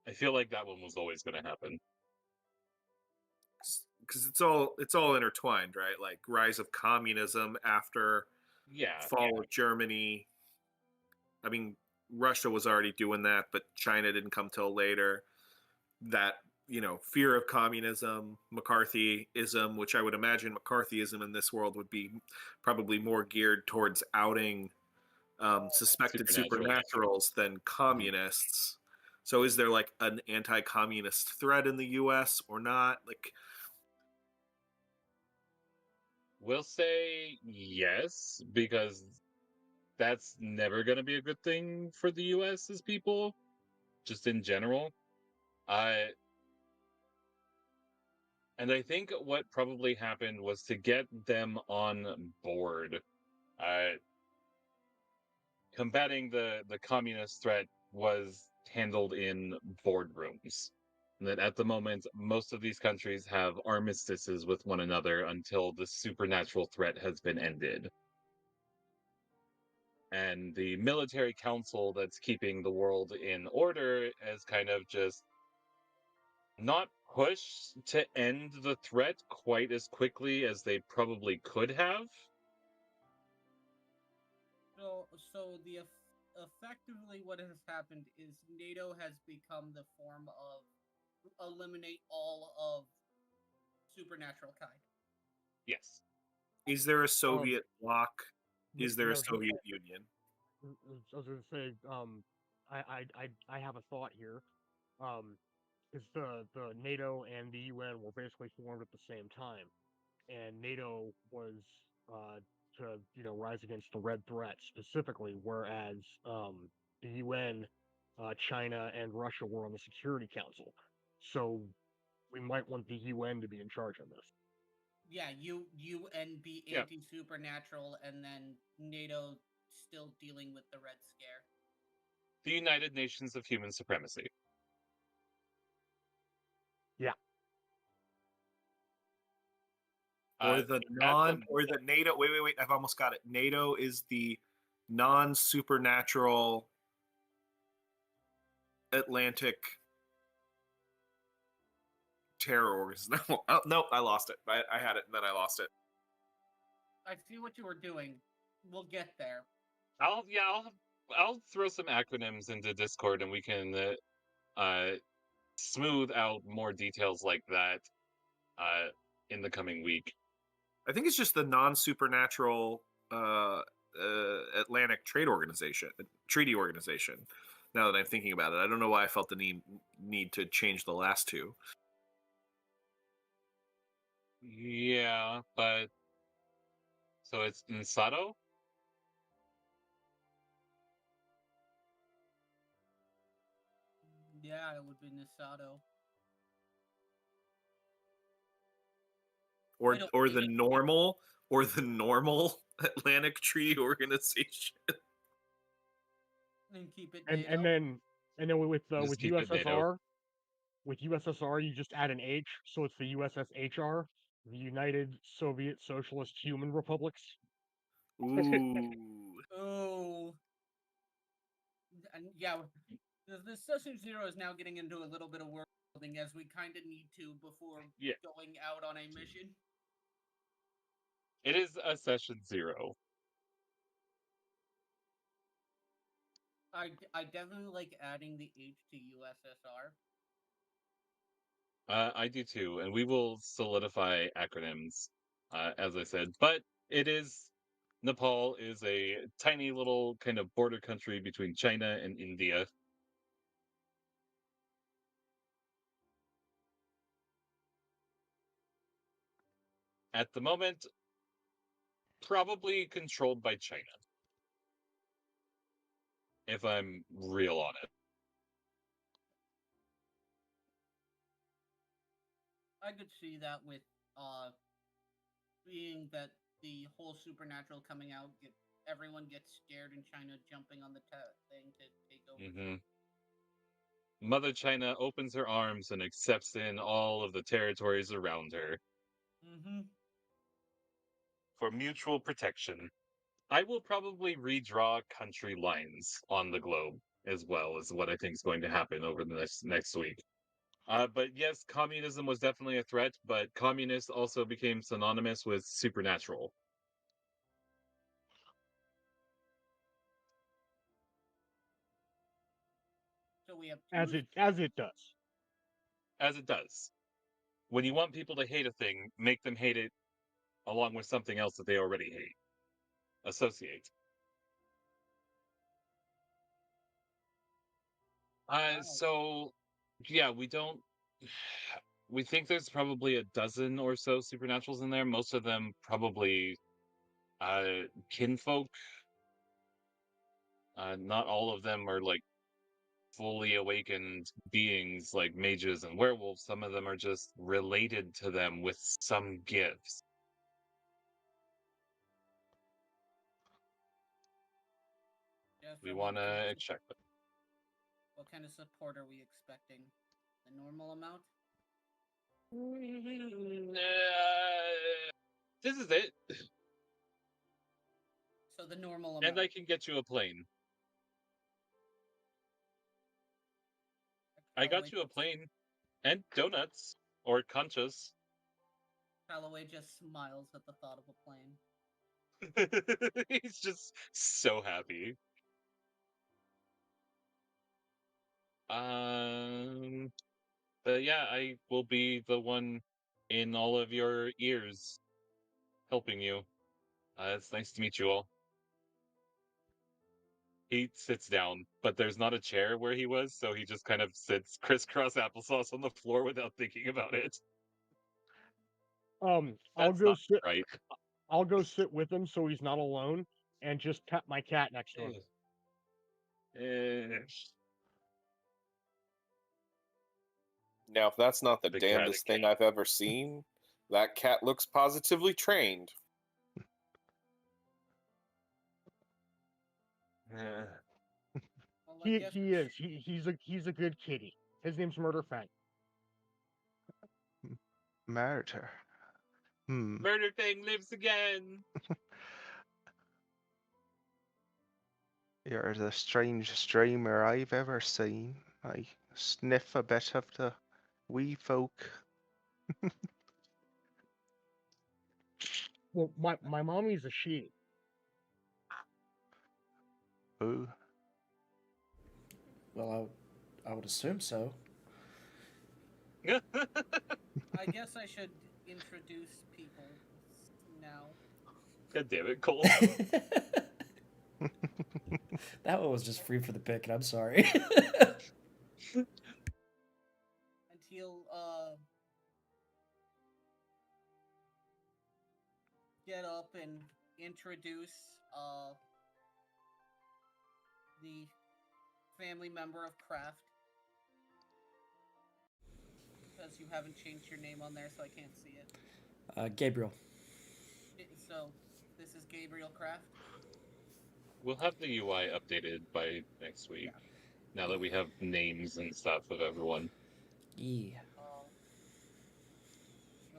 S2: I feel like that one was always going to happen.
S6: Because it's all intertwined, right? Like rise of communism after
S2: Yeah.
S6: fall of Germany. I mean, Russia was already doing that, but China didn't come till later. That, fear of communism, McCarthyism, which I would imagine McCarthyism in this world would be probably more geared towards outing suspected
S2: Supernatural.
S6: supernaturals than communists. So is there like an anti-communist threat in the U.S. or not? Like,
S2: We'll say yes, because that's never going to be a good thing for the US's people, just in general. And I think what probably happened was to get them on board. Uh, Combating the communist threat was handled in boardrooms. And that at the moment, most of these countries have armistices with one another until the supernatural threat has been ended. And the military council that's keeping the world in order has kind of just not pushed to end the threat quite as quickly as they probably could have.
S3: So effectively, what has happened is NATO has become the form of eliminate all of supernatural kind.
S2: Yes.
S6: is there a Soviet bloc? Is there a
S4: No, just
S6: Soviet Union?
S4: I was going to say, I have a thought here. Because the NATO and the UN were basically formed at the same time, and NATO was to rise against the Red Threat specifically, whereas the UN, China and Russia were on the Security Council. So we might want the UN to be in charge of this.
S3: Yeah, UN be
S2: Yeah.
S3: anti-supernatural, and then NATO still dealing with the Red Scare.
S2: The United Nations of Human Supremacy.
S4: Yeah.
S6: Or the or the NATO. Wait. I've almost got it. NATO is the non-supernatural Atlantic terror organization. No, I lost it. I had it and then I lost it.
S3: I see what you were doing. We'll get there.
S2: I'll throw some acronyms into Discord and we can smooth out more details like that in the coming week.
S6: I think it's just the non-supernatural Atlantic Treaty Organization. Now that I'm thinking about it, I don't know why I felt the need to change the last two.
S2: Yeah, but so it's Insato?
S3: Yeah, it would be Nisato.
S6: Or
S3: I don't
S6: or
S3: believe
S6: the
S3: it.
S6: normal or the normal Atlantic Treaty Organization.
S3: And keep it
S4: And
S3: NATO.
S4: with
S2: Just keep it NATO.
S4: USSR, with USSR you just add an H, so it's the USSHR, the United Soviet Socialist Human Republics.
S6: Ooh.
S3: Oh. And yeah, the Session Zero is now getting into a little bit of world building, as we kind of need to before
S2: Yeah.
S3: going out on a mission.
S2: It is a session 0.
S3: I definitely like adding the H to USSR.
S2: I do too, and we will solidify acronyms, as I said. But it is Nepal is a tiny little kind of border country between China and India. At the moment, probably controlled by China, if I'm real on it.
S3: I could see that with being that the whole supernatural coming out, everyone gets scared in China, jumping on the thing to take over.
S2: Mm-hmm. Mother China opens her arms and accepts in all of the territories around her.
S3: Mm-hmm.
S2: For mutual protection. I will probably redraw country lines on the globe as well, is what I think is going to happen over the next week. But yes, communism was definitely a threat, but communist also became synonymous with supernatural.
S3: So we have
S4: as
S3: two.
S4: it does.
S2: As it does. When you want people to hate a thing, make them hate it along with something else that they already hate. Associate.
S3: Wow.
S2: So yeah, we don't. We think there's probably a dozen or so supernaturals in there. Most of them probably kinfolk. Not all of them are like fully awakened beings like mages and werewolves. Some of them are just related to them with some gifts.
S3: Just
S2: We
S3: for
S2: want
S3: what kind
S2: to
S3: of
S2: check them.
S3: what kind of support are we expecting? The normal amount?
S2: This is it.
S3: So the normal
S2: And
S3: amount.
S2: I can get you a plane. I got you a plane and donuts or conchas.
S3: Calloway just smiles at the thought of a plane.
S2: He's just so happy. Um, but yeah, I will be the one in all of your ears helping you. It's nice to meet you all. He sits down, but there's not a chair where he was, so he just kind of sits crisscross applesauce on the floor without thinking about it.
S4: I'll
S2: That's
S4: go
S2: not
S4: sit.
S2: right.
S4: I'll go sit with him so he's not alone, and just pet my cat next to him.
S2: Eh,
S6: Now, if that's not the
S2: The cat.
S6: damnedest thing I've ever seen, that cat looks positively trained.
S2: eh.
S3: Well, I guess
S4: He is. He's a good kitty. His name's Murder Fang.
S5: Murder.
S2: Murder Thing lives again.
S5: You're the strangest dreamer I've ever seen. I sniff a bit of the wee folk.
S4: Well, my mommy's a she.
S5: Ooh.
S1: Well, I would assume so.
S3: I guess I should introduce people now.
S2: God damn it, Cole.
S1: That one was just free for the pick, and I'm sorry.
S3: And he'll get up and introduce the family member of Kraft. Because you haven't changed your name on there, so I can't see it.
S1: Gabriel.
S3: So, this is Gabriel Kraft.
S2: We'll have the UI updated by next week. Now that we have names and stuff of everyone.
S1: Yeah.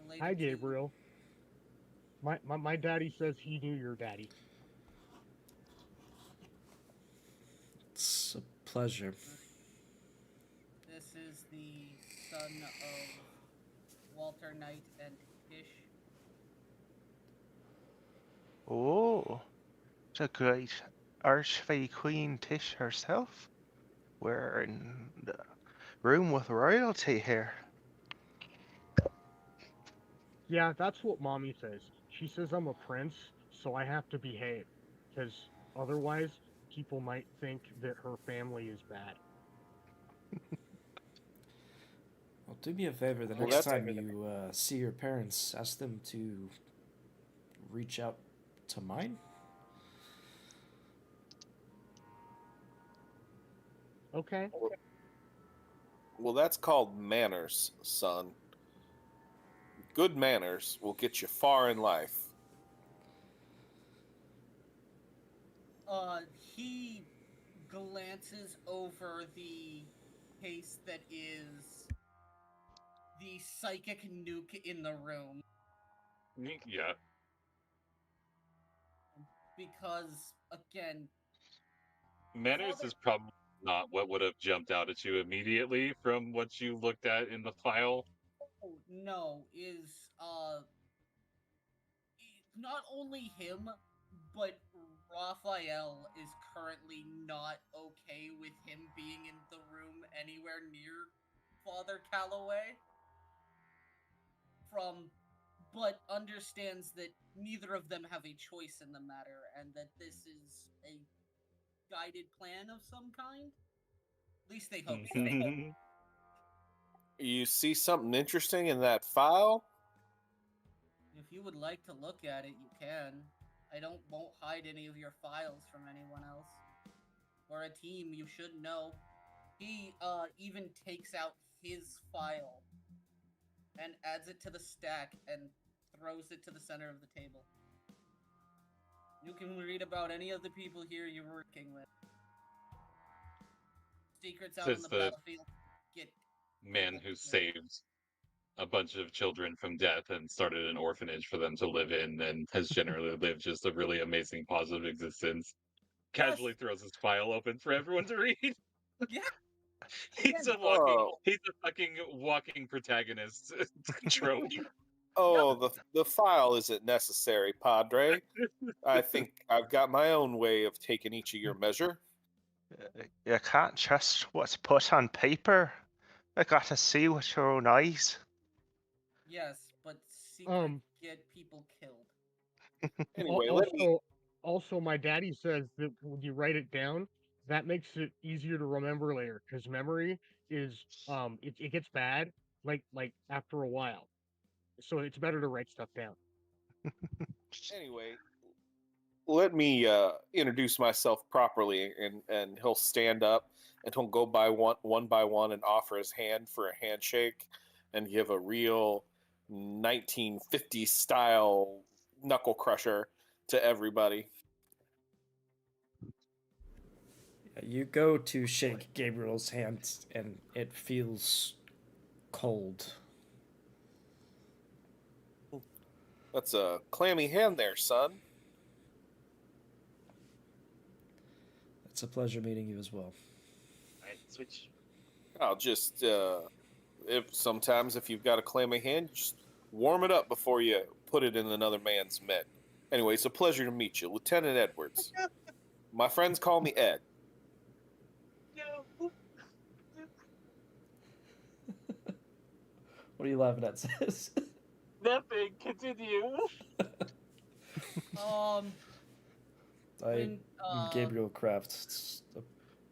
S3: Related
S4: Hi,
S3: to
S4: Gabriel. My daddy says he knew your daddy.
S1: It's a pleasure.
S3: This is the son of Walter Knight and Tish.
S5: Oh, the great Archfey Queen Tish herself. We're in the room with royalty here.
S4: Yeah, that's what mommy says. She says I'm a prince, so I have to behave, because otherwise people might think that her family is bad.
S1: Well, do me a favor. The
S6: Well,
S1: next
S6: that's-
S1: time you see your parents, ask them to reach out to mine.
S4: Okay.
S6: Well, that's called manners, son. Good manners will get you far in life.
S3: He glances over the case that is the psychic nuke in the room.
S2: Yeah.
S3: Because, again,
S2: Manners
S3: Father-
S2: is probably not what would have jumped out at you immediately from what you looked at in the file.
S3: Oh, no, is not only him, but Raphael is currently not okay with him being in the room anywhere near Father Calloway. But understands that neither of them have a choice in the matter, and that this is a guided plan of some kind. At least they hope so.
S6: You see something interesting in that file?
S3: If you would like to look at it, you can. I won't hide any of your files from anyone else. Or a team, you should know. He even takes out his file and adds it to the stack and throws it to the center of the table. You can read about any of the people here you're working with. Secrets out on
S2: Says
S3: the
S2: the
S3: battlefield get
S2: man
S3: people
S2: who
S3: killed.
S2: saved a bunch of children from death and started an orphanage for them to live in and has generally lived just a really amazing, positive existence. Casually throws his file open for everyone to read.
S3: Yeah.
S2: He's a fucking walking protagonist trope.
S6: Oh, the file isn't necessary, Padre. I think I've got my own way of taking each of your measure.
S5: You can't trust what's put on paper. You gotta see with your own eyes.
S3: Yes, but secrets get people killed.
S6: Anyway, let me.
S4: Also, my daddy says that when you write it down, that makes it easier to remember later because memory is it gets bad like after a while. So it's better to write stuff down.
S6: Anyway, let me introduce myself properly, and he'll stand up and he'll go one by one and offer his hand for a handshake and give a real 1950s style knuckle crusher to everybody.
S1: You go to shake Gabriel's hand, and it feels cold.
S6: That's a clammy hand there, son.
S1: It's a pleasure meeting you as well.
S2: Alright, switch.
S6: I'll just if you've got a clammy hand, just warm it up before you put it in another man's mitt. Anyway, it's a pleasure to meet you, Lieutenant Edwards. My friends call me Ed.
S1: What are you laughing at, sis?
S2: Nothing. Continue.
S1: I'm Gabriel Kraft. It's a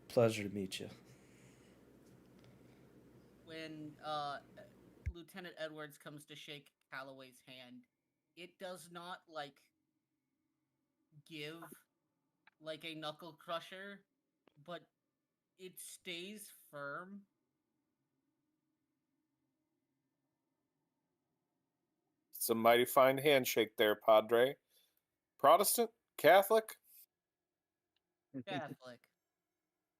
S1: pleasure to meet you.
S3: When Lieutenant Edwards comes to shake Calloway's hand, it does not give like a knuckle crusher, but it stays firm.
S6: It's a mighty fine handshake there, Padre. Protestant? Catholic?
S3: Catholic.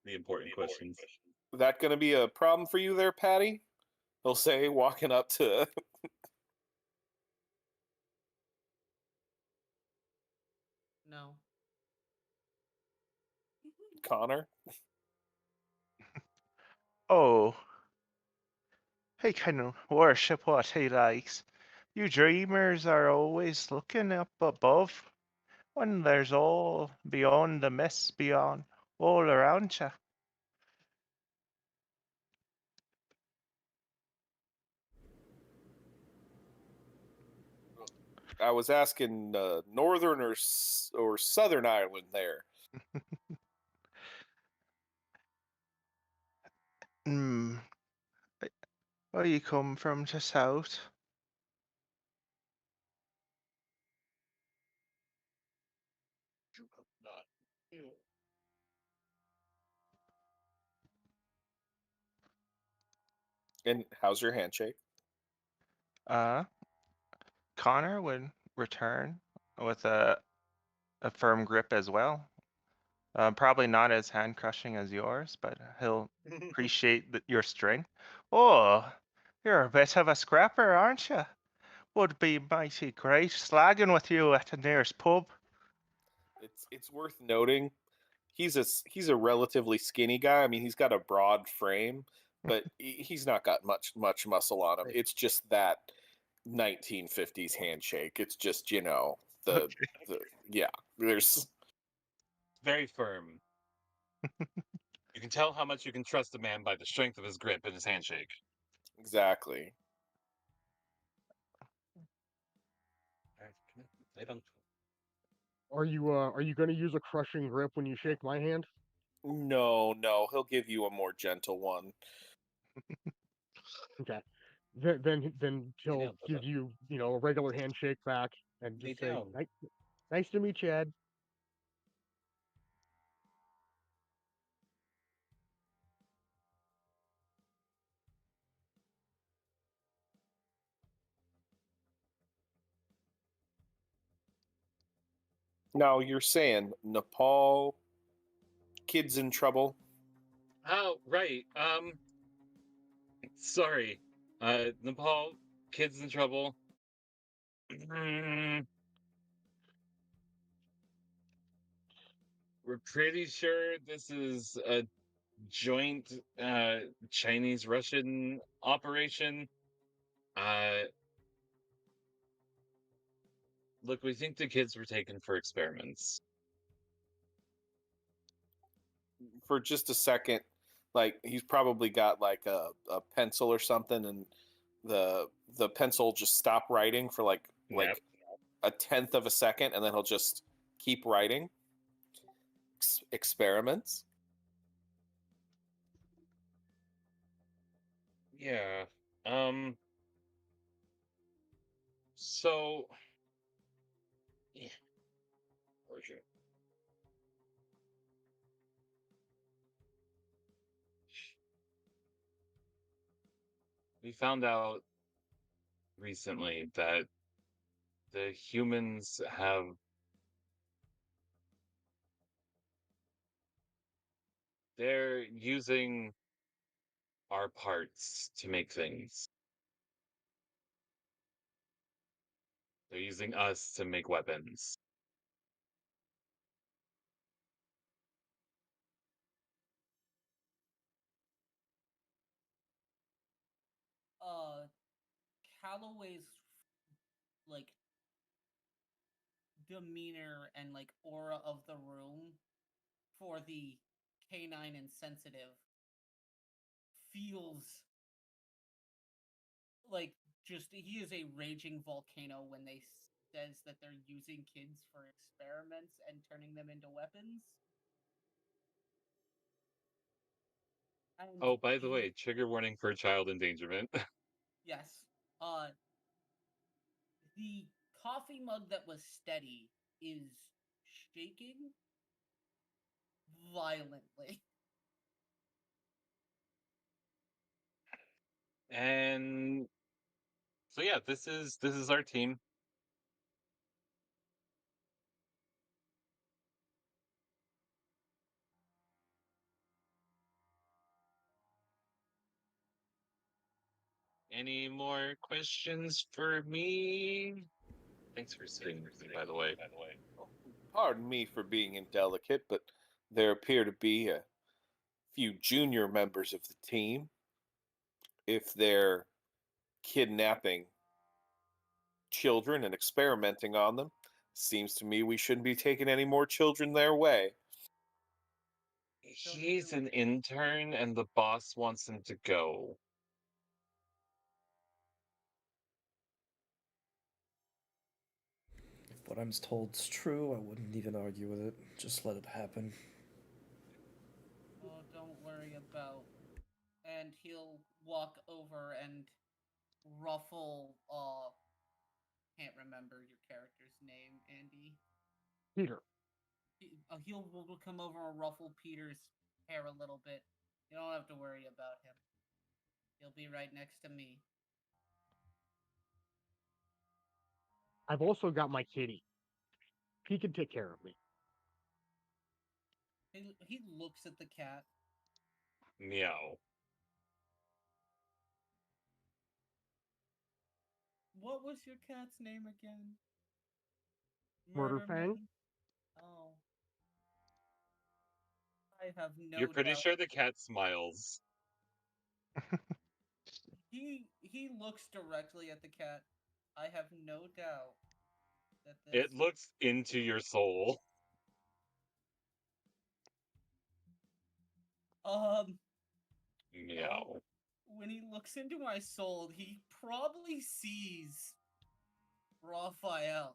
S2: The important questions.
S6: That gonna be a problem for you there, Patty? He'll say, walking up to
S3: No.
S6: Connor.
S5: Oh, he can worship what he likes. You dreamers are always looking up above when there's all beyond the mist beyond all around you.
S6: I was asking Northern or Southern Ireland there.
S5: Hmm. Where you come from to south?
S6: And how's your handshake?
S5: Connor would return with a firm grip as well. Probably not as hand crushing as yours, but he'll appreciate your strength. Oh, you're a bit of a scrapper, aren't you? Would be mighty great slagging with you at the nearest pub.
S6: It's worth noting he's a relatively skinny guy. I mean, he's got a broad frame, but he's not got much muscle on him.
S4: Right.
S6: It's just that 1950s handshake. It's just, you know,
S5: Okay.
S6: the yeah. There's
S2: Very firm. You can tell how much you can trust a man by the strength of his grip and his handshake.
S6: exactly.
S2: They don't.
S4: Are you going to use a crushing grip when you shake my hand?
S6: No, he'll give you a more gentle one.
S4: Okay. Then he'll
S2: down,
S4: give
S2: Papa.
S4: you, a regular handshake back and
S2: Lay
S4: just say,
S2: down.
S4: Nice to meet you, Ed."
S6: Now you're saying Nepal kids in trouble?
S2: Oh, right. Sorry. Nepal, kids in trouble. We're pretty sure this is a joint Chinese Russian operation. Uh, Look, we think the kids were taken for experiments.
S6: For just a second, like he's probably got like a pencil or something, and the pencil just stop writing for
S2: Yep.
S6: a tenth of a second, and then he'll just keep writing. Experiments.
S2: Yeah. Um. So. Yeah. Okay. We found out recently that the humans have they're using our parts to make things. They're using us to make weapons.
S3: Uh, Calloway's like demeanor and like aura of the room for the canine insensitive feels like just he is a raging volcano when they says that they're using kids for experiments and turning them into weapons. And
S2: Oh, by the
S3: he
S2: way, trigger warning for child endangerment.
S3: yes, uh the coffee mug that was steady is shaking violently.
S2: And so yeah, this is our team. Any more questions for me? Thanks for sitting with me, by the way.
S6: Pardon me for being indelicate, but there appear to be a few junior members of the team. If they're kidnapping children and experimenting on them, seems to me we shouldn't be taking any more children their way.
S3: So
S2: He's an intern and the boss wants him to go.
S1: If what I'm told's true, I wouldn't even argue with it. Just let it happen.
S3: oh, don't worry about. And he'll walk over and ruffle. Can't remember your character's name, Andy.
S4: Peter.
S3: He'll come over and ruffle Peter's hair a little bit. You don't have to worry about him. He'll be right next to me.
S4: I've also got my kitty. He can take care of me.
S3: He looks at the cat.
S2: Meow.
S3: What was your cat's name again?
S4: Murder Fang?
S3: Oh. I have no
S2: You're pretty
S3: doubt.
S2: sure the cat smiles.
S3: He looks directly at the cat. I have no doubt that this
S2: It looks into your soul.
S3: um well,
S2: Meow.
S3: when he looks into my soul, he probably sees Raphael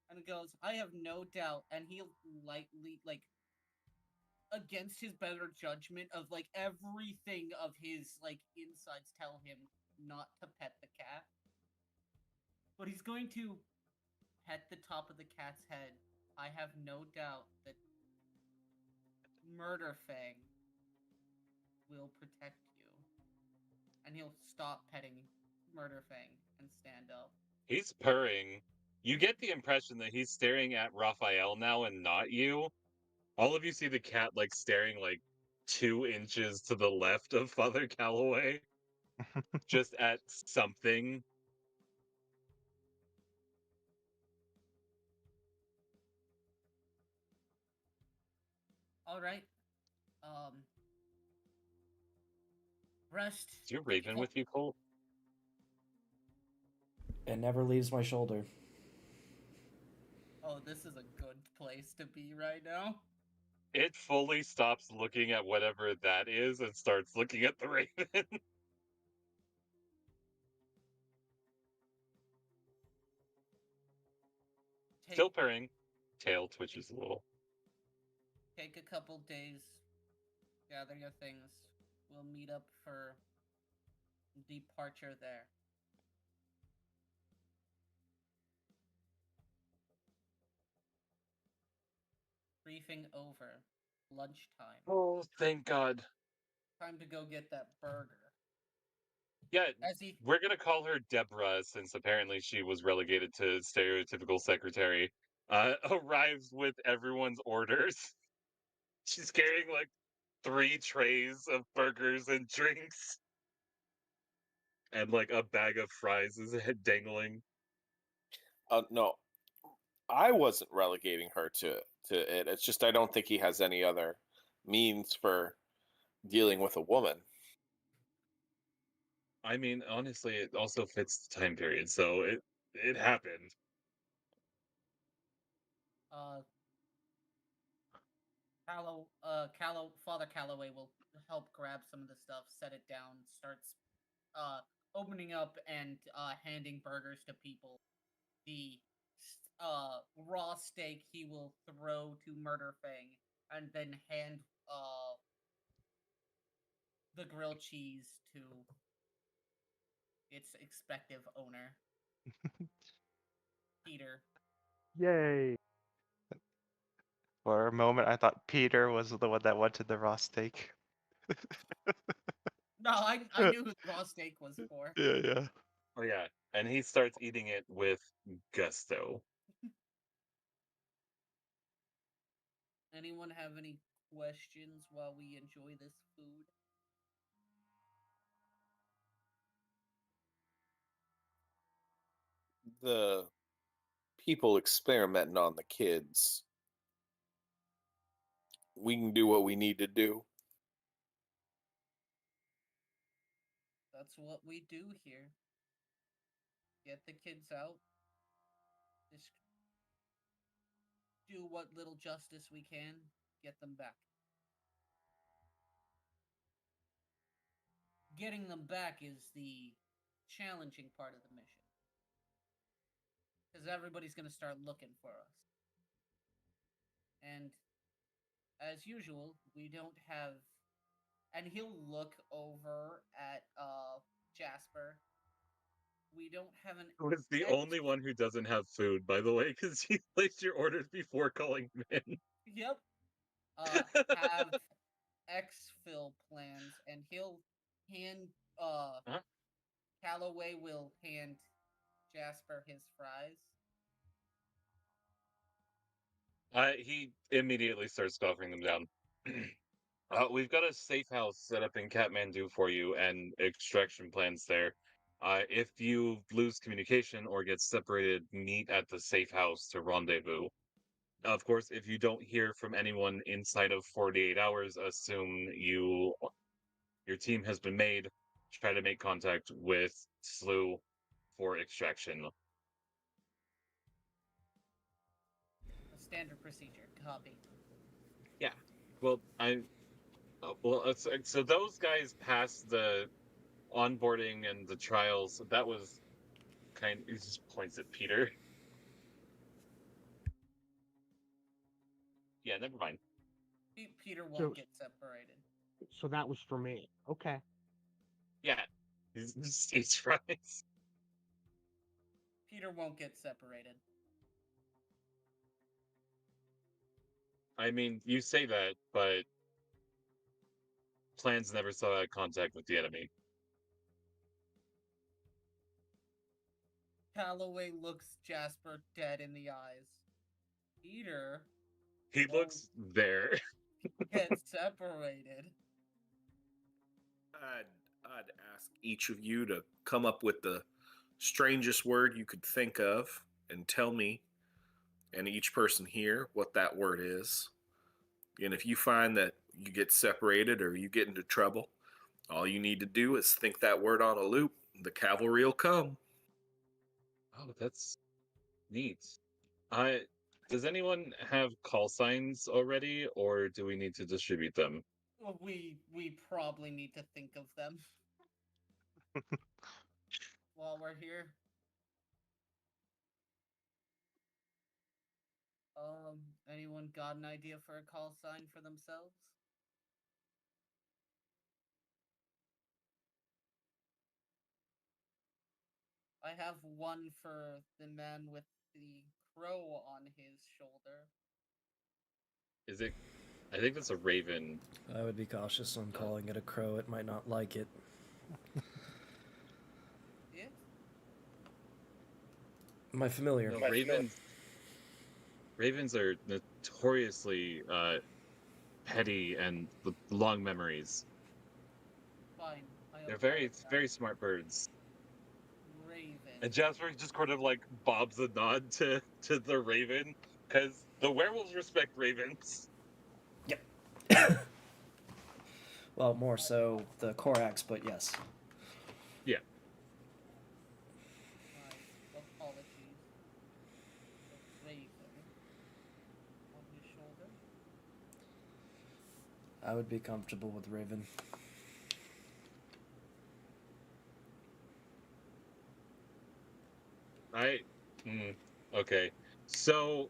S3: and goes, I have no doubt, and he'll lightly, like, against his better judgment of, like, everything of his, like, insides tell him not to pet the cat. But he's going to pet the top of the cat's head. I have no doubt that Murder Fang will protect you. And he'll stop petting Murder Fang and stand up.
S2: He's purring. You get the impression that he's staring at Raphael now and not you. All of you see the cat like staring like 2 inches to the left of Father Calloway, just at something.
S3: Alright. Um Rest.
S2: Is your
S3: Take a
S2: raven with you, Colt?
S1: It never leaves my shoulder.
S3: Oh, this is a good place to be right now.
S2: It fully stops looking at whatever that is and starts looking at the raven. Still
S3: Take
S2: purring. Tail twitches a little.
S3: take a couple days. Gather your things. We'll meet up for departure there. Briefing over. Lunchtime.
S2: Oh, thank God.
S3: Time to go get that burger.
S2: Yeah,
S3: As he
S2: we're gonna call her Deborah since apparently she was relegated to stereotypical secretary. Arrives with everyone's orders. She's carrying like 3 trays of burgers and drinks, and like a bag of fries is dangling.
S6: No, I wasn't relegating her to it. It's just I don't think he has any other means for dealing with a woman.
S2: I mean, honestly, it also fits the time period, so it happened.
S3: uh Father Calloway will help grab some of the stuff, set it down, starts uh opening up and handing burgers to people. The raw steak he will throw to Murder Fang and then hand the grilled cheese to its expective owner, Peter.
S4: Yay!
S5: For a moment, I thought Peter was the one that wanted the raw steak.
S3: No, I knew who the raw steak was for.
S5: Yeah, yeah.
S2: Oh yeah, and he starts eating it with gusto.
S3: Anyone have any questions while we enjoy this food?
S6: The people experimenting on the kids. We can do what we need to do.
S3: That's what we do here. Get the kids out. Just do what little justice we can. Get them back. Getting them back is the challenging part of the mission. Because everybody's going to start looking for us. And as usual, we don't have. And he'll look over at Jasper. We don't have an.
S2: Who is the
S3: ex-
S2: only one who doesn't have food, by the way, because you placed your orders before calling him in.
S3: Yep. Have exfil plans, and he'll hand.
S2: Huh?
S3: Calloway will hand Jasper his fries.
S2: He immediately starts scoffing them down. We've got a safe house set up in Kathmandu for you and extraction plans there. If you lose communication or get separated, meet at the safe house to rendezvous. Of course, if you don't hear from anyone inside of 48 hours, assume your team has been made. Try to make contact with SLU for extraction.
S3: A standard procedure. Copy.
S2: Yeah. Well, so those guys passed the onboarding and the trials. That was he just points at Peter. Yeah, never mind.
S3: Peter won't
S4: So-
S3: get separated.
S4: So that was for me. Okay.
S2: Yeah, he's stage fries.
S3: Peter won't get separated.
S2: I mean, you say that, but plans never saw contact with the enemy.
S3: Calloway looks Jasper dead in the eyes. Peter
S2: He
S3: won't
S2: looks there.
S3: get separated.
S6: I'd ask each of you to come up with the strangest word you could think of and tell me, and each person here, what that word is. And if you find that you get separated or you get into trouble, all you need to do is think that word on a loop. The cavalry will come.
S2: Oh, that's neat. Does anyone have call signs already, or do we need to distribute them?
S3: Well, we probably need to think of them while we're here. Anyone got an idea for a call sign for themselves? I have one for the man with the crow on his shoulder.
S2: Is it? I think that's a raven.
S1: I would be cautious on calling it a crow. It might not like it.
S3: Yeah?
S1: My familiar.
S2: No, ravens are notoriously petty and with long memories.
S3: Fine.
S2: They're very smart birds.
S3: Raven.
S2: And Jasper just kind of like bobs a nod to the raven because the werewolves respect ravens.
S1: Well, more so the Korax, but yes.
S2: Yeah.
S3: My apologies. The raven on his shoulder.
S1: I would be comfortable with Raven.
S2: Okay. So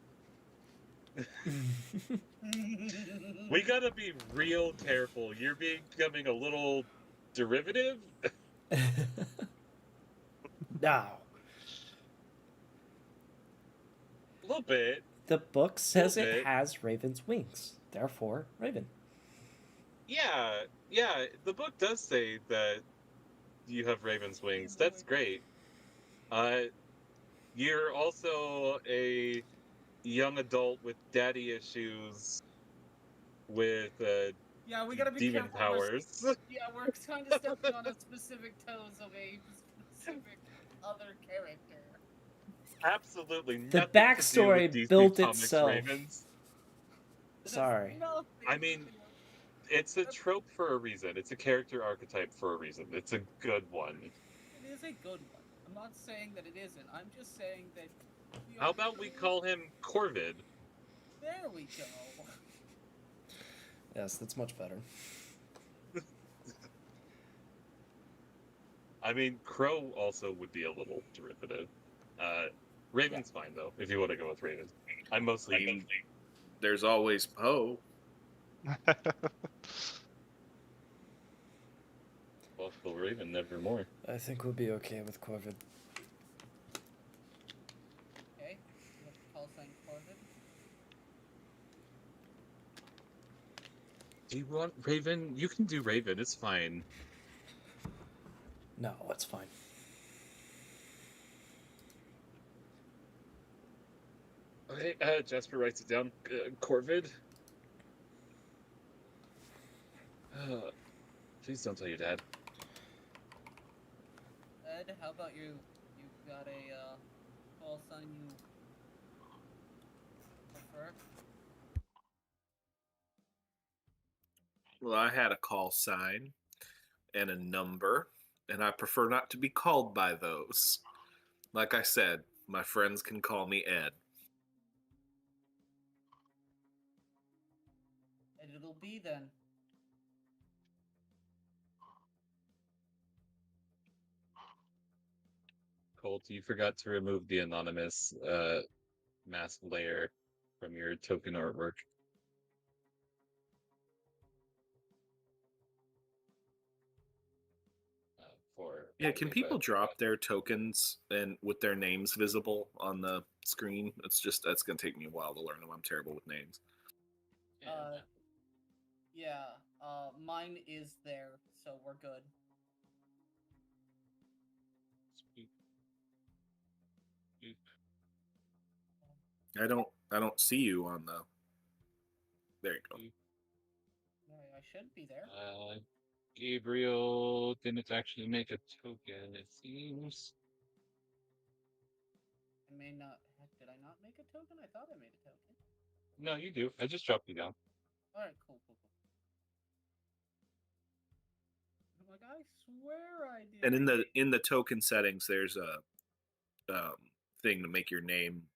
S2: we gotta be real careful. You're becoming a little derivative.
S1: Now,
S2: A little bit.
S1: the book says
S2: Little
S1: it
S2: bit.
S1: has Raven's wings. Therefore, Raven.
S2: Yeah. The book does say that you have raven's wings. That's great. You're also a young adult with daddy issues with
S3: Yeah, we gotta be
S2: demon
S3: careful.
S2: powers.
S3: We're kind of stepping on a specific toes of a specific other character.
S2: Absolutely
S1: The
S2: nothing to do
S1: backstory
S2: with DC
S1: built
S2: Comics
S1: itself.
S2: Ravens.
S1: Sorry.
S2: I mean, it's a trope for a reason. It's a character archetype for a reason. It's a good one.
S3: It is a good one. I'm not saying that it isn't. I'm just saying that.
S2: How about we call him Corvid?
S3: There we go.
S1: Yes, that's much better.
S2: I mean, Crow also would be a little derivative. Raven's fine though, if you want to go with Raven. I'm mostly.
S6: There's always Poe.
S2: Well, Raven, nevermore.
S1: I think we'll be okay with Corvid.
S3: Okay. You have to call sign Corvid.
S2: Do you want Raven? You can do Raven. It's fine.
S1: No, it's fine.
S2: Okay, Jasper writes it down. Corvid. Please don't tell your dad.
S3: Ed, how about you? You got a call sign you prefer? are.
S6: Well, I had a call sign and a number, and I prefer not to be called by those. Like I said, my friends can call me Ed.
S3: And it'll be then.
S2: Colt, you forgot to remove the anonymous mask layer from your token artwork. For
S6: Yeah, can
S2: only
S6: people
S2: the-
S6: drop their tokens and with their names visible on the screen? That's gonna take me a while to learn them. I'm terrible with names.
S2: Yeah,
S3: Uh, yeah. Mine is there, so we're good.
S2: Spoop. Spoop.
S6: I don't see you on the. There you go.
S3: I should be there.
S2: Gabriel didn't actually make a token, it seems.
S3: I may not. Did I not make a token? I thought I made a token.
S2: No, you do. I just dropped you down.
S3: All right, cool. I'm like, I swear I did.
S6: And in the token settings, there's a thing to make your name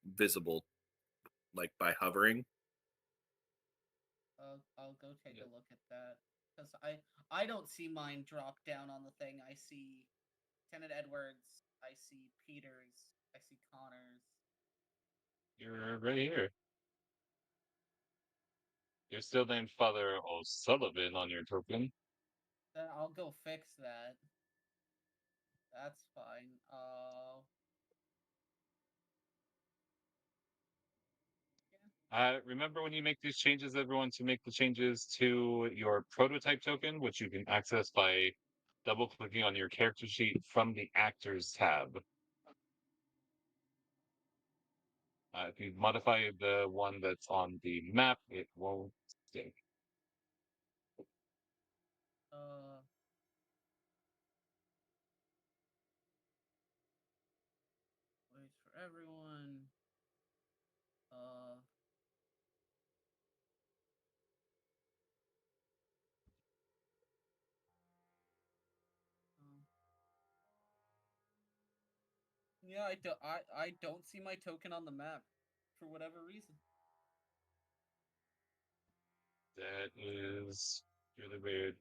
S6: visible, like by hovering.
S3: I'll go take
S2: Yep.
S3: a look at that because I don't see mine drop down on the thing. I see Lieutenant Edwards. I see Peters. I see Connors.
S2: You're right here. You're still named Father O'Sullivan on your token.
S3: Then I'll go fix that. That's fine.
S2: Remember when you make these changes, everyone, to make the changes to your prototype token, which you can access by double clicking on your character sheet from the Actors tab. If you modify the one that's on the map, it won't stick.
S3: Ways for everyone. Uh. um, Yeah, I don't see my token on the map for whatever reason.
S2: That is really weird.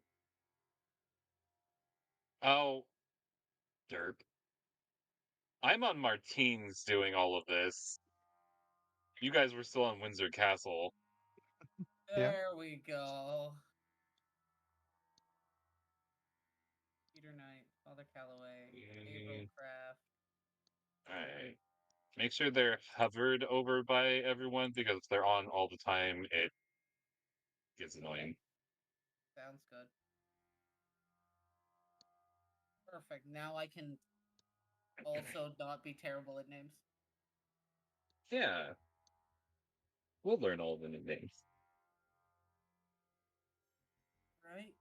S2: Oh, derp. I'm on Martine's doing all of this. You guys were still on Windsor Castle.
S5: Yeah.
S3: There we go. Peter Knight, Father Calloway, Gabriel Craft.
S2: Alright. Make sure they're hovered over by everyone because if they're on all the time, it gets annoying.
S3: Sounds good. Perfect. Now I can also not be terrible at names.
S2: Yeah. We'll learn all the new names.
S3: Right?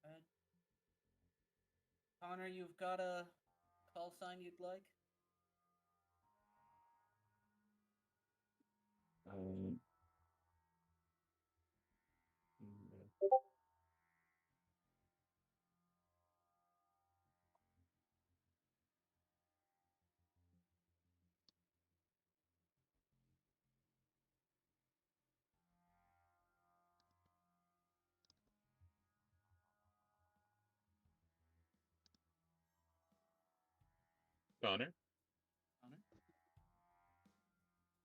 S3: Ed. Connor, you've got a call sign you'd like?
S2: Um, Connor?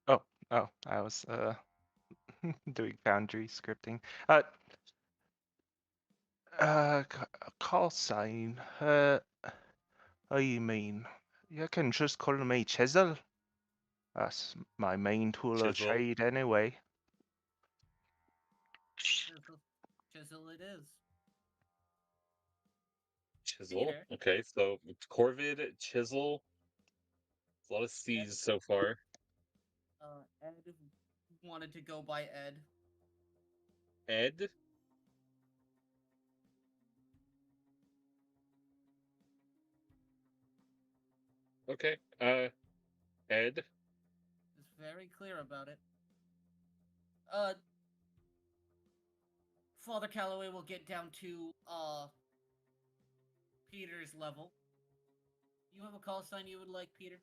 S3: Connor?
S5: Oh, I was doing Foundry scripting. Uh, call sign. I mean, you can just call me Chisel. That's my main tool of
S2: Chisel.
S5: trade anyway.
S3: Chisel it is.
S2: Chisel.
S3: Peter.
S2: Okay, so it's Corvid, Chisel. A lot of C's so far.
S3: Ed wanted to go by Ed.
S2: Ed. Okay. Ed.
S3: Is very clear about it. Uh, Father Calloway will get down to Peter's level. You have a call sign you would like, Peter?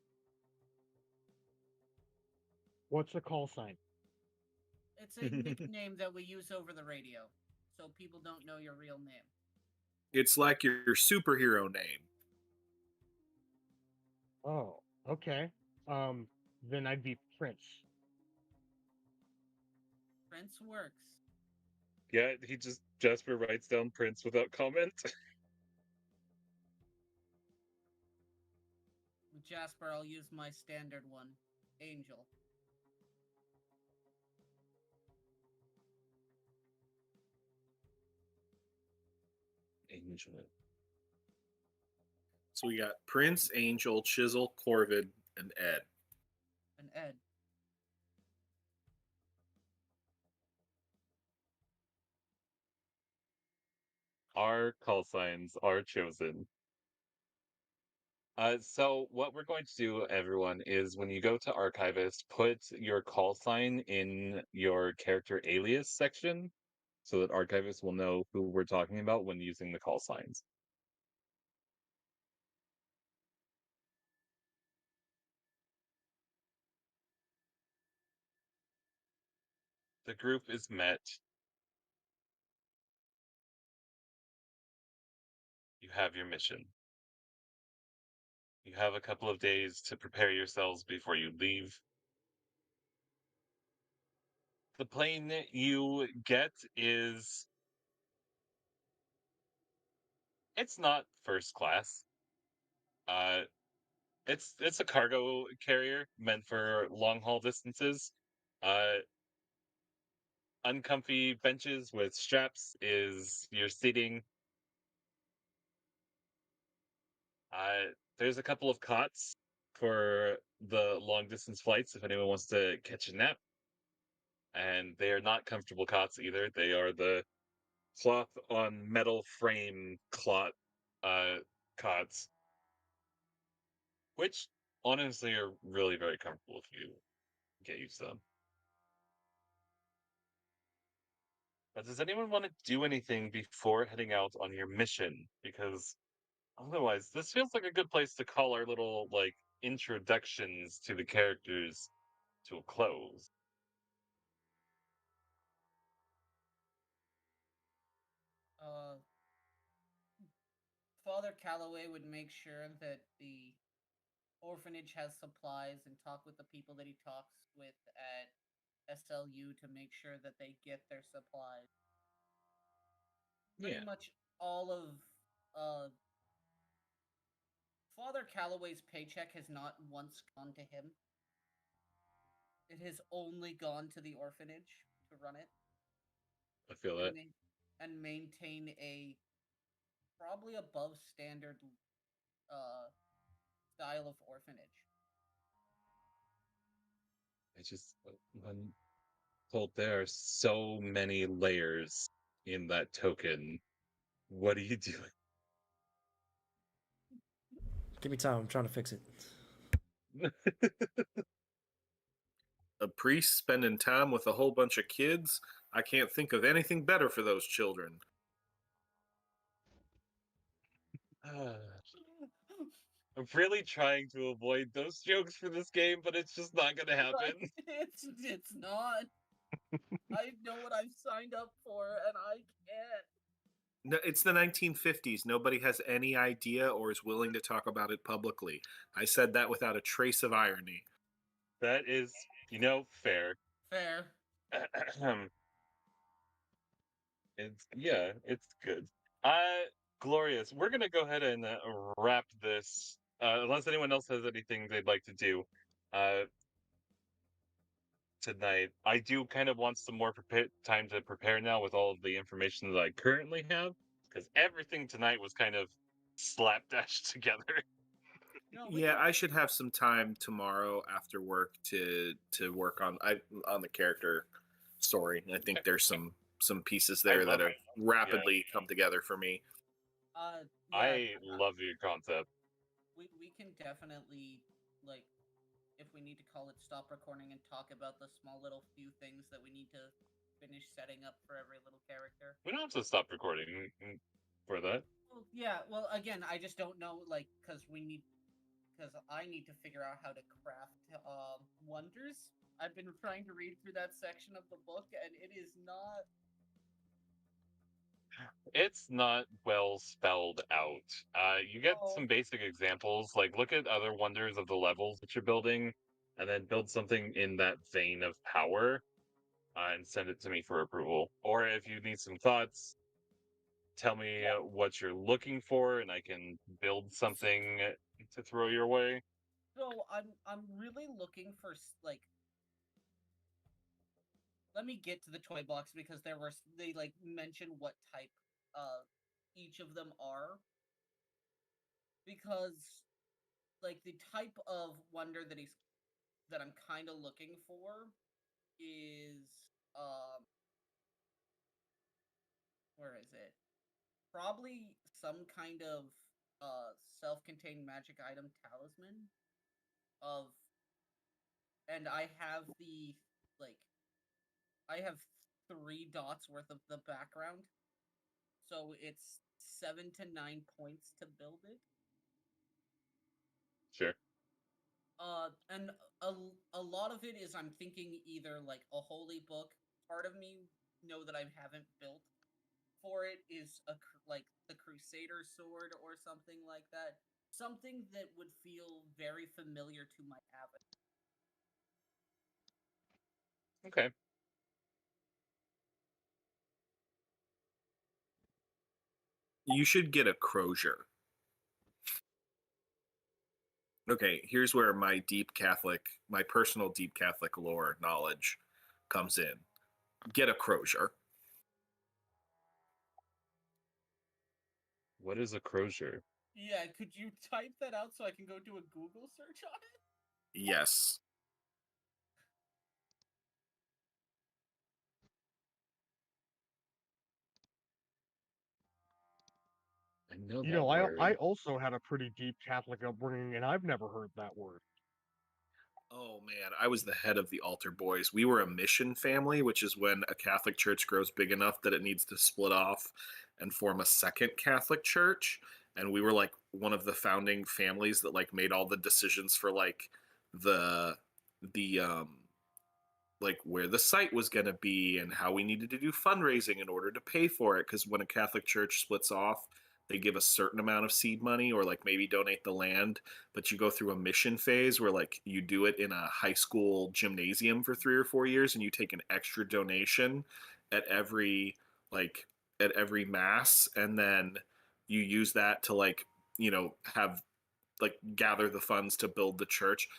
S4: What's the call sign?
S3: It's a nickname that we use over the radio, so people don't know your real name.
S6: It's like your superhero name.
S4: Oh, okay. Then I'd be Prince.
S3: Prince works.
S2: Yeah, Jasper writes down Prince without comment.
S3: With Jasper, I'll use my standard one, Angel.
S2: Angel.
S6: So we got Prince, Angel, Chisel, Corvid, and Ed.
S3: And Ed.
S2: Our call signs are chosen. So what we're going to do, everyone, is when you go to Archivist, put your call sign in your character alias section so that Archivist will know who we're talking about when using the call signs. The group is met. You have your mission. You have a couple of days to prepare yourselves before you leave. The plane you get is... It's not first class. Uh, it's a cargo carrier meant for long haul distances. Uh, uncomfy benches with straps is your seating. There's a couple of cots for the long distance flights if anyone wants to catch a nap. And they are not comfortable cots either. They are the cloth on metal frame cloth cots, which honestly are really very comfortable if you get used to them. But does anyone want to do anything before heading out on your mission? Because otherwise, this feels like a good place to call our little, like, introductions to the characters to a close.
S3: Uh, Father Calloway would make sure that the orphanage has supplies and talk with the people that he talks with at SLU to make sure that they get their supplies. Pretty
S2: Yeah.
S3: much all of uh, Father Calloway's paycheck has not once gone to him. It has only gone to the orphanage to run it
S2: I feel
S3: and
S2: that.
S3: and maintain a probably above standard uh, style of orphanage.
S2: I just, I'm told there are so many layers in that token. What are you doing?
S1: Give me time. I'm trying to fix it.
S6: A priest spending time with a whole bunch of kids. I can't think of anything better for those children.
S2: I'm really trying to avoid those jokes for this game, but it's just not gonna happen.
S3: It's not. I know what I've signed up for, and I can't.
S6: No, it's the 1950s. Nobody has any idea or is willing to talk about it publicly. I said that without a trace of irony.
S2: That is, fair.
S3: Fair.
S2: It's good. Uh, Glorious. We're gonna go ahead and wrap this. Unless anyone else has anything they'd like to do, uh, tonight. I do kind of want some more time to prepare now with all of the information that I currently have, because everything tonight was kind of slapdash together.
S3: No,
S6: Yeah, I should have some time tomorrow after work to work on the character story. I think there's some pieces there that have rapidly come together for me.
S3: Yeah,
S2: I love your concept.
S3: we can definitely, like, if we we need to call it stop recording and talk about the small little few things that we need to finish setting up for every little character.
S2: We don't have to stop recording for that.
S3: Well, yeah. Well, again, I just don't know, like, because I need to figure out how to craft wonders. I've been trying to read through that section of the book, and it is not.
S2: It's not well spelled out. You get some basic examples, like look at other wonders of the levels that you're building, and then build something in that vein of power, and send it to me for approval. Or if you need some thoughts, tell me what you're looking for, and I can build something to throw your way.
S3: So I'm really looking for like. Let me get to the toy box because they like mention what type each of them are, because like the type of wonder that I'm kind of looking for is um where is it? Probably some kind of self-contained magic item talisman of and like I have 3 dots worth of the background. So it's 7 to 9 points to build it.
S2: Sure.
S3: And a lot of it is I'm thinking either like a holy book. Part of me know that I haven't built for it is like the Crusader sword or something like that. Something that would feel very familiar to my avatar.
S2: Okay.
S6: You should get a crozier. Okay, here's where my personal deep Catholic lore knowledge comes in. Get a crozier.
S2: What is a crozier?
S3: Yeah, could you type that out so I can go do a Google search on it?
S6: Yes.
S2: I know
S4: You
S2: that
S4: know, I
S2: word.
S4: also had a pretty deep Catholic upbringing, and I've never heard that word.
S6: Oh man, I was the head of the altar boys. We were a mission family, which is when a Catholic church grows big enough that it needs to split off and form a second Catholic church. And we were like one of the founding families that like made all the decisions for like the the like where the site was going to be and how we needed to do fundraising in order to pay for it, because when a Catholic church splits off, they give a certain amount of seed money or like maybe donate the land, but you go through a mission phase where like you do it in a high school gymnasium for 3 or 4 years, and you take an extra donation at every like at every mass, and then you use that to like have like gather the funds to build the church.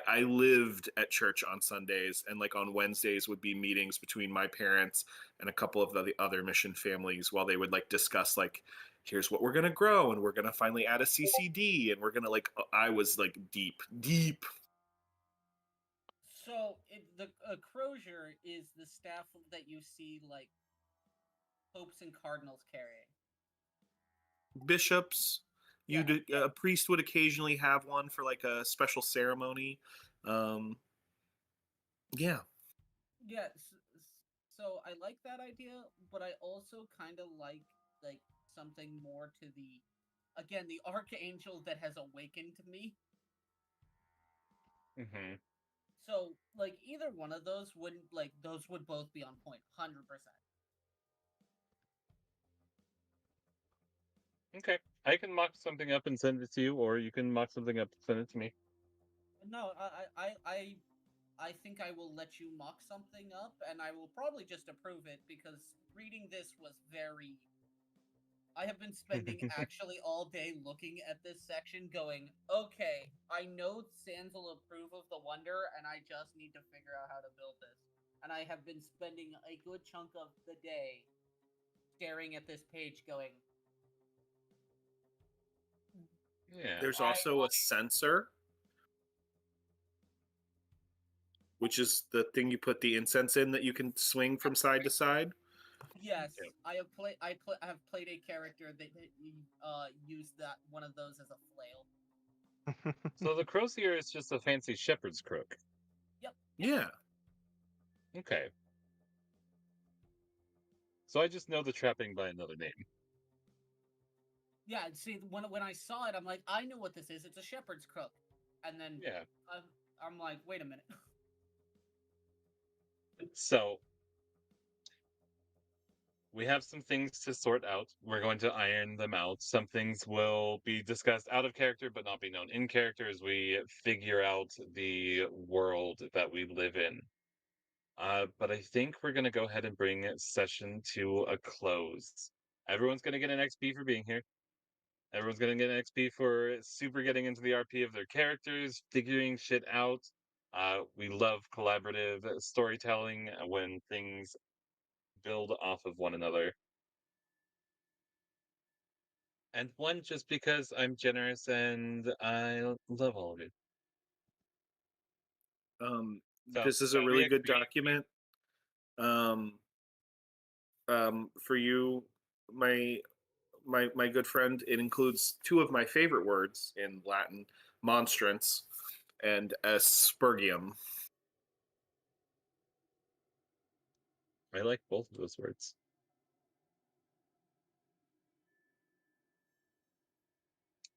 S6: I lived at church on Sundays, and like on Wednesdays would be meetings between my parents and a couple of the other mission families while they would like discuss like here's what we're going to grow, and we're going to finally add a CCD, and we're going to like I was like deep.
S3: So the crozier is the staff that you see like popes and cardinals carrying.
S6: Bishops,
S3: Yeah,
S6: a priest would occasionally have one for like a special ceremony. um yeah.
S3: yeah. So I like that idea, but I also kind of like something more to the again the archangel that has awakened me.
S2: Mm-hmm.
S3: So like either one of those wouldn't like those would both be on point, 100%.
S2: Okay. I can mock something up and send it to you, or you can mock something up and send it to me.
S3: No, I think I will let you mock something up, and I will probably just approve it because reading this was very. I have been spending actually all day looking at this section, going, okay, I know Sans will approve of the wonder, and I just need to figure out how to build this. And I have been spending a good chunk of the day staring at this page, going,
S2: Yeah.
S6: There's also a censer, which is the thing you put the incense in that you can swing from side to side.
S3: yes,
S2: Yep.
S3: I have played a character that used that one of those as a flail.
S2: So the crosier is just a fancy shepherd's crook.
S3: Yep.
S6: Yeah.
S2: Okay. So I just know the trapping by another name.
S3: Yeah. See, when I saw it, I'm like, I know what this is. It's a shepherd's crook. And then
S2: Yeah.
S3: I'm like, wait a minute.
S2: So we have some things to sort out. We're going to iron them out. Some things will be discussed out of character, but not be known in character as we figure out the world that we live in. But I think we're going to go ahead and bring session to a close. Everyone's going to get an XP for being here. Everyone's going to get an XP for super getting into the RP of their characters, figuring shit out. We love collaborative storytelling when things build off of one another. And one, just because I'm generous and I love all of you. So,
S6: This is a
S2: got any
S6: really good
S2: XP?
S6: document. Um, for you, my my good friend. It includes two of my favorite words in Latin: monstrance and aspergium.
S2: I like both of those words.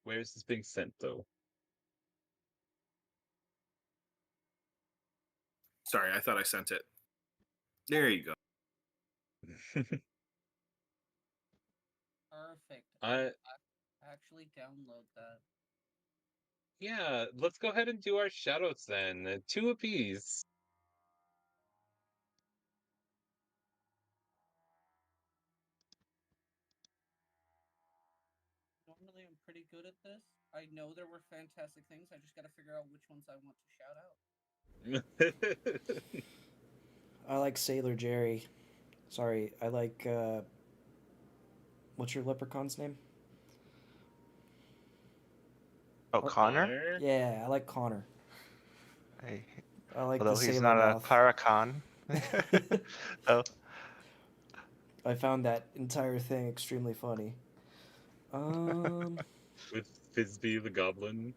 S2: Where is this being sent, though?
S6: Sorry, I thought I sent it. There you go.
S3: Perfect.
S2: I
S3: Actually download that.
S2: Yeah, let's go ahead and do our shoutouts then. Two apiece.
S3: Normally, I'm pretty good at this. I know there were fantastic things. I just got to figure out which ones I want to shout out.
S1: I like Sailor Jerry. Sorry, I like. What's your leprechaun's name?
S5: Oh, Connor?
S2: Connor?
S1: Yeah, I like Connor.
S5: Hey,
S1: I like the
S5: although he's
S1: sailor
S5: not a
S1: mouth.
S5: Claracon. Oh,
S1: I found that entire thing extremely funny. Um,
S2: With Fizby the Goblin.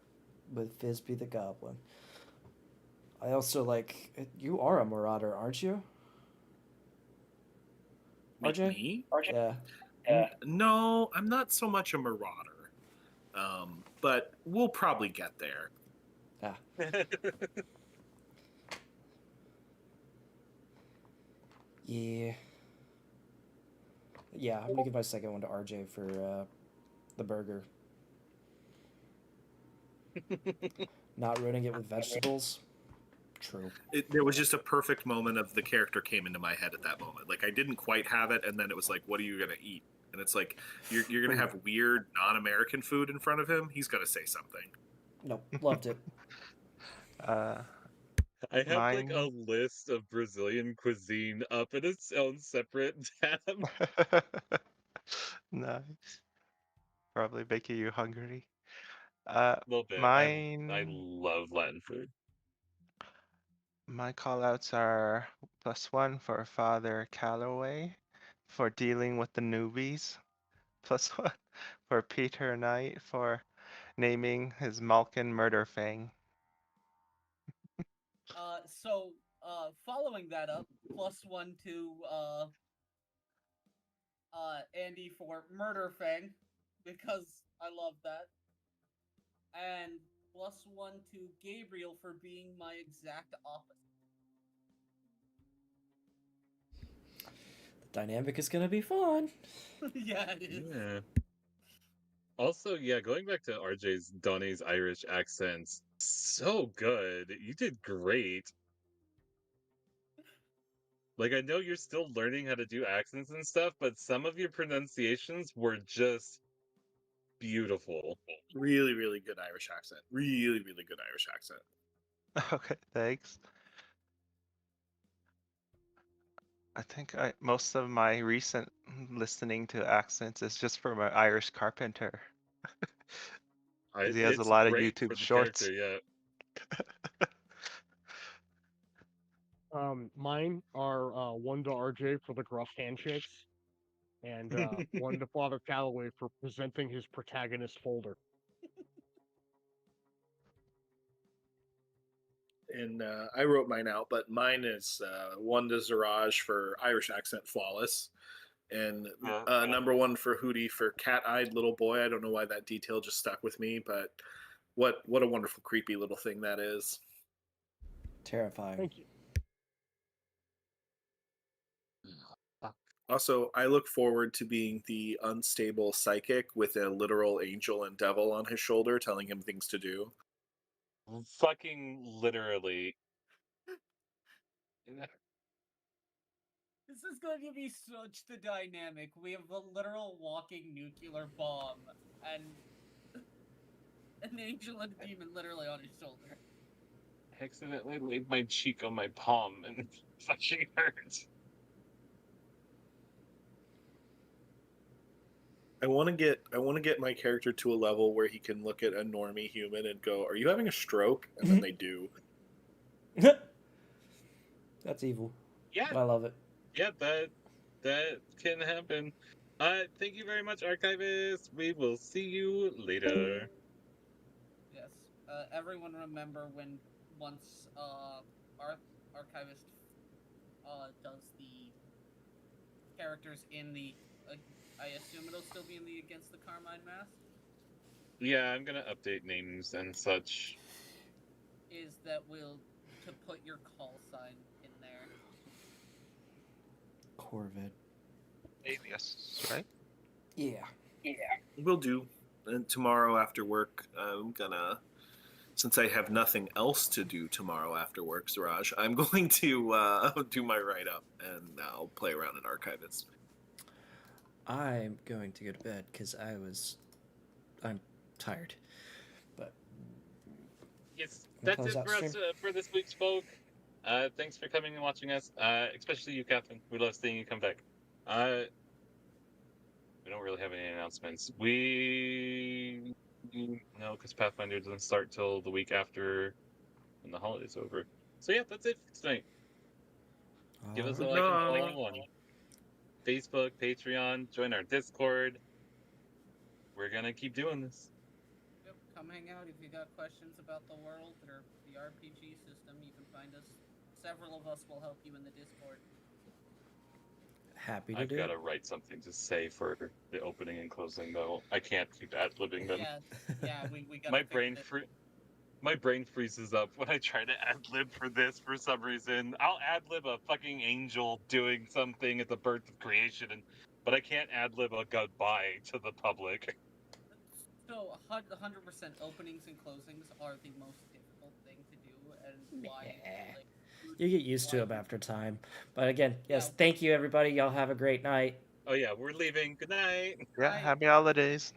S1: with Fizby the Goblin. I also like. You are a marauder, aren't you? RJ?
S6: Me?
S1: Yeah.
S6: No, I'm not so much a marauder. But we'll probably get there.
S1: Ah. Yeah. Yeah, I'm gonna give my second one to RJ for the burger. Not ruining it with vegetables. True.
S6: There was just a perfect moment of the character came into my head at that moment. Like I didn't quite have it, and then it was like, "What are you gonna eat?" And it's like you're gonna have weird non-American food in front of him. He's gonna say something.
S1: Nope. Loved it.
S5: uh,
S2: I have like a
S5: mine.
S2: list of Brazilian cuisine up in its own separate tab.
S5: Nice. Probably making you hungry.
S2: A little bit. I
S5: Mine.
S2: love Latin food.
S5: My callouts are +1 for Father Calloway for dealing with the newbies. +1 for Peter Knight for naming his Malkin Murder Fang.
S3: Following that up, +1 to Andy for Murder Fang, because I love that, and +1 to Gabriel for being my exact opposite.
S1: The dynamic is gonna be fun.
S3: Yeah, it is.
S2: Yeah. Also, yeah, going back to RJ's Donnie's Irish accents, so good. You did great. Like, I know you're still learning how to do accents and stuff, but some of your pronunciations were just beautiful.
S6: Really, really good Irish accent. Really, really good Irish accent.
S5: Okay, thanks. I think most of my recent listening to accents is just from an Irish carpenter. Because he has a
S2: It's
S5: lot of
S2: great
S5: YouTube
S2: for the
S5: shorts.
S2: character, yeah.
S4: Mine are 1 to RJ for the gruff handshakes, and 1 to Father Calloway for presenting his protagonist folder.
S6: And I wrote mine out, but mine is one to Zaraj for Irish accent flawless, and number one for Hootie for cat-eyed little boy. I don't know why that detail just stuck with me, but what a wonderful creepy little thing that is.
S1: Terrifying.
S4: Thank you.
S6: Also, I look forward to being the unstable psychic with a literal angel and devil on his shoulder telling him things to do.
S2: Fucking literally.
S3: This is going to be such the dynamic. We have a literal walking nuclear bomb and an angel and a demon literally on his shoulder.
S2: I accidentally laid my cheek on my palm and it fucking hurts.
S6: I want to get my character to a level where he can look at a normie human and go, "Are you having a stroke?" And then they do.
S1: That's evil.
S2: Yeah,
S1: But I love it.
S2: yeah, that can happen. Thank you very much, Archivist. We will see you later.
S3: Yes. Everyone remember when once Archivist does the characters in the I assume it'll still be in the Against the Carmine Mask,
S2: Yeah, I'm gonna update names and such.
S3: is that will to put your call sign in there.
S1: Corvid.
S5: Alias, right?
S1: Yeah.
S6: Will do. And tomorrow after work, I'm gonna, since I have nothing else to do tomorrow after work, Suraj, I'm going to do my write up and I'll play around in Archivist.
S1: I'm going to go to bed because I'm tired. But
S2: Yes,
S1: Gonna
S2: that's
S1: close
S2: it
S1: out
S2: for us
S1: stream.
S2: for this week's folk. Thanks for coming and watching us. Especially you, Catherine. We love seeing you come back. We don't really have any announcements. No, because Pathfinder doesn't start till the week after when the holiday's over. So yeah, that's it for tonight. Give us a like and follow on Facebook, Patreon, join our Discord. We're gonna keep doing this.
S3: Yep, come hang out if you got questions about the world or the RPG system. You can find us. Several of us will help you in the Discord.
S1: Happy to
S2: I've
S1: do
S2: got
S1: it.
S2: to write something to say for the opening and closing though. I can't keep ad-libbing them.
S3: Yeah, we got
S2: My brain freezes up when I try to ad-lib for this for some reason. I'll ad-lib a fucking angel doing something at the birth of creation, but I can't ad-lib a goodbye to the public.
S3: So 100% openings and closings are the most difficult thing to do, and why like
S1: You get used to
S3: why
S1: them after time. But again, yes,
S3: Yeah.
S1: thank you everybody. Y'all have a great night.
S2: Oh yeah, we're leaving. Good night.
S5: Yeah, happy holidays.